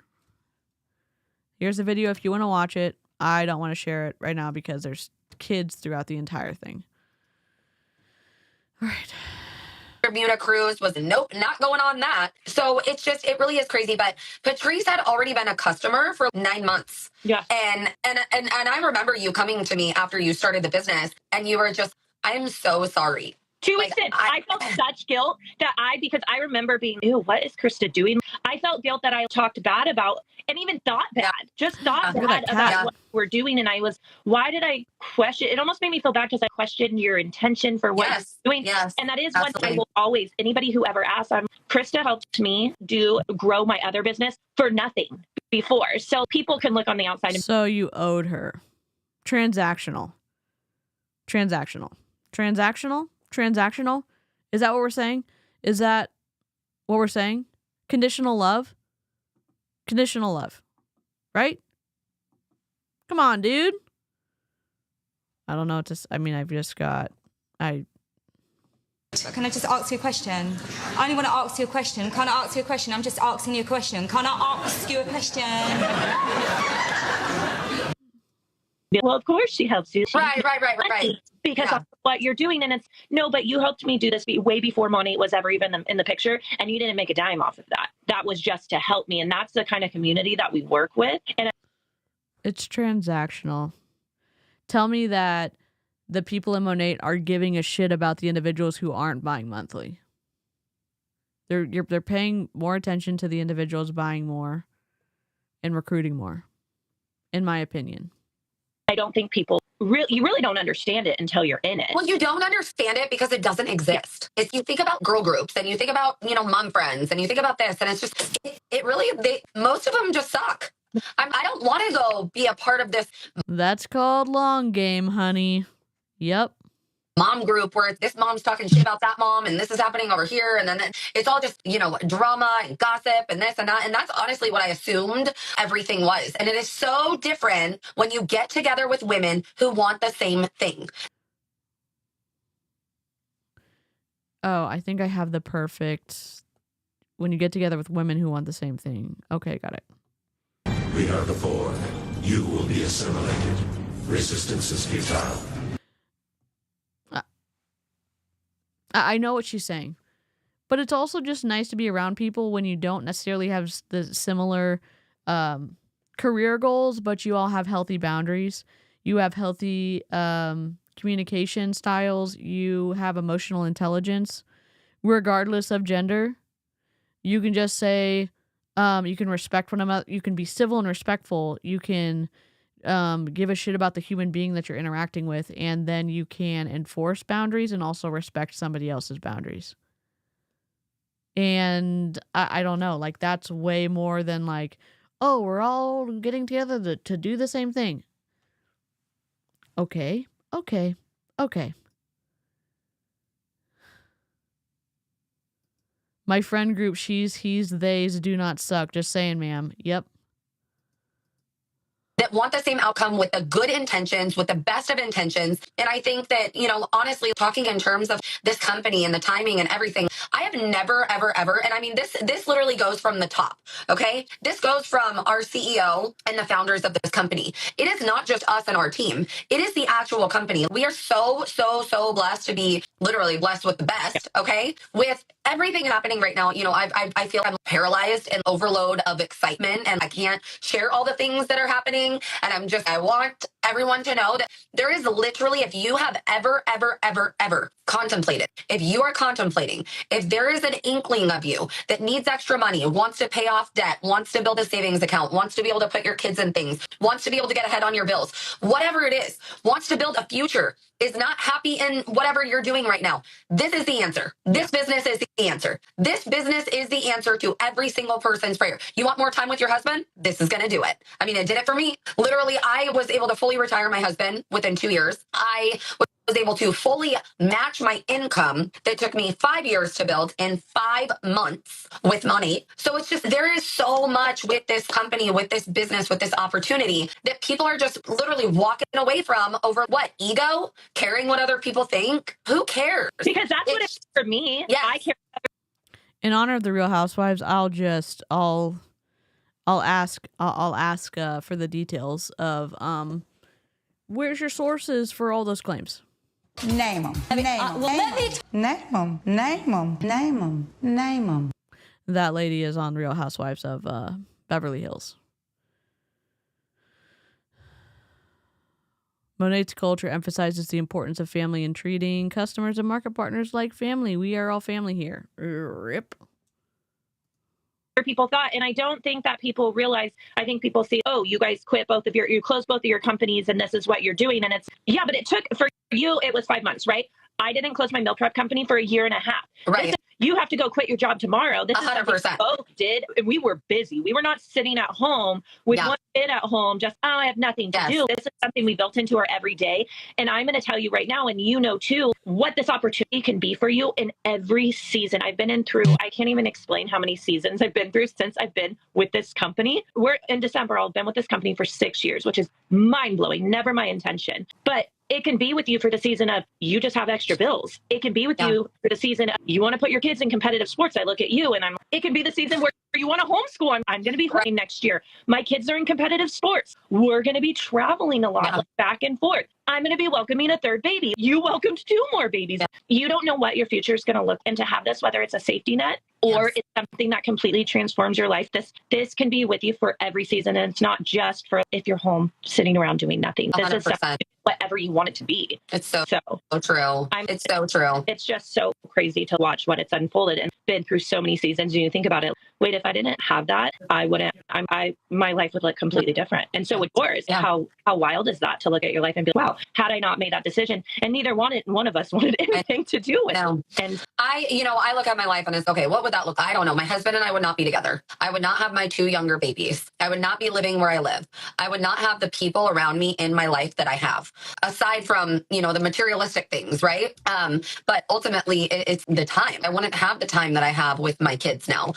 Here's the video if you want to watch it. I don't want to share it right now because there's kids throughout the entire thing. All right. Bermuda cruise was nope, not going on that. So it's just, it really is crazy. But Patrice had already been a customer for 9 months. Yeah. And I remember you coming to me after you started the business and you were just, I'm so sorry. 2 weeks in, I felt such guilt that because I remember being, ew, what is Krista doing? I felt guilt that I talked bad about and even thought bad, just thought bad about what we're doing. And why did I question? It almost made me feel bad because I questioned your intention for what you're doing. Yes, and that is one thing I will always, anybody who ever asks, Krista helped me grow my other business for nothing before. So people can look on the outside. So you owed her. Transactional. Is that what we're saying? Is that what we're saying? Conditional love? Right? Come on, dude. I don't know what to I've just got... Can I just ask you a question? I only want to ask you a question. Can I ask you a question? I'm just asking you a question. Can I ask you a question? Well, of course she helps you. Right. Because of what you're doing. And it's, no, but you helped me do this way before Monat was ever even in the picture. And you didn't make a dime off of that. That was just to help me. And that's the kind of community that we work with. And it's transactional. Tell me that the people in Monat are giving a shit about the individuals who aren't buying monthly. They're paying more attention to the individuals buying more and recruiting more, in my opinion. I don't think people you really don't understand it until you're in it. Well, you don't understand it because it doesn't exist. If you think about girl groups and you think about, mom friends and you think about this and it's just, it really, most of them just suck. I don't want to go be a part of this. That's called long game, honey. Yep. Mom group where this mom's talking shit about that mom and this is happening over here. And then it's all just, drama and gossip and this and that. And that's honestly what I assumed everything was. And it is so different when you get together with women who want the same thing. Oh, I think I have the perfect when you get together with women who want the same thing. Okay, got it. We are the four. You will be assimilated. Resistance is futile. I know what she's saying. But it's also just nice to be around people when you don't necessarily have the similar career goals, but you all have healthy boundaries. You have healthy communication styles. You have emotional intelligence, regardless of gender. You can just say, you can respect one another. You can be civil and respectful. You can give a shit about the human being that you're interacting with, and then you can enforce boundaries and also respect somebody else's boundaries. And I don't know, like that's way more than like, oh, we're all getting together to do the same thing. Okay. My friend group, she's, he's, theys do not suck. Just saying, ma'am. Yep. That want the same outcome with the good intentions, with the best of intentions. And I think that, honestly, talking in terms of this company and the timing and everything, I have never, ever, ever, and I mean, this literally goes from the top, okay? This goes from our CEO and the founders of this company. It is not just us and our team. It is the actual company. We are so, so, so blessed to be literally blessed with the best, okay? With everything happening right now, I feel I'm paralyzed and overload of excitement, and I can't share all the things that are happening. And I want everyone to know that there is literally, if you have ever, ever, ever, ever contemplated, if you are contemplating, if there is an inkling of you that needs extra money, wants to pay off debt, wants to build a savings account, wants to be able to put your kids in things, wants to be able to get ahead on your bills, whatever it is, wants to build a future, is not happy in whatever you're doing right now, this is the answer. This business is the answer. This business is the answer to every single person's prayer. You want more time with your husband? This is going to do it. I mean, it did it for me. Literally, I was able to fully retire my husband within 2 years. I was able to fully match my income that took me 5 years to build in 5 months with money. So it's just, there is so much with this company, with this business, with this opportunity that people are just literally walking away from over what? Ego? Caring what other people think? Who cares? Because that's what it is for me. Yes. I care. In honor of the Real Housewives, I'll ask for the details of where's your sources for all those claims? Name them. Name them. That lady is on Real Housewives of Beverly Hills. Monat's culture emphasizes the importance of family and treating customers and market partners like family. We are all family here. Rip. People thought, and I don't think that people realize. I think people see, oh, you guys you closed both of your companies, and this is what you're doing. And it's, yeah, but it took, for you, it was 5 months, right? I didn't close my meal prep company for 1.5 years. Right. You have to go quit your job tomorrow. This 100%. is something we both did. And we were busy. We were not sitting at home with one kid at home, just, I have nothing to do. This is something we built into our everyday. And I'm going to tell you right now, and you know too, what this opportunity can be for you in every season. I've been I can't even explain how many seasons I've been through since I've been with this company. We're in December, I've been with this company for 6 years, which is mind blowing. Never my intention. But it can be with you for the season of you just have extra bills. It can be with you for the season of you want to put your kids in competitive sports. I look at you and it can be the season where you want to homeschool. I'm going to be homeschooling next year. My kids are in competitive sports. We're going to be traveling a lot, like back and forth. I'm going to be welcoming a third baby. You welcomed 2 more babies. You don't know what your future is going to look, and to have this, whether it's a safety net or it's something that completely transforms your life, this can be with you for every season. And it's not just for if you're home sitting around doing nothing. 100%. This is whatever you want it to be. It's so true. It's so true. It's just so crazy to watch what it's unfolded and been through so many seasons. And you think about it, wait, if I didn't have that, my life would look completely different. And so would yours. How wild is that to look at your life and be like, wow, had I not made that decision? And neither one of us wanted anything to do with it. And I look at my life and it's okay, what would that look like? I don't know. My husband and I would not be together. I would not have my 2 younger babies. I would not be living where I live. I would not have the people around me in my life that I have, aside from, the materialistic things, right? But ultimately it's the time. I wouldn't have the time that I have with my kids now.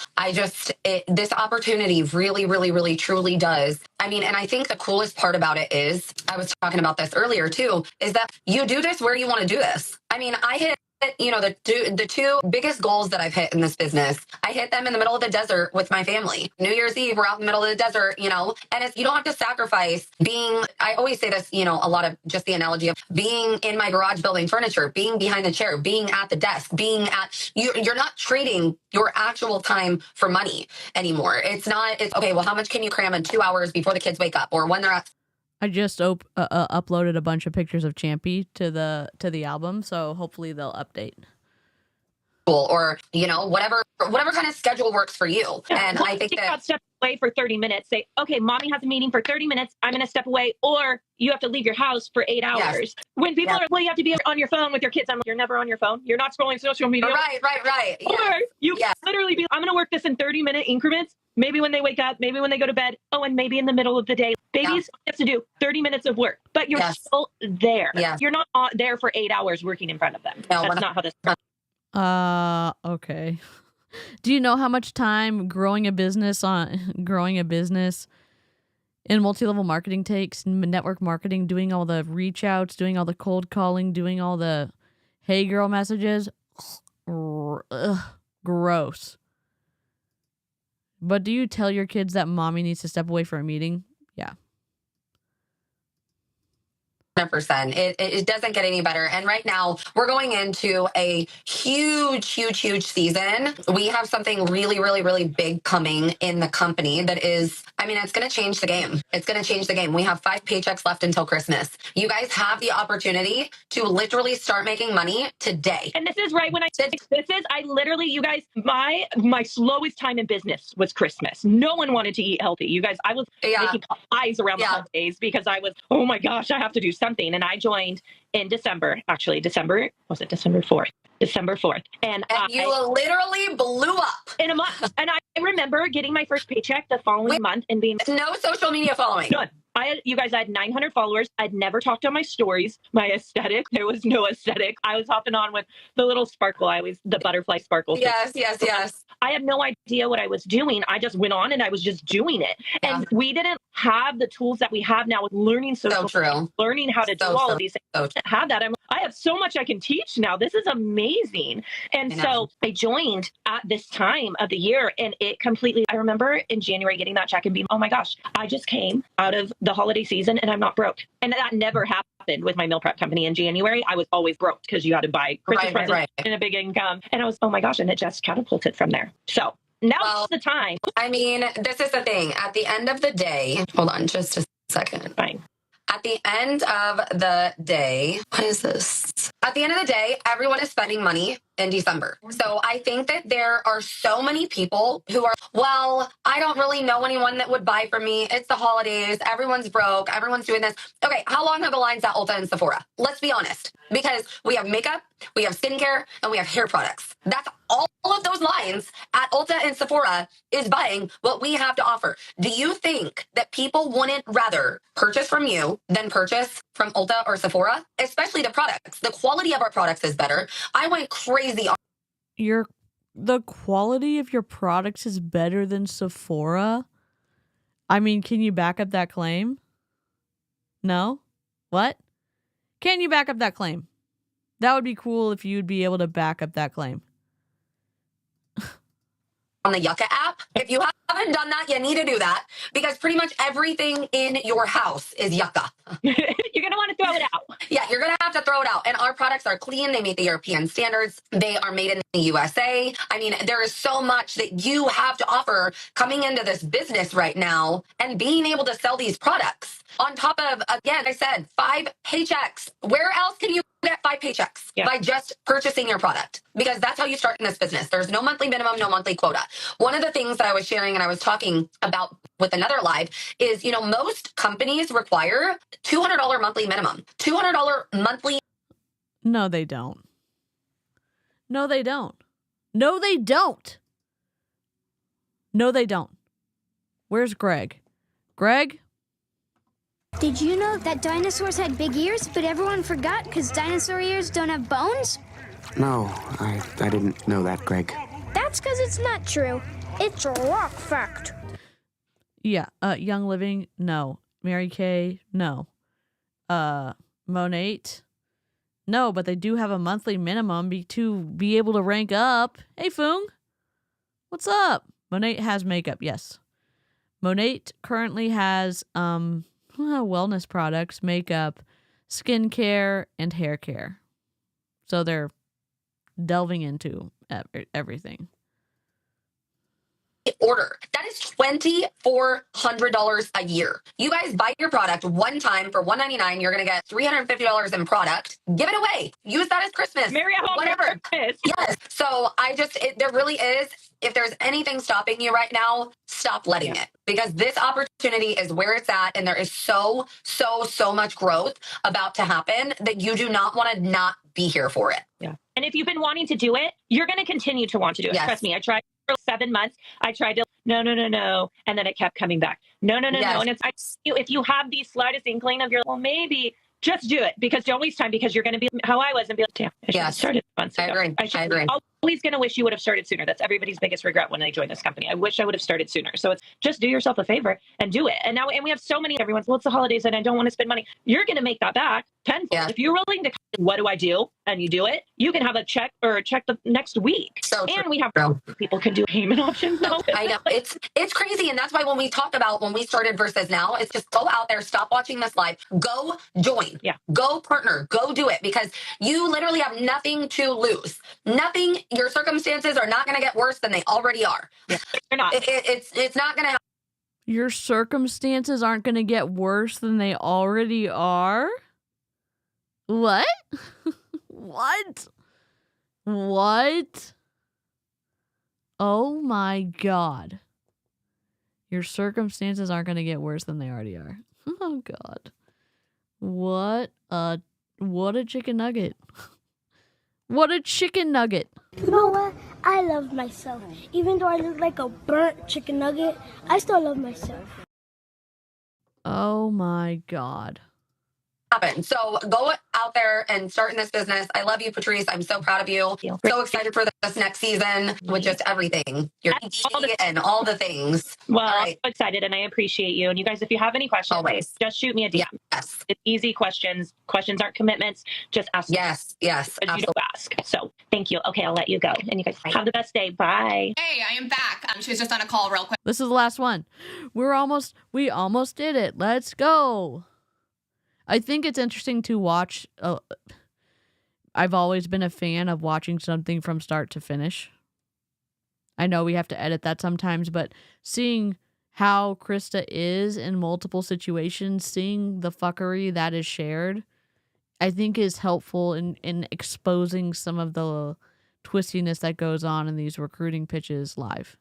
This opportunity really, really, really, truly does. I mean, and I think the coolest part about it is, I was talking about this earlier too, is that you do this where you want to do this. I mean, I hit the two biggest goals that I've hit in this business, I hit them in the middle of the desert with my family. New Year's Eve, we're out in the middle of the desert, and you don't have to sacrifice being, I always say this, a lot of just the analogy of being in my garage building furniture, being behind the chair, being at the desk, you're not trading your actual time for money anymore. It's okay, well, how much can you cram in 2 hours before the kids wake up or when they're at I just uploaded a bunch of pictures of Champy to the album, so hopefully they'll update. Or whatever kind of schedule works for you. Yeah, and I think that step away for 30 minutes. Say, okay, mommy has a meeting for 30 minutes. I'm going to step away. Or you have to leave your house for 8 hours. Yes. When people are, well, you have to be on your phone with your kids. I'm like, you're never on your phone. You're not scrolling social media. Right. Or you literally be, I'm going to work this in 30-minute increments. Maybe when they wake up, maybe when they go to bed. Oh, and maybe in the middle of the day. Babies have to do 30 minutes of work, but you're still there. Yes. You're not there for 8 hours working in front of them. No, that's not how this works. Okay. Do you know how much time growing a business in multi-level marketing takes? Network marketing, doing all the reach outs, doing all the cold calling, doing all the hey girl messages. Gross. But do you tell your kids that mommy needs to step away for a meeting? Yeah. 100%. It doesn't get any better. And right now we're going into a huge season. We have something really, really, really big coming in the company that is, it's going to change the game. It's going to change the game. We have 5 paychecks left until Christmas. You guys have the opportunity to literally start making money today. And this is right when I literally, you guys, my slowest time in business was Christmas. No one wanted to eat healthy. You guys, I was making eyes around the holidays because I was, oh my gosh, I have to do something. And I joined in December, December 4th. And you literally blew up in a month. And I remember getting my first paycheck the following month and being no social media following. None. I had 900 followers. I'd never talked on my stories. My aesthetic, there was no aesthetic. I was hopping on with the little sparkle. The butterfly sparkle. Yes. I had no idea what I was doing. I just went on and I was just doing it. Yeah. And we didn't have the tools that we have now with learning learning how to do all of these things. I didn't have that. I have so much I can teach now. This is amazing. And so I joined at this time of the year and it completely, I remember in January getting that check and being, oh my gosh, I just came out of the holiday season and I'm not broke. And that never happened with my meal prep company in January. I was always broke because you had to buy Christmas presents and a big income. And I was, oh my gosh, and it just catapulted from there. So now's the time. This is the thing. At the end of the day, hold on just a second. Fine. At the end of the day, what is this? At the end of the day, everyone is spending money in December. So I think that there are so many people who are, well, I don't really know anyone that would buy from me. It's the holidays. Everyone's broke. Everyone's doing this. Okay, how long have the lines at Ulta and Sephora? Let's be honest. Because we have makeup, we have skincare, and we have hair products. That's all of those lines at Ulta and Sephora is buying what we have to offer. Do you think that people wouldn't rather purchase from you than purchase from Ulta or Sephora? Especially the products. The quality of our products is better. I went crazy on the quality of your products is better than Sephora? Can you back up that claim? No? What? Can you back up that claim? That would be cool if you'd be able to back up that claim. On the Yucca app. If you haven't done that, you need to do that because pretty much everything in your house is Yucca. You're going to want to throw it out. Yeah, you're going to have to throw it out. And our products are clean. They meet the European standards. They are made in the USA. There is so much that you have to offer coming into this business right now and being able to sell these products. On top of, again, I said 5 paychecks. Where else can you get 5 paychecks? Yeah. By just purchasing your product? Because that's how you start in this business. There's no monthly minimum, no monthly quota. One of the things that I was sharing and I was talking about with another live is, most companies require $200 monthly minimum. $200 monthly. No, they don't. No, they don't. No, they don't. No, they don't. Where's Greg? Greg? Did you know that dinosaurs had big ears, but everyone forgot because dinosaur ears don't have bones? No, I didn't know that, Greg. That's because it's not true. It's a rock fact. Yeah, Young Living, no. Mary Kay, no. Monat, No, but they do have a monthly minimum to be able to rank up. Hey, Foong. What's up? Monat has makeup, yes. Monat currently has wellness products, makeup, skincare, and hair care. So they're delving into everything. Order. That is $2,400 a year. You guys buy your product one time for $199. You're going to get $350 in product. Give it away. Use that as Christmas. Merry whatever. Christmas. Yes. So there really is. If there's anything stopping you right now, stop letting it, because this opportunity is where it's at. And there is so much growth about to happen that you do not want to not be here for it. Yeah. And if you've been wanting to do it, you're going to continue to want to do it. Yes. Trust me. I tried for 7 months. I tried to no. And then it kept coming back. No. And it's if you have the slightest inkling of maybe just do it, because don't waste time, because you're going to be how I was and be like, damn, I should have started months ago. I agree. Always going to wish you would have started sooner. That's everybody's biggest regret when they join this company. I wish I would have started sooner. So it's just do yourself a favor and do it. And we have so many, everyone's, well, it's the holidays and I don't want to spend money. You're going to make that back tenfold. Yeah. If you're willing to, what do I do? And you do it, you can have a check the next week. So and we have people can do payment options now. I know it's crazy. And that's why when we talk about when we started versus now, it's just go out there, stop watching this live, go join, go partner, go do it, because you literally have nothing to lose. Nothing. Your circumstances are not going to get worse than they already are. Yeah, they're not. It's not going to happen. Your circumstances aren't going to get worse than they already are? What? What? Oh my God. Your circumstances aren't going to get worse than they already are. Oh God. What a chicken nugget. What a chicken nugget. You know what? I love myself. Even though I look like a burnt chicken nugget, I still love myself. Oh my God. So go out there and start in this business. I love you, Patrice. I'm so proud of you. So excited for this next season with just everything. Your and all the things. Well, I'm so excited and I appreciate you. And you guys, if you have any questions, just shoot me a DM. Yes. It's easy questions. Questions aren't commitments. Just ask. Yes. You don't ask. So thank you. Okay, I'll let you go. And you guys have the best day. Bye. Hey, I am back. She was just on a call real quick. This is the last one. We almost did it. Let's go. I think it's interesting to watch. I've always been a fan of watching something from start to finish. I know we have to edit that sometimes, but seeing how Krista is in multiple situations, seeing the fuckery that is shared, I think is helpful in exposing some of the twistiness that goes on in these recruiting pitches live.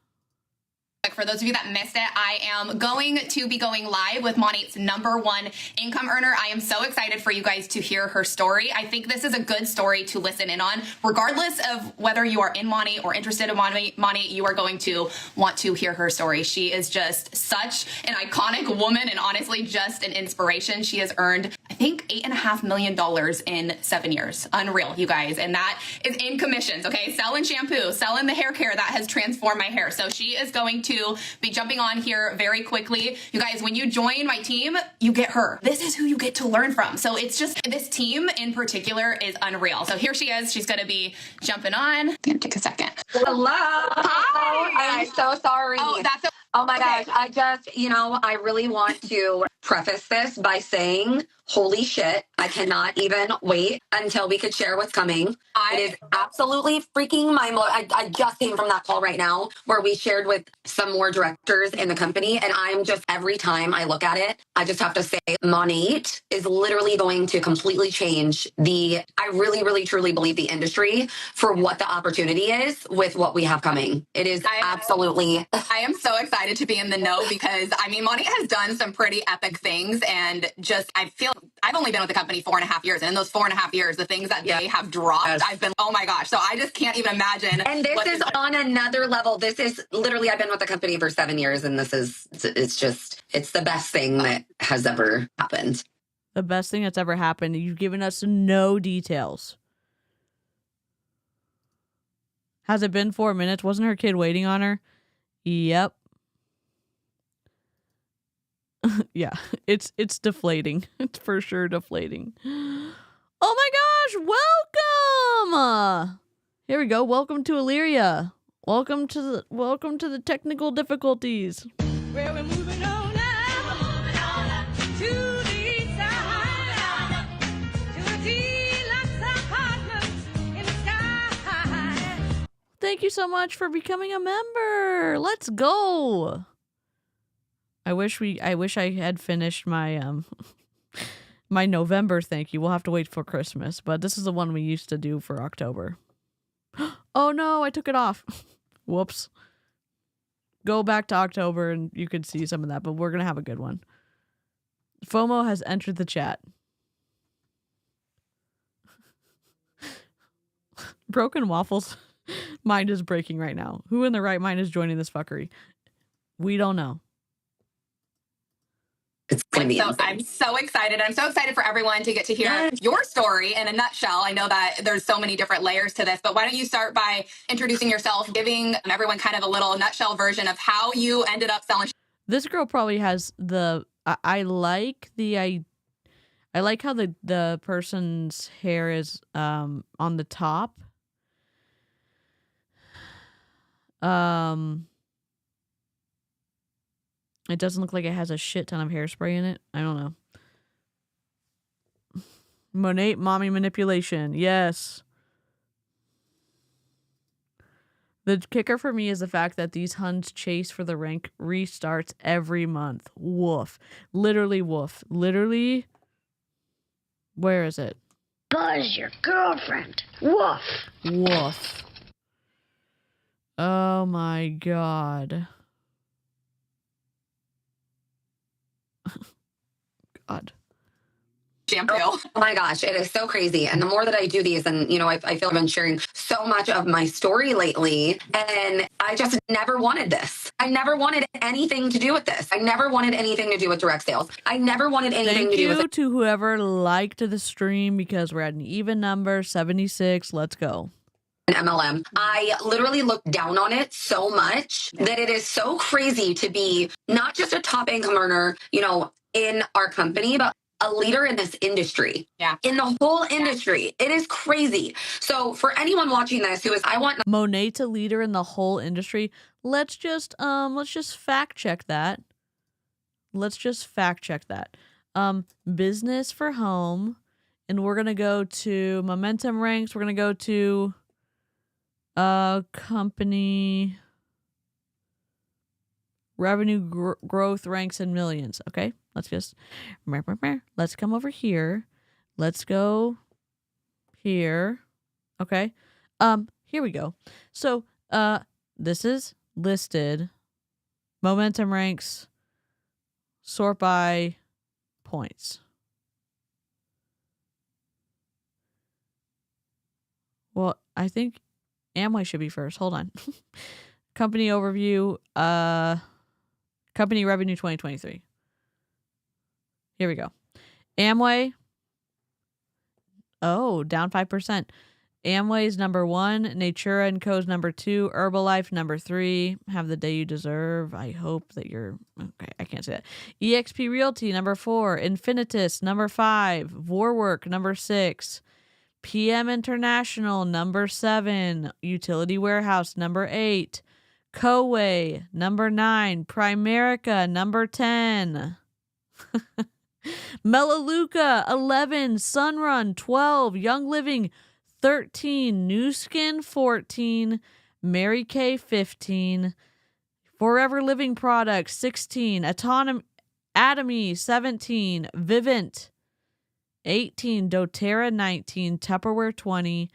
For those of you that missed it, I am going to be going live with Monat's #1 income earner. I am so excited for you guys to hear her story. I think this is a good story to listen in on. Regardless of whether you are in Monat or interested in Monat, you are going to want to hear her story. She is just such an iconic woman and honestly just an inspiration. She has earned, I think, $8.5 million in 7 years. Unreal, you guys. And that is in commissions, okay? Selling shampoo, selling the hair care that has transformed my hair. So she is going to be jumping on here very quickly. You guys, when you join my team, you get her. This is who you get to learn from. So it's just, this team in particular is unreal. So here she is. She's going to be jumping on. It's going to take a second. Hello. Hi. I'm so sorry. Oh my gosh. I just, I really want to preface this by saying, holy shit, I cannot even wait until we could share what's coming. It is absolutely freaking I just came from that call right now where we shared with some more directors in the company. And I'm just, every time I look at it, I just have to say Monat is literally going to completely change I really, really, truly believe the industry for what the opportunity is with what we have coming. It is absolutely. I am so excited to be in the know because, Monat has done some pretty epic things and just, I feel I've only been with the company 4.5 years. And in those 4.5 years, the things that they have dropped, I've been, oh my gosh. So I just can't even imagine. And this is on another level. This is literally, I've been with the company for 7 years and it's the best thing that has ever happened. The best thing that's ever happened. You've given us no details. Has it been 4 minutes? Wasn't her kid waiting on her? Yep. Yeah, it's deflating. It's for sure deflating. Oh my gosh, welcome. Here we go. Welcome to Illyria. Welcome to the technical difficulties. Well, we're moving on up to the east side, to the deluxe apartments in the sky. Thank you so much for becoming a member. Let's go. I wish I had finished my my November thank you. We'll have to wait for Christmas, but this is the one we used to do for October. Oh no, I took it off. Whoops. Go back to October and you could see some of that, but we're going to have a good one. FOMO has entered the chat. Broken Waffles mind is breaking right now. Who in the right mind is joining this fuckery? We don't know. It's going to be I'm so excited. I'm so excited for everyone to get to hear your story in a nutshell. I know that there's so many different layers to this, but why don't you start by introducing yourself, giving everyone kind of a little nutshell version of how you ended up selling. This girl probably has the I like how the person's hair is on the top. It doesn't look like it has a shit ton of hairspray in it. I don't know. Monat mommy manipulation. Yes. The kicker for me is the fact that these Huns chase for the rank restarts every month. Woof. Literally woof. Literally. Where is it? Buzz your girlfriend. Woof. Woof. Oh my god. God. Shampoo. Oh my gosh, it is so crazy. And the more that I do these, and I feel I've been sharing so much of my story lately, and I just never wanted this. I never wanted anything to do with this. I never wanted anything to do with direct sales. I never wanted anything to do with it. Thank you to whoever liked the stream because we're at an even number, 76. Let's go. MLM. I literally look down on it so much that it is so crazy to be not just a top income earner, in our company, but a leader in this industry. Yeah. In the whole industry. It is crazy. So for anyone watching this who is, I want Monat's a leader in the whole industry. Let's just fact check that. Business for home. And we're gonna go to momentum ranks. We're gonna go to company revenue growth ranks in millions. Okay, let's come over here. Let's go here. Okay, here we go. So this is listed. Momentum ranks. Sort by points. Well, I think Amway should be first. Hold on. Company overview. Company revenue 2023. Here we go. Amway. Oh, down 5%. Amway is number 1. Natura & Co.'s number 2. Herbalife number 3. Have the day you deserve. I hope that you're... Okay, I can't say that. eXp Realty number 4. Infinitus number 5. Vorwerk number 6. PM International number 7. Utility Warehouse number 8. Coway number 9. Primerica number 10. Melaleuca 11. Sunrun 12. Young Living 13. New Skin 14. Mary Kay 15. Forever Living Products 16. Atomy 17. Vivint 18. doTERRA 19. Tupperware 20.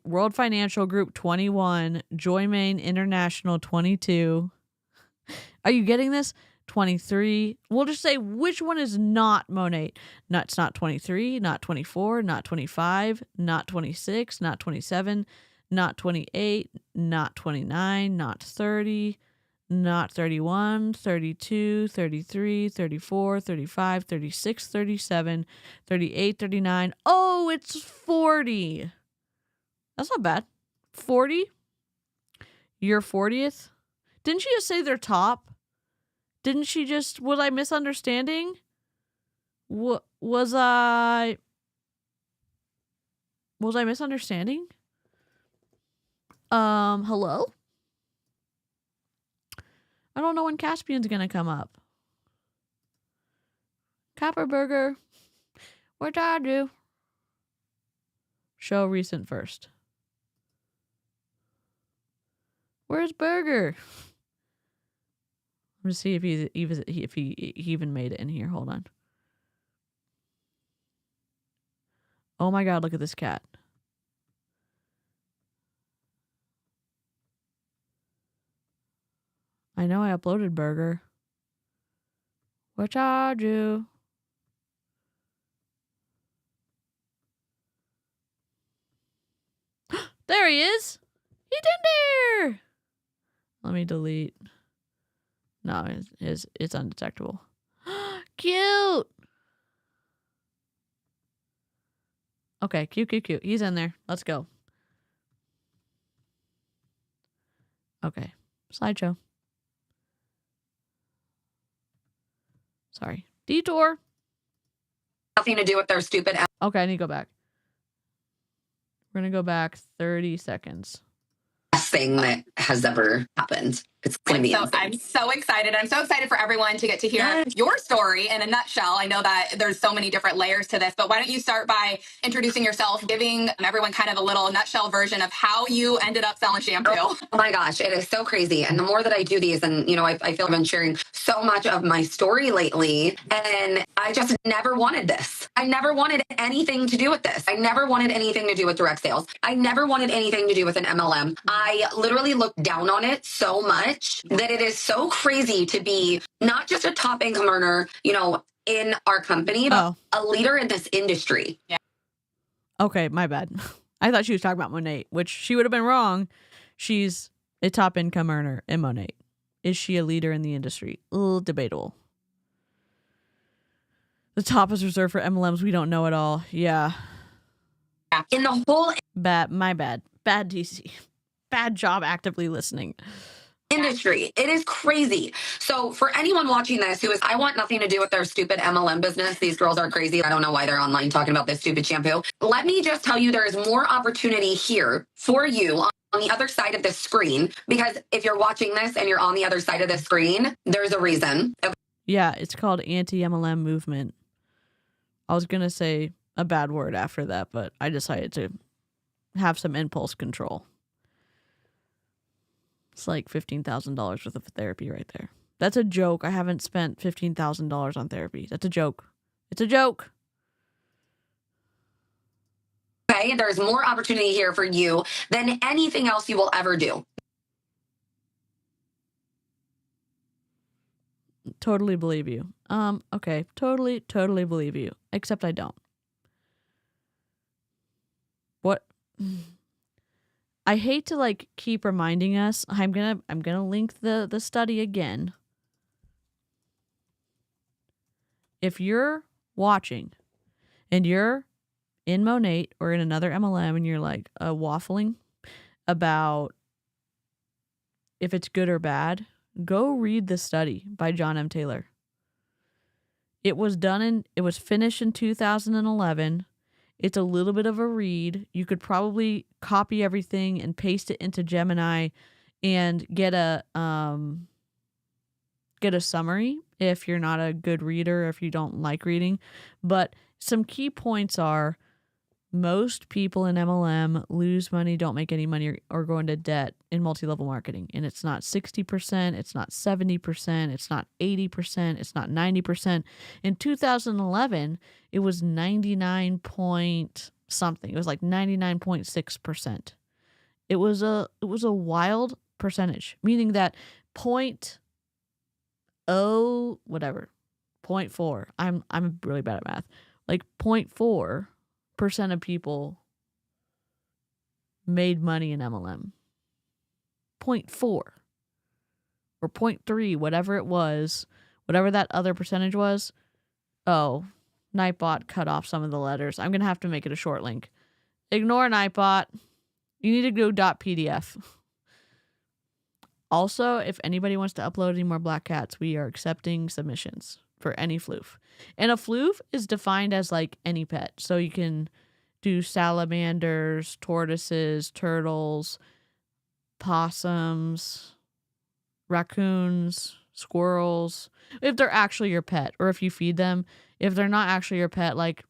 World Financial Group 21. Joymain International 22. Are you getting this? 23. We'll just say which one is not Monat. No, it's not 23, not 24, not 25, not 26, not 27, not 28, not 29, not 30, not 31, 32, 33, 34, 35, 36, 37, 38, 39. Oh, it's 40. That's not bad. 40? Your 40th? Didn't she just say they're top? Didn't she just... Was I misunderstanding? Was I... Was I misunderstanding? Hello? I don't know when Caspian's gonna come up. Copperburger. What did I do? Show recent first. Where's Burger? I'm gonna see if he even made it in here. Hold on. Oh my god, look at this cat. I know I uploaded Burger. What I do? There he is. He's in there. Let me delete. No, it's undetectable. Cute. Okay, cute. He's in there. Let's go. Okay, slideshow. Sorry. Detour. Nothing to do with their stupid. Okay, I need to go back. We're going to go back 30 seconds. Thing that has ever happened. It's going to be insane. I'm so excited. I'm so excited for everyone to get to hear your story in a nutshell. I know that there's so many different layers to this, but why don't you start by introducing yourself, giving everyone kind of a little nutshell version of how you ended up selling shampoo. Oh my gosh, it is so crazy. And the more that I do these, and you know, I feel I've been sharing so much of my story lately, and I just never wanted this. I never wanted anything to do with this. I never wanted anything to do with direct sales. I never wanted anything to do with an MLM. I literally looked down on it so much that it is so crazy to be not just a top income earner, you know, in our company, but a leader in this industry. Yeah. Okay, my bad. I thought she was talking about Monat, which she would have been wrong. She's a top income earner in Monat. Is she a leader in the industry? A little debatable. The top is reserved for MLMs. We don't know it all. Yeah. In the whole my bad. Bad DC. Bad job actively listening. Industry. It is crazy. So for anyone watching this who is, I want nothing to do with their stupid MLM business. These girls are crazy. I don't know why they're online talking about this stupid shampoo. Let me just tell you, there is more opportunity here for you on the other side of the screen, because if you're watching this and you're on the other side of the screen, there's a reason. Yeah, it's called anti-MLM movement. I was going to say a bad word after that, but I decided to have some impulse control. It's like $15,000 worth of therapy right there. That's a joke. I haven't spent $15,000 on therapy. That's a joke. It's a joke. Okay, there's more opportunity here for you than anything else you will ever do. Totally believe you. Okay. Totally believe you. Except I don't. What? I hate to like keep reminding us. I'm gonna link the study again. If you're watching and you're in Monat or in another MLM and you're like waffling about if it's good or bad, go read the study by John M. Taylor. It was finished in 2011. It's a little bit of a read. You could probably copy everything and paste it into Gemini and get a summary if you're not a good reader, if you don't like reading. But some key points are most people in MLM lose money, don't make any money, or go into debt in multi-level marketing. And it's not 60%, it's not 70%, it's not 80%, it's not 90%. In 2011, it was 99 point something. It was like 99.6%. It was a wild percentage, meaning that 0.4. I'm really bad at math. Like 0.4% of people made money in MLM. 0.4 or 0.3, whatever it was, whatever that other percentage was. Oh, Nightbot cut off some of the letters. I'm going to have to make it a short link. Ignore Nightbot. You need to go .pdf. Also, if anybody wants to upload any more black cats, we are accepting submissions for any floof. And a floof is defined as like any pet. So you can, do salamanders, tortoises, turtles, possums, raccoons, squirrels, if they're actually your pet, or if you feed them. If they're not actually your pet, like,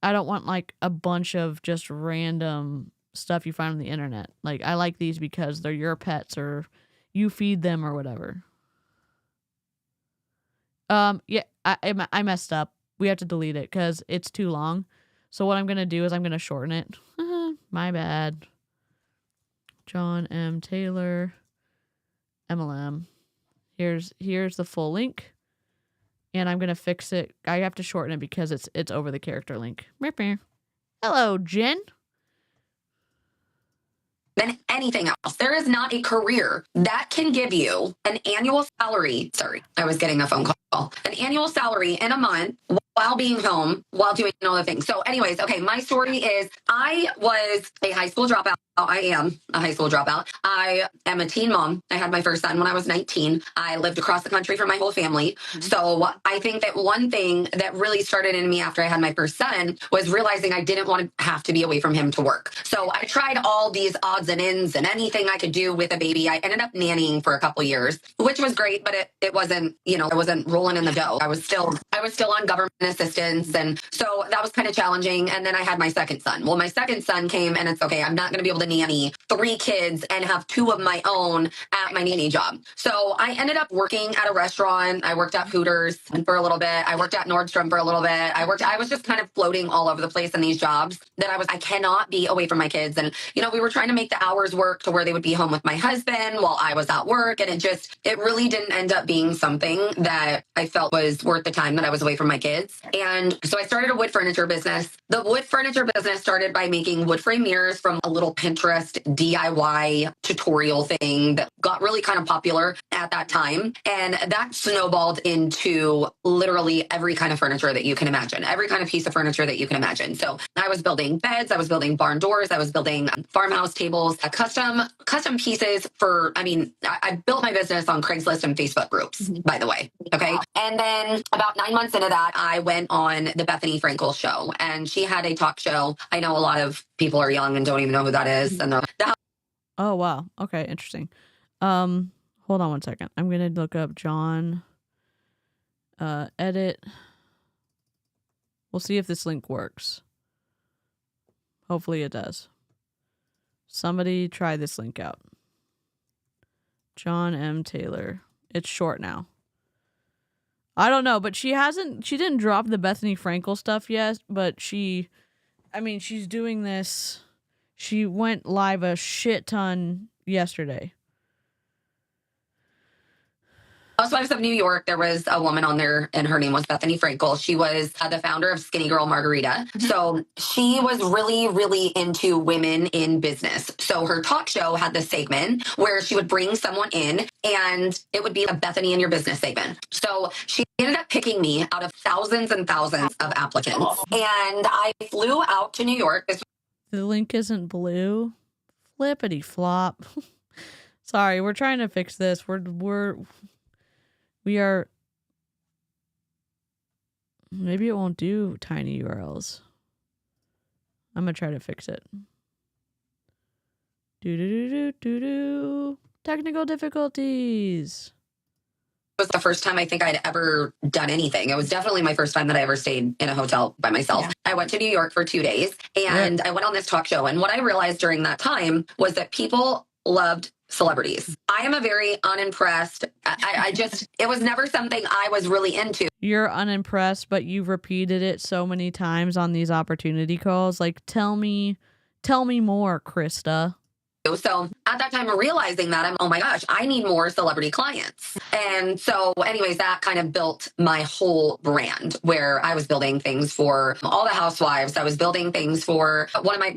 I don't want like a bunch of just random stuff you find on the internet. Like, I like these because they're your pets or you feed them or whatever. Yeah, I messed up. We have to delete it because it's too long. So what I'm going to do is I'm going to shorten it. My bad. John M. Taylor, MLM. Here's the full link. And I'm going to fix it. I have to shorten it because it's over the character link. Hello, Jen. Than anything else. There is not a career that can give you an annual salary. Sorry, I was getting a phone call. An annual salary in a month while being home, while doing all the things. So anyways, okay, my story is I was a high school dropout. I am a high school dropout. I am a teen mom. I had my first son when I was 19. I lived across the country from my whole family. So I think that one thing that really started in me after I had my first son was realizing I didn't want to have to be away from him to work. So I tried all these odds and ends and anything I could do with a baby. I ended up nannying for a couple years, which was great, but it wasn't, I wasn't rolling in the dough. I was still on government assistance. And so that was kind of challenging. And then I had my second son. Well, my second son came and it's okay. I'm not going to be able to nanny 3 kids and have 2 of my own at my nanny job. So I ended up working at a restaurant. I worked at Hooters for a little bit. I worked at Nordstrom for a little bit. I was just kind of floating all over the place in these jobs that I cannot be away from my kids. And, we were trying to make the hours work to where they would be home with my husband while I was at work. And it really didn't end up being something that I felt was worth the time that I was away from my kids. And so I started a wood furniture business. The wood furniture business started by making wood frame mirrors from a little Pinterest DIY tutorial thing that got really kind of popular at that time. And that snowballed into literally every kind of furniture that you can imagine, every kind of piece of furniture that you can imagine. So I was building beds, I was building barn doors, I was building farmhouse tables, custom pieces for, I built my business on Craigslist and Facebook groups, by the way. Okay. And then about 9 months into that, I went on the Bethany Frankel show, and she had a talk show. I know a lot of people are young and don't even know who that is. And oh, wow. Okay. Interesting. Hold on one second. I'm going to look up John, edit. We'll see if this link works. Hopefully it does. Somebody try this link out. John M. Taylor. It's short now. I don't know, but she didn't drop the Bethany Frankel stuff yet, but she's doing this. She went live a shit ton yesterday. Housewives of New York, there was a woman on there, and her name was Bethany Frankel. She was the founder of Skinny Girl Margarita. So she was really, really into women in business. So her talk show had this segment where she would bring someone in, and it would be a Bethany in your business segment. So she ended up picking me out of thousands and thousands of applicants. And I flew out to New York. The link isn't blue. Flippity flop. Sorry, we're trying to fix this. We are. Maybe it won't do tiny URLs. I'm going to try to fix it. Technical difficulties. It was the first time I think I'd ever done anything. It was definitely my first time that I ever stayed in a hotel by myself. Yeah. I went to New York for 2 days, and I went on this talk show. And what I realized during that time was that people loved celebrities. I am a very unimpressed. It was never something I was really into. You're unimpressed, but you've repeated it so many times on these opportunity calls. Like, tell me more, Krista. So at that time, realizing that oh my gosh, I need more celebrity clients. And so anyways, that kind of built my whole brand, where I was building things for all the housewives. I was building things for one of my,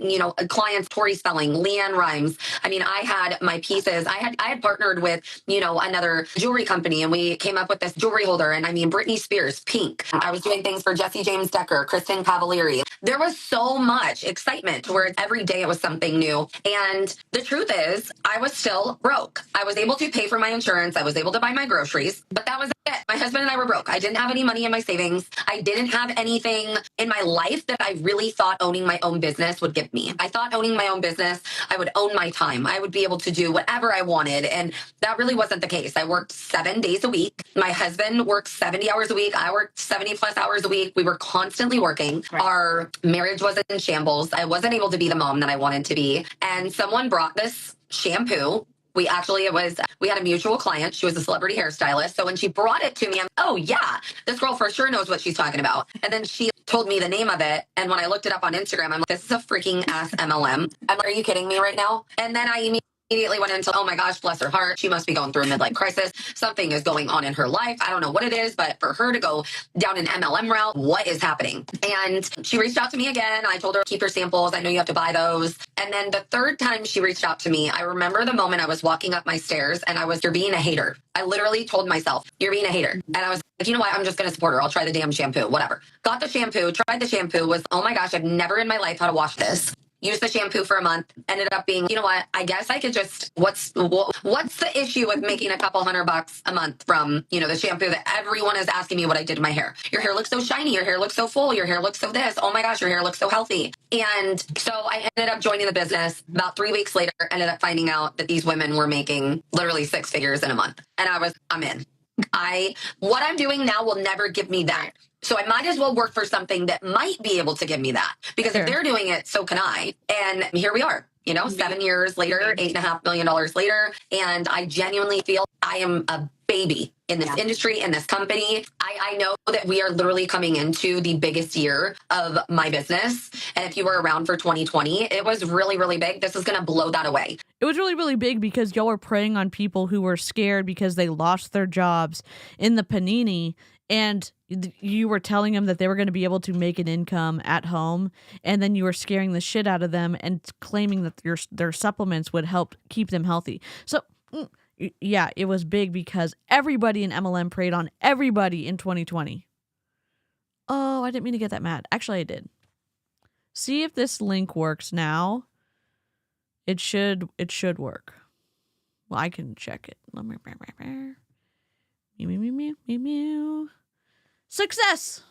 clients, Tori Spelling, Leanne Rhymes. I had my pieces. I had partnered with, another jewelry company, and we came up with this jewelry holder. And Britney Spears, Pink. I was doing things for Jesse James Decker, Kristen Cavallari. There was so much excitement where every day it was something new. And the truth is, was I was still broke. I was able to pay for my insurance. I was able to buy my groceries, but that was it. My husband and I were broke. I didn't have any money in my savings. I didn't have anything in my life that I really thought owning my own business would give me. I thought owning my own business, I would own my time. I would be able to do whatever I wanted. And that really wasn't the case. I worked 7 days a week. My husband worked 70 hours a week. I worked 70 plus hours a week. We were constantly working. Right. Our marriage was in shambles. I wasn't able to be the mom that I wanted to be. And someone brought this shampoo. We had a mutual client. She was a celebrity hairstylist. So when she brought it to me, I'm, oh yeah, this girl for sure knows what she's talking about. And then she told me the name of it. And when I looked it up on Instagram, I'm like, this is a freaking ass MLM. I'm like, are you kidding me right now? And then I immediately went into, oh my gosh, bless her heart. She must be going through a midlife crisis. Something is going on in her life. I don't know what it is, but for her to go down an MLM route, what is happening? And she reached out to me again. I told her, keep your samples. I know you have to buy those. And then the third time she reached out to me, I remember the moment I was walking up my stairs and you're being a hater. I literally told myself, you're being a hater. And I was like, you know what? I'm just going to support her. I'll try the damn shampoo, whatever. Got the shampoo, tried the shampoo, was, oh my gosh, I've never in my life had to wash this. Used the shampoo for a month, ended up being, you know what, I guess I could just, what's the issue with making a couple $100 a month from, the shampoo that everyone is asking me what I did to my hair? Your hair looks so shiny, your hair looks so full, your hair looks so this, oh my gosh, your hair looks so healthy. And so I ended up joining the business. About 3 weeks later, ended up finding out that these women were making literally 6 figures in a month. And I'm in. What I'm doing now will never give me that. So I might as well work for something that might be able to give me that. Because if they're doing it, so can I. And here we are, 7 years later, $8.5 million later. And I genuinely feel I am a baby in this industry, in this company. I know that we are literally coming into the biggest year of my business. And if you were around for 2020, it was really, really big. This is going to blow that away. It was really, really big because y'all were preying on people who were scared because they lost their jobs in the panini. And you were telling them that they were going to be able to make an income at home, and then you were scaring the shit out of them and claiming that their supplements would help keep them healthy. So, yeah, it was big because everybody in MLM preyed on everybody in 2020. Oh, I didn't mean to get that mad. Actually, I did. See if this link works now. It should work. Well, I can check it. Meow. Success!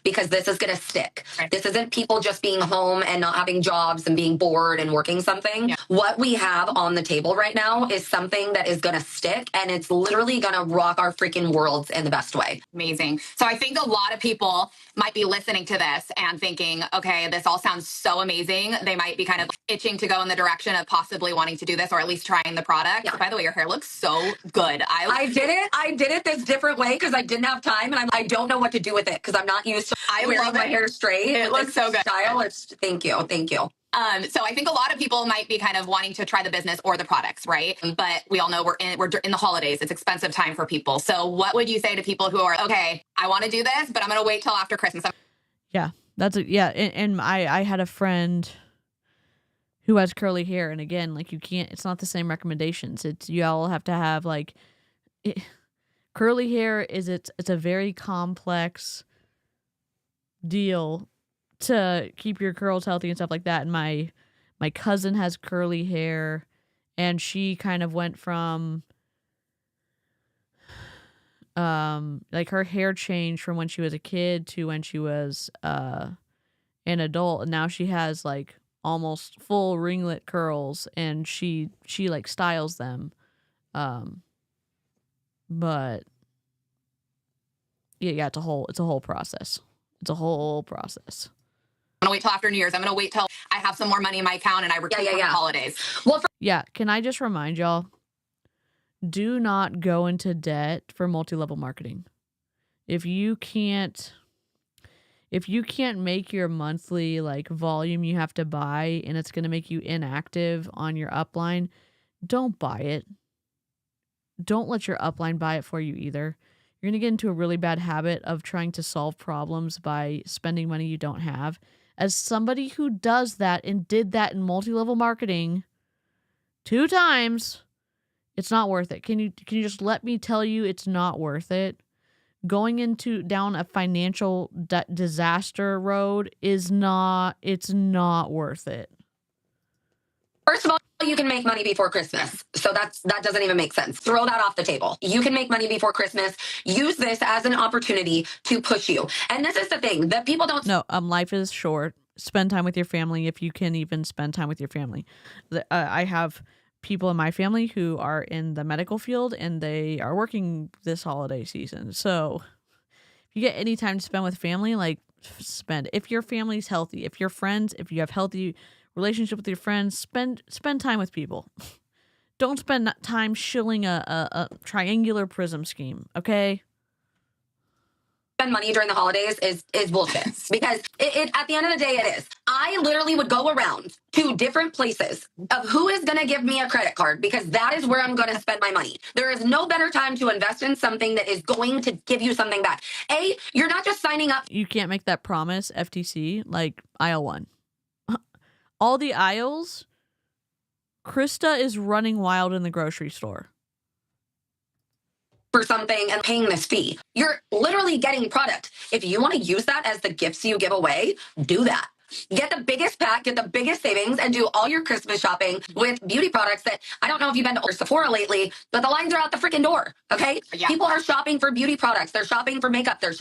Because this is going to stick. This isn't people just being home and not having jobs and being bored and working something. Yeah. What we have on the table right now is something that is going to stick, and it's literally going to rock our freaking worlds in the best way. Amazing. So I think a lot of people might be listening to this and thinking, okay, this all sounds so amazing. They might be kind of itching to go in the direction of possibly wanting to do this, or at least trying the product. Yeah. By the way, your hair looks so good. I did it this different way because I didn't have time, and I don't know what to do with it because I'm not used to wearing my hair straight. It looks so good. Style. Thank you. So I think a lot of people might be kind of wanting to try the business or the products, right? But we all know we're in the holidays. It's expensive time for people. So what would you say to people who are, okay, I want to do this, but I'm going to wait till after Christmas? Yeah, and I had a friend who has curly hair, and again, like, you can't, it's not the same recommendations. It's, you all have to have curly hair it's a very complex deal to keep your curls healthy and stuff like that. And my cousin has curly hair, and she kind of went from her hair changed from when she was a kid to when she was an adult, and now she has almost full ringlet curls, and she styles them. But yeah, it's a whole process. It's a whole process. I'm going to wait till after New Year's. I'm going to wait till I have some more money in my account and I recoup for the holidays. Well, can I just remind y'all, do not go into debt for multi-level marketing. If you can't make your monthly volume you have to buy, and it's going to make you inactive on your upline, don't buy it. Don't let your upline buy it for you either. You're going to get into a really bad habit of trying to solve problems by spending money you don't have. As somebody who does that and did that in multi-level marketing 2 times, it's not worth it. Can you just let me tell you it's not worth it? Going down a financial disaster road it's not worth it. First of all, you can make money before Christmas. So that doesn't even make sense. Throw that off the table. You can make money before Christmas. Use this as an opportunity to push you. And this is the thing that people don't. No, life is short. Spend time with your family if you can even spend time with your family. I have people in my family who are in the medical field and they are working this holiday season. So if you get any time to spend with family, like spend. If your family's healthy, if you're friends, if you have healthy relationship with your friends, spend time with people. Don't spend time shilling a triangular prism scheme, okay? Spend money during the holidays is bullshit because it at the end of the day it is. I literally would go around to different places of who is going to give me a credit card because that is where I'm going to spend my money. There is no better time to invest in something that is going to give you something back. You're not just signing up. You can't make that promise, FTC, like aisle 1. All the aisles, Krista is running wild in the grocery store. For something and paying this fee. You're literally getting product. If you want to use that as the gifts you give away, do that. Get the biggest pack, get the biggest savings, and do all your Christmas shopping with beauty products that I don't know if you've been to Sephora lately, but the lines are out the freaking door. Okay? Yeah. People are shopping for beauty products. They're shopping for makeup. They're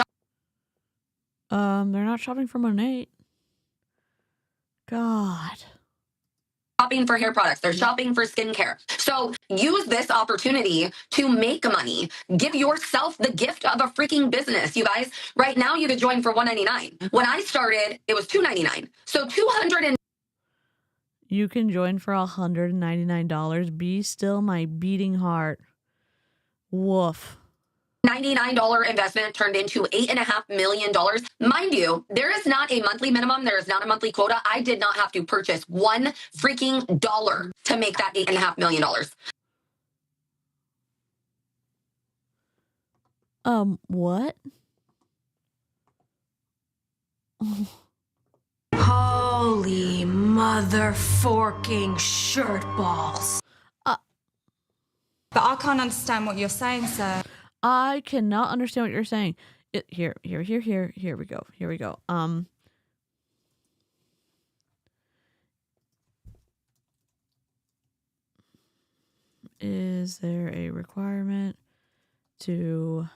not shopping for Monat. God. Shopping for hair products. They're shopping for skincare. So use this opportunity to make money. Give yourself the gift of a freaking business, you guys. Right now, you could join for $199. When I started, it was $299. So $200. You can join for $199. Be still my beating heart. Woof. $99 investment turned into $8.5 million. Mind you, there is not a monthly minimum. There is not a monthly quota. I did not have to purchase $1 freaking dollar to make that $8.5 million. What? Holy motherforking shirt balls. But I can't understand what you're saying, sir. I cannot understand what you're saying. Here we go. Is there a requirement to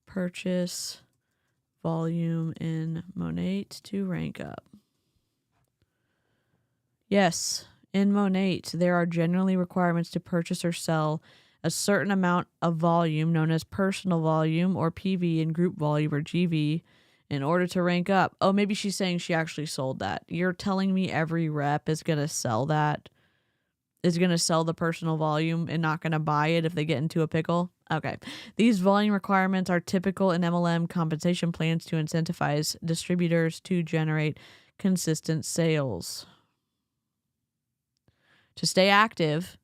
purchase volume in Monat to rank up? Yes, in Monat, there are generally requirements to purchase or sell a certain amount of volume known as personal volume or PV and group volume or GV in order to rank up. Oh, maybe she's saying she actually sold that. You're telling me every rep is going to sell that? Is going to sell the personal volume and not going to buy it if they get into a pickle? Okay. These volume requirements are typical in MLM compensation plans to incentivize distributors to generate consistent sales. To stay active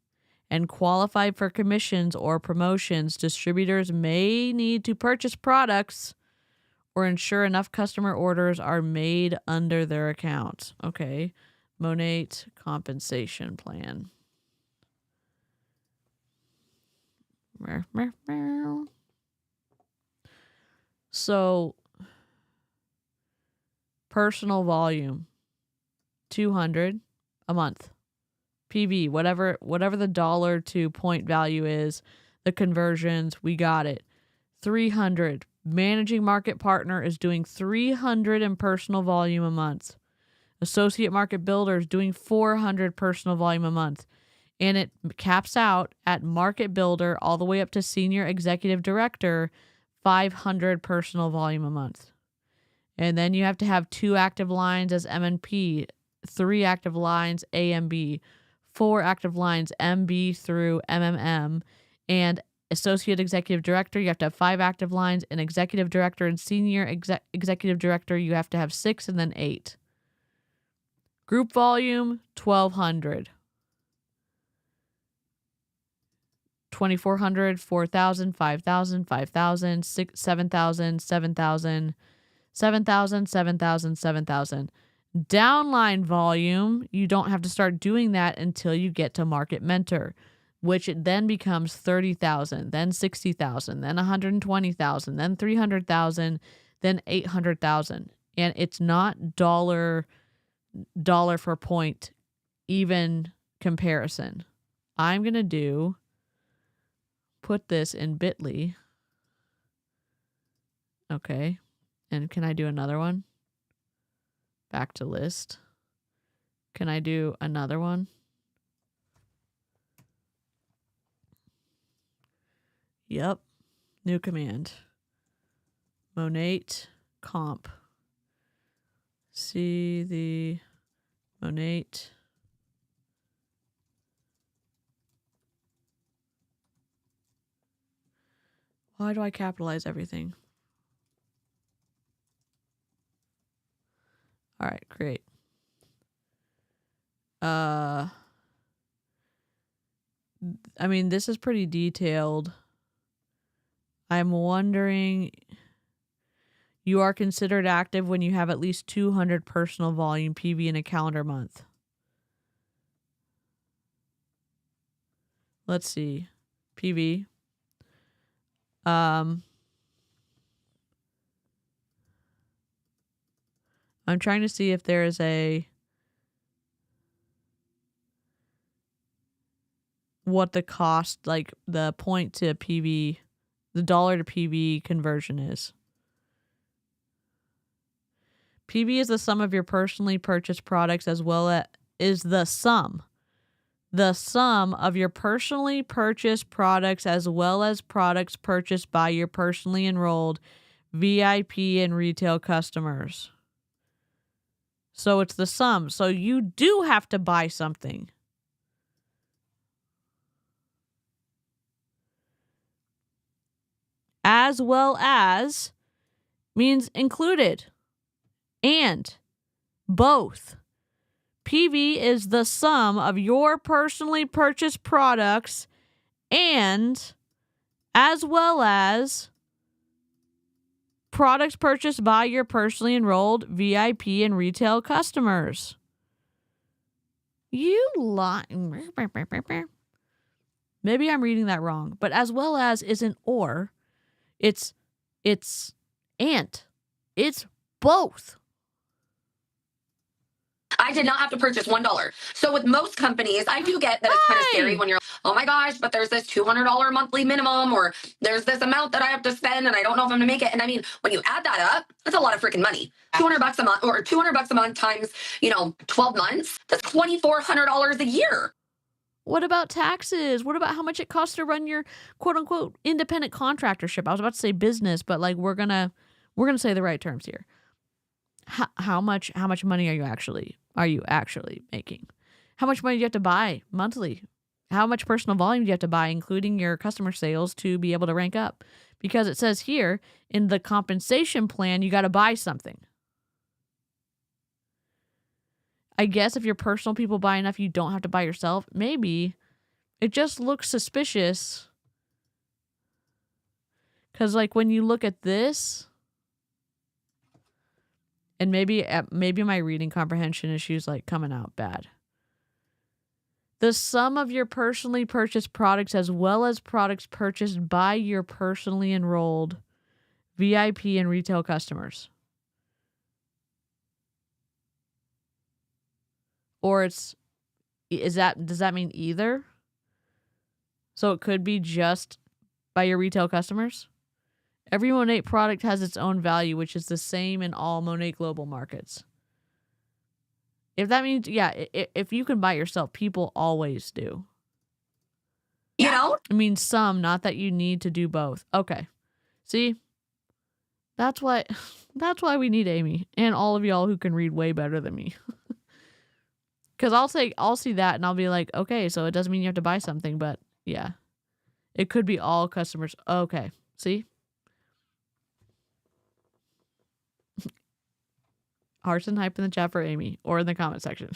and qualify for commissions or promotions, distributors may need to purchase products or ensure enough customer orders are made under their account. Okay. Monat compensation plan. So, personal volume, 200 a month. PV, whatever the dollar to point value is, the conversions, we got it. 300. Managing market partner is doing 300 in personal volume a month. Associate market builder is doing 400 personal volume a month. And it caps out at market builder all the way up to senior executive director, 500 personal volume a month. And then you have to have 2 active lines as MNP, 3 active lines AMB, 4 active lines MB through MMM, and associate executive director, you have to have 5 active lines, and executive director and senior executive director, you have to have 6 and then 8. Group volume, 1,200. 2,400, 4,000, 5,000, 5,000, 7,000, 7,000, 7,000, 7,000, 7,000. Downline volume, you don't have to start doing that until you get to market mentor, which it then becomes 30,000, then 60,000, then 120,000, then 300,000, then 800,000. And it's not dollar for point even comparison. I'm going to put this in Bitly. Okay. And can I do another one? Back to list. Can I do another one? Yep. New command. Monat comp. See the Monat. Why do I capitalize everything? All right, great. I mean, this is pretty detailed. I'm wondering, you are considered active when you have at least 200 personal volume PV in a calendar month. Let's see. PV. I'm trying to see if there is what the cost, like the point to PV, the dollar to PV conversion is. PV is the sum of your personally purchased products as well as is the sum of your personally purchased products as well as products purchased by your personally enrolled VIP and retail customers. So it's the sum. So you do have to buy something. As well as means included. And both. PV is the sum of your personally purchased products and as well as products purchased by your personally enrolled VIP and retail customers. You lie. Maybe I'm reading that wrong, but as well as isn't or. It's and. It's both. I did not have to purchase $1. So with most companies, I do get that it's kind of scary when you're, oh my gosh, but there's this $200 monthly minimum, or there's this amount that I have to spend and I don't know if I'm gonna make it. And I mean, when you add that up, that's a lot of freaking money. $200 a month, or $200 a month times, 12 months, that's $2,400 a year. What about taxes? What about how much it costs to run your quote unquote independent contractorship? I was about to say business, but like we're gonna say the right terms here. How much money are you actually making? How much money do you have to buy monthly? How much personal volume do you have to buy, including your customer sales, to be able to rank up? Because it says here in the compensation plan, you got to buy something. I guess if your personal people buy enough, you don't have to buy yourself. Maybe it just looks suspicious. Because like when you look at this, and maybe my reading comprehension issues like coming out bad. The sum of your personally purchased products as well as products purchased by your personally enrolled VIP and retail customers. Or does that mean either? So it could be just by your retail customers? Every Monat product has its own value, which is the same in all Monat global markets. If that means, yeah, if you can buy yourself, people always do. I mean, some, not that you need to do both. Okay. See? That's why we need Amy and all of y'all who can read way better than me. Because I'll see that and I'll be like, okay, so it doesn't mean you have to buy something, but yeah. It could be all customers. Okay. See? Hearts and hype in the chat for Amy or in the comment section.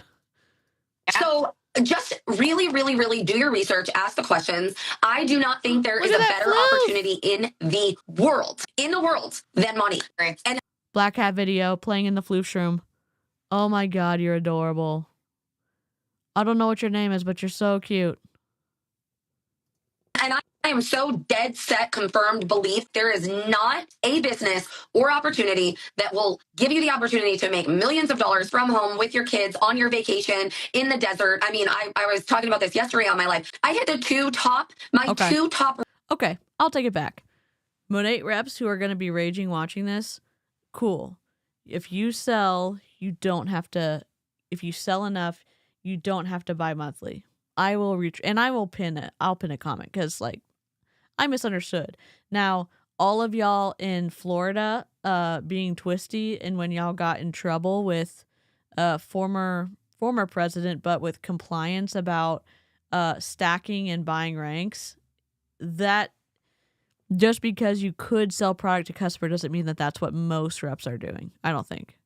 So just really, really, really do your research, ask the questions. I do not think there is a better opportunity in the world than money. And Black Hat video playing in the floof room. Oh my God, you're adorable. I don't know what your name is, but you're so cute. And I am so dead set confirmed belief there is not a business or opportunity that will give you the opportunity to make millions of dollars from home with your kids on your vacation in the desert. I mean, I was talking about this yesterday on my live. I hit the two top. Okay, I'll take it back. Monat reps who are going to be raging watching this, cool. If you sell, you don't have to. If you sell enough, you don't have to buy monthly. I will reach and I will pin it. I'll pin a comment because like I misunderstood. Now all of y'all in Florida, being twisty, and when y'all got in trouble with former president, but with compliance about stacking and buying ranks, that just because you could sell product to customer doesn't mean that that's what most reps are doing. I don't think.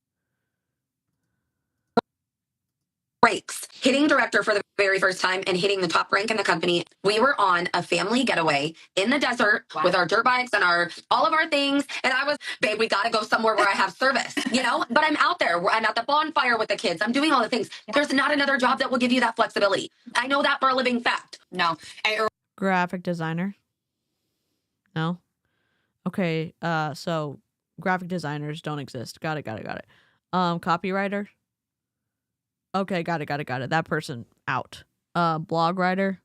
Ranks, hitting director for the very first time and hitting the top rank in the company. We were on a family getaway in the desert with our dirt bikes and all of our things. And I was, babe, we got to go somewhere where I have service, you know, but I'm out there. I'm at the bonfire with the kids. I'm doing all the things. There's not another job that will give you that flexibility. I know that for a living fact. No. Graphic designer. No. Okay. So graphic designers don't exist. Got it. Copywriter. Okay, got it. That person out. Blog writer.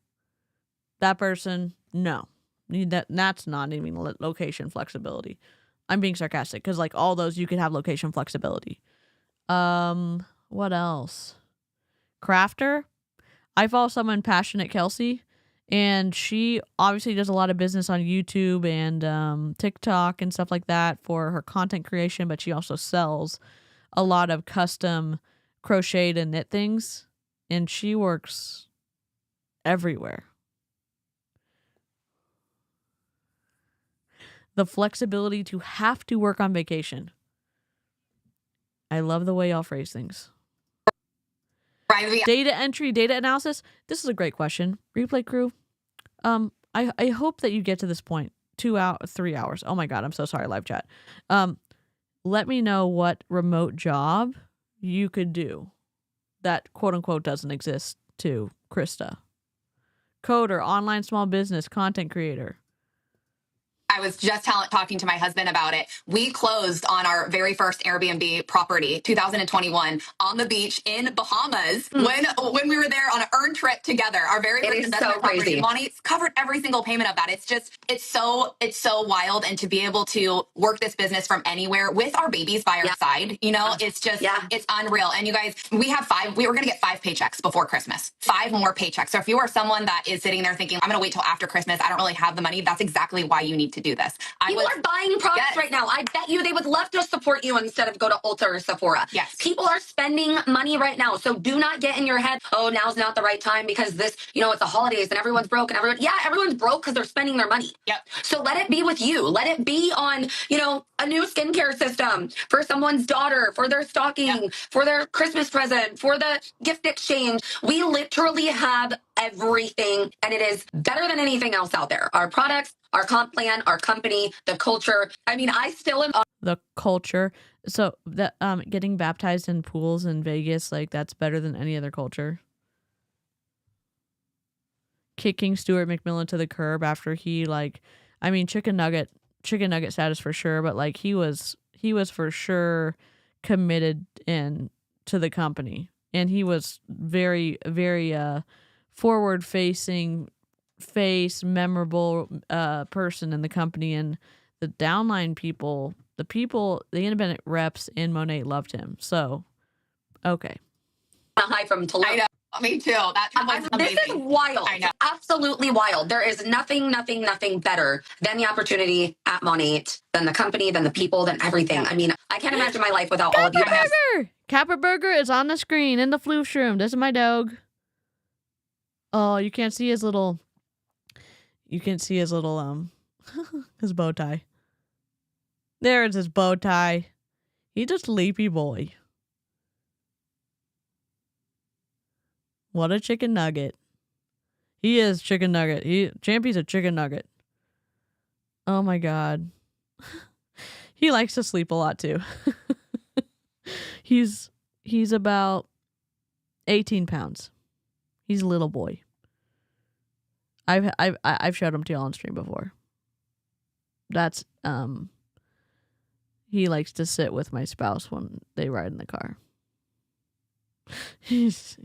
That person, no. That's not even location flexibility. I'm being sarcastic because like all those you could have location flexibility. What else? Crafter. I follow someone, Passionate Kelsey, and she obviously does a lot of business on YouTube and TikTok and stuff like that for her content creation, but she also sells a lot of custom crocheted and knit things, and she works everywhere. The flexibility to have to work on vacation. I love the way y'all phrase things. Data entry, data analysis. This is a great question. Replay crew. I hope that you get to this point. 3 hours. Oh my God, I'm so sorry, live chat. Let me know what remote job you could do that quote unquote doesn't exist to Krista. Coder, online small business, content creator. I was just talking to my husband about it. We closed on our very first Airbnb property, 2021, on the beach in Bahamas when we were there on an earned trip together. Our very first investment property. Monat's covered every single payment of that. It's so wild, and to be able to work this business from anywhere with our babies by our side, you know, it's just it's unreal. And you guys, we were gonna get 5 paychecks before Christmas, 5 more paychecks. So if you are someone that is sitting there thinking, I'm gonna wait till after Christmas, I don't really have the money, that's exactly why you need to do this. People are buying products right now. I bet you they would love to support you instead of go to Ulta or Sephora. Yes. People are spending money right now. So do not get in your head, oh, now's not the right time because this, you know, it's the holidays and everyone's broke and everyone's broke because they're spending their money. Yep. So let it be with you. Let it be on, you know, a new skincare system for someone's daughter, for their stocking, for their Christmas present, for the gift exchange. We literally have everything, and it is better than anything else out there. Our products, our comp plan, our company, the culture. I mean, I still am. The culture. So that getting baptized in pools in Vegas, like that's better than any other culture. Kicking Stuart McMillan to the curb after he chicken nugget status for sure, but like he was for sure committed to the company, and he was very, very forward facing memorable person in the company, and the downline people, the independent reps in Monat loved him. So okay. Hi from Toledo. I know. Me too. This is wild. I know. Absolutely wild. There is nothing better than the opportunity at Monat, than the company, than the people, than everything. I mean, I can't imagine my life without all of you guys. Kappa Burger is on the screen in the floof room. This is my dog. Oh, you can't see his little his bow tie. There's his bow tie. He's a sleepy boy. What a chicken nugget. He is chicken nugget. Champy's a chicken nugget. Oh my God. He likes to sleep a lot too. He's about 18 pounds. He's a little boy. I've showed him to y'all on stream before. That's he likes to sit with my spouse when they ride in the car. He's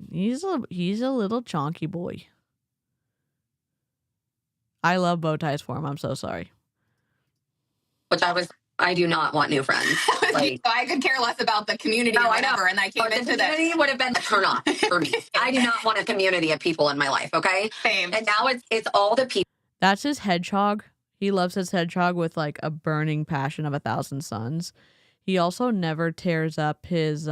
a little chonky boy. I love bow ties for him. I'm so sorry. Which I do not want new friends. Like, I could care less about the community or whatever, and I came into the community would have been a turn off for me. I do not want a community of people in my life, okay? Same. And now it's all the people. That's his hedgehog. He loves his hedgehog with like a burning passion of 1,000 suns. He also never tears up his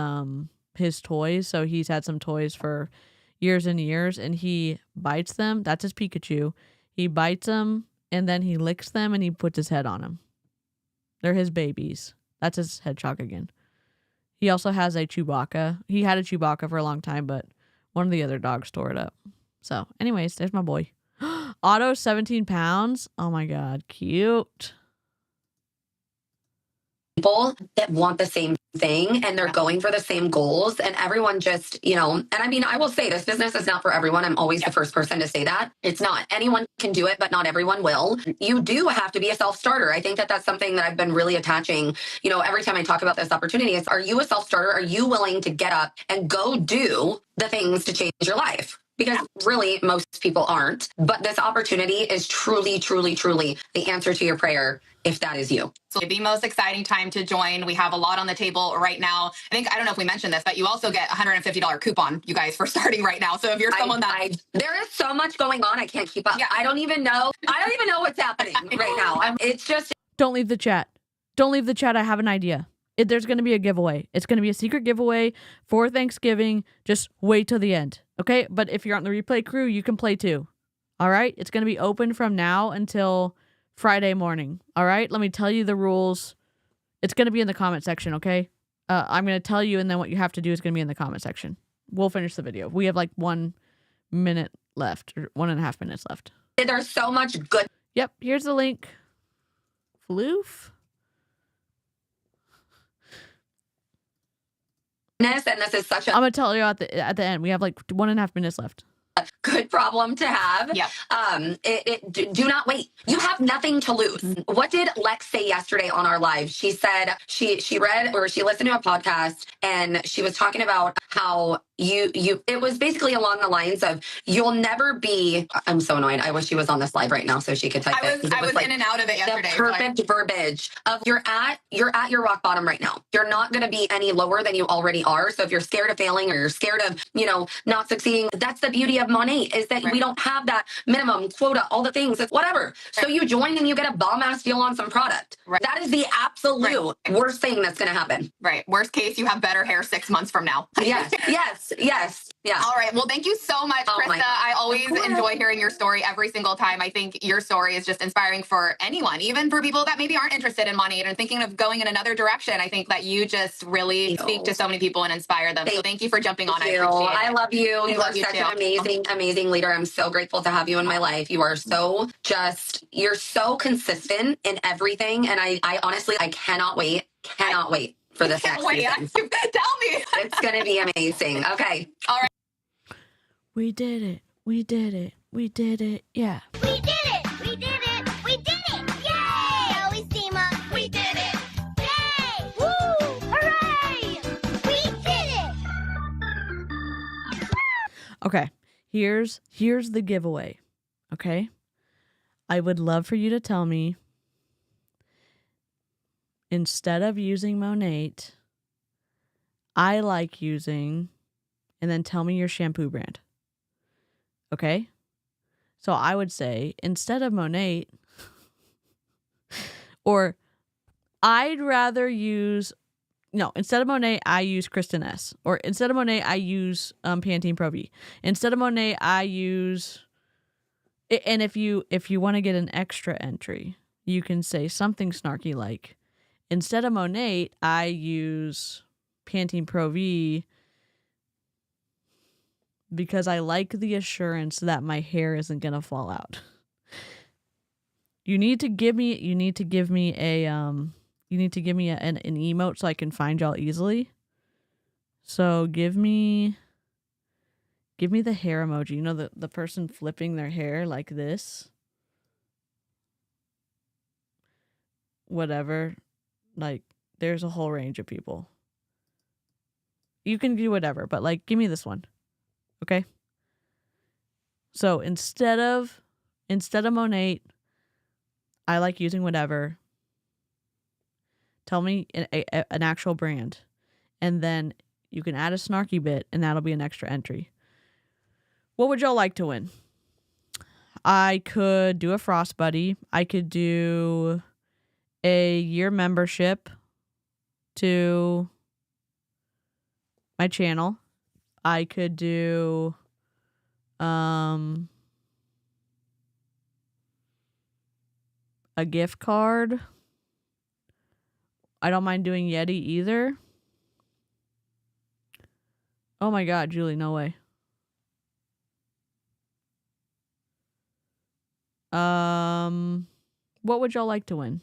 toys, so he's had some toys for years and years, and he bites them. That's his Pikachu. He bites them, and then he licks them, and he puts his head on them. They're his babies. That's his hedgehog again. He also has a Chewbacca. He had a Chewbacca for a long time, but one of the other dogs tore it up. So, anyways, there's my boy. Otto, 17 pounds. Oh my God, cute. People that want the same thing and they're going for the same goals, and everyone just, and I mean, I will say this business is not for everyone. I'm always the first person to say that. It's not. Anyone can do it, but not everyone will. You do have to be a self-starter. I think that that's something that I've been really attaching, every time I talk about this opportunity is, are you a self-starter? Are you willing to get up and go do the things to change your life? Because really, most people aren't. But this opportunity is truly, truly, truly the answer to your prayer if that is you. So the most exciting time to join. We have a lot on the table right now. I don't know if we mentioned this, but you also get a $150 coupon, you guys, for starting right now. So if you're someone there is so much going on, I can't keep up. Yeah. I don't even know what's happening right now. It's just. Don't leave the chat. Don't leave the chat. I have an idea. There's going to be a giveaway. It's going to be a secret giveaway for Thanksgiving. Just wait till the end. Okay? But if you're on the replay crew, you can play too. All right? It's going to be open from now until Friday morning. All right? Let me tell you the rules. It's going to be in the comment section, okay? I'm going to tell you, and then what you have to do is going to be in the comment section. We'll finish the video. We have like 1 minute left, or 1.5 minutes left. There's so much good. Yep. Here's the link. Floof. And this is such a. I'm gonna tell you at the end. We have like 1.5 minutes left. Good problem to have. Yep. Do not wait. You have nothing to lose. What did Lex say yesterday on our live? She said she read or she listened to a podcast and she was talking about how it was basically along the lines of you'll never be. I'm so annoyed. I wish she was on this live right now so she could type it. I was like in and out of it yesterday. The perfect verbiage of you're at your rock bottom right now. You're not going to be any lower than you already are. So if you're scared of failing or you're scared of not succeeding, that's the beauty of Monat is that we don't have that minimum quota, all the things. It's whatever. So you join and you get a bomb ass deal on some product. Right. That is the absolute worst thing that's going to happen. Right. Worst case, you have better hair 6 months from now. Yes. Yeah. All right. Well, thank you so much, Krista. I always enjoy hearing your story every single time. I think your story is just inspiring for anyone, even for people that maybe aren't interested in Monat and thinking of going in another direction. I think that you just really speak to so many people and inspire them. So thank you for jumping on. I appreciate it. I love you. You are such an amazing leader. I'm so grateful to have you in my life. You are you're so consistent in everything. And I honestly, I cannot wait for this next season. Tell me. It's going to be amazing. Okay. All right. We did it. We did it. We did it. Yeah. We did it. We did it. We did it. Yay! Always team up. We did it. Yay! Woo! Hooray! We did it. Okay. Here's the giveaway. Okay? I would love for you to tell me, instead of using Monat, I like using, and then tell me your shampoo brand. Okay? So I would say, instead of Monat, or I'd rather use, instead of Monat, I use Kristen S. Or instead of Monat, I use Pantene Pro V. Instead of Monat, I use, and if you want to get an extra entry, you can say something snarky like, instead of Monat, I use Pantene Pro V because I like the assurance that my hair isn't going to fall out. You need to give me an emote so I can find y'all easily. So give me Give me the hair emoji. You know, the person flipping their hair like this. Whatever. Like, there's a whole range of people. You can do whatever, but like, give me this one. Okay? So instead of Monat, I like using whatever. Tell me an actual brand. And then you can add a snarky bit, and that'll be an extra entry. What would y'all like to win? I could do a Frost Buddy. I could do a year membership to my channel. I could do a gift card. I don't mind doing Yeti either. Oh my God, Julie, no way. What would y'all like to win?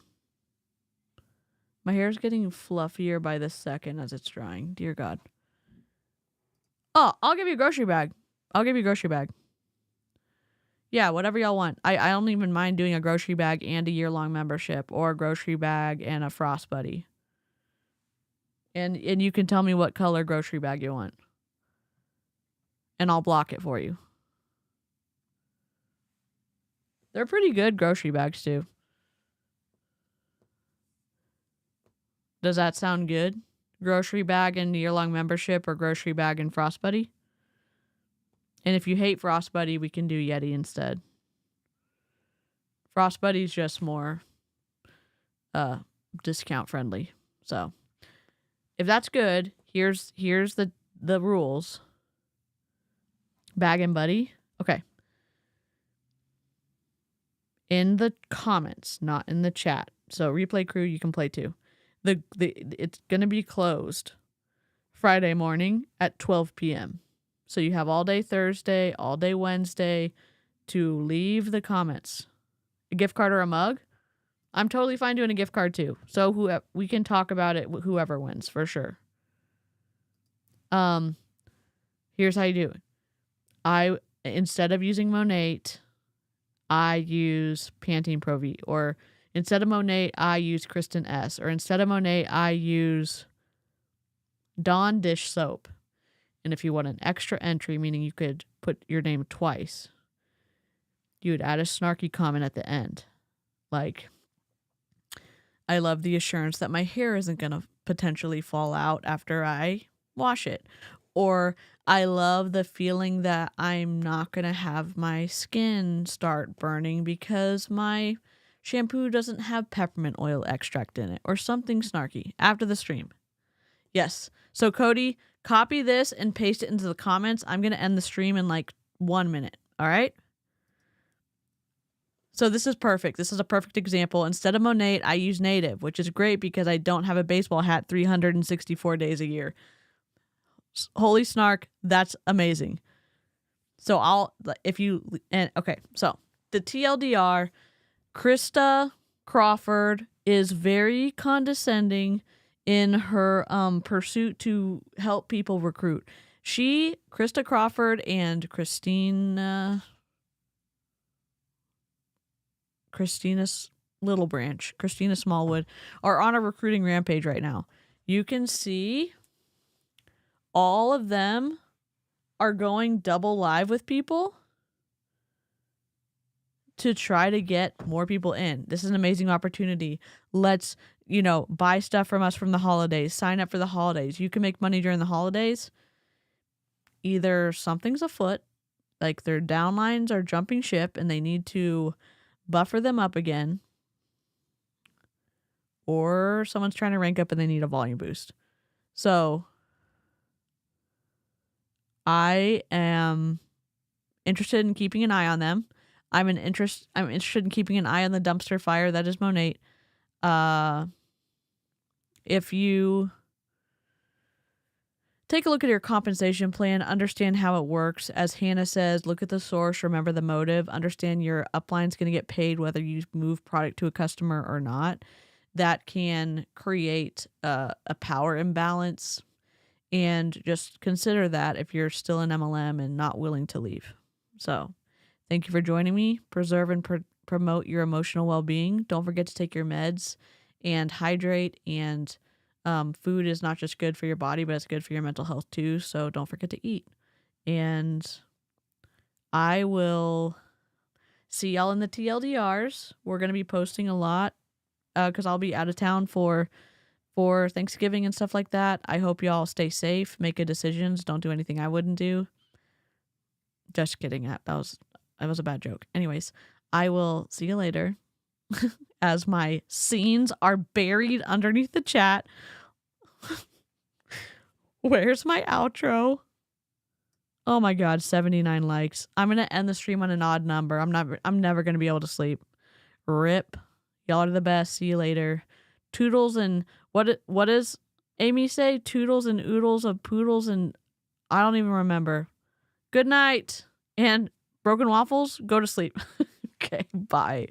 My hair's getting fluffier by the second as it's drying. Dear God. Oh, I'll give you a grocery bag. Yeah, whatever y'all want. I don't even mind doing a grocery bag and a year-long membership, or a grocery bag and a Frost Buddy. And you can tell me what color grocery bag you want. And I'll block it for you. They're pretty good grocery bags too. Does that sound good? Grocery bag and year-long membership, or grocery bag and Frost Buddy? And if you hate Frost Buddy, we can do Yeti instead. Frost Buddy's just more discount friendly. So if that's good, here's the rules. Bag and Buddy. Okay. In the comments, not in the chat. So replay crew, you can play too. It's gonna be closed Friday morning at 12 p.m. So you have all day Thursday, all day Wednesday to leave the comments. A gift card or a mug? I'm totally fine doing a gift card too. So we can talk about it, whoever wins, for sure. Here's how you do it. Instead of using Monat, I use Pantene Pro V. Or instead of Monat, I use Kristen S. Or instead of Monat, I use Dawn dish soap. And if you want an extra entry, meaning you could put your name twice, you would add a snarky comment at the end. Like, I love the assurance that my hair isn't going to potentially fall out after I wash it. Or I love the feeling that I'm not going to have my skin start burning because my shampoo doesn't have peppermint oil extract in it, or something snarky after the stream. Yes. So Cody, copy this and paste it into the comments. I'm going to end the stream in like 1 minute. All right. So this is perfect. This is a perfect example. Instead of Monat, I use Native, which is great because I don't have a baseball hat 364 days a year. Holy snark. That's amazing. So so the TLDR, Krista Crawford is very condescending in her pursuit to help people recruit. Krista Crawford and Christina Little Branch, Christina Smallwood, are on a recruiting rampage right now. You can see all of them are going double live with people to try to get more people in. This is an amazing opportunity. Let's, buy stuff from us from the holidays, sign up for the holidays. You can make money during the holidays. Either something's afoot, like their downlines are jumping ship and they need to buffer them up again, or someone's trying to rank up and they need a volume boost. So I am interested in keeping an eye on them. I'm interested in keeping an eye on the dumpster fire that is Monat. If you take a look at your compensation plan, understand how it works. As Hannah says, look at the source, remember the motive, understand your upline's going to get paid whether you move product to a customer or not. That can create a power imbalance And just consider that if you're still in MLM and not willing to leave. So thank you for joining me. Preserve and promote your emotional well-being. Don't forget to take your meds and hydrate. And food is not just good for your body, but it's good for your mental health too. So don't forget to eat. And I will see y'all in the TLDRs. We're going to be posting a lot because I'll be out of town for Thanksgiving and stuff like that. I hope y'all stay safe, make good decisions, don't do anything I wouldn't do. Just kidding. That was a bad joke. Anyways, I will see you later as my scenes are buried underneath the chat. Where's my outro? Oh my god, 79 likes. I'm going to end the stream on an odd number. I'm never going to be able to sleep. RIP. Y'all are the best. See you later. Toodles and what does Amy say? Toodles and oodles of poodles and I don't even remember. Good night. And broken waffles, go to sleep. Okay, bye.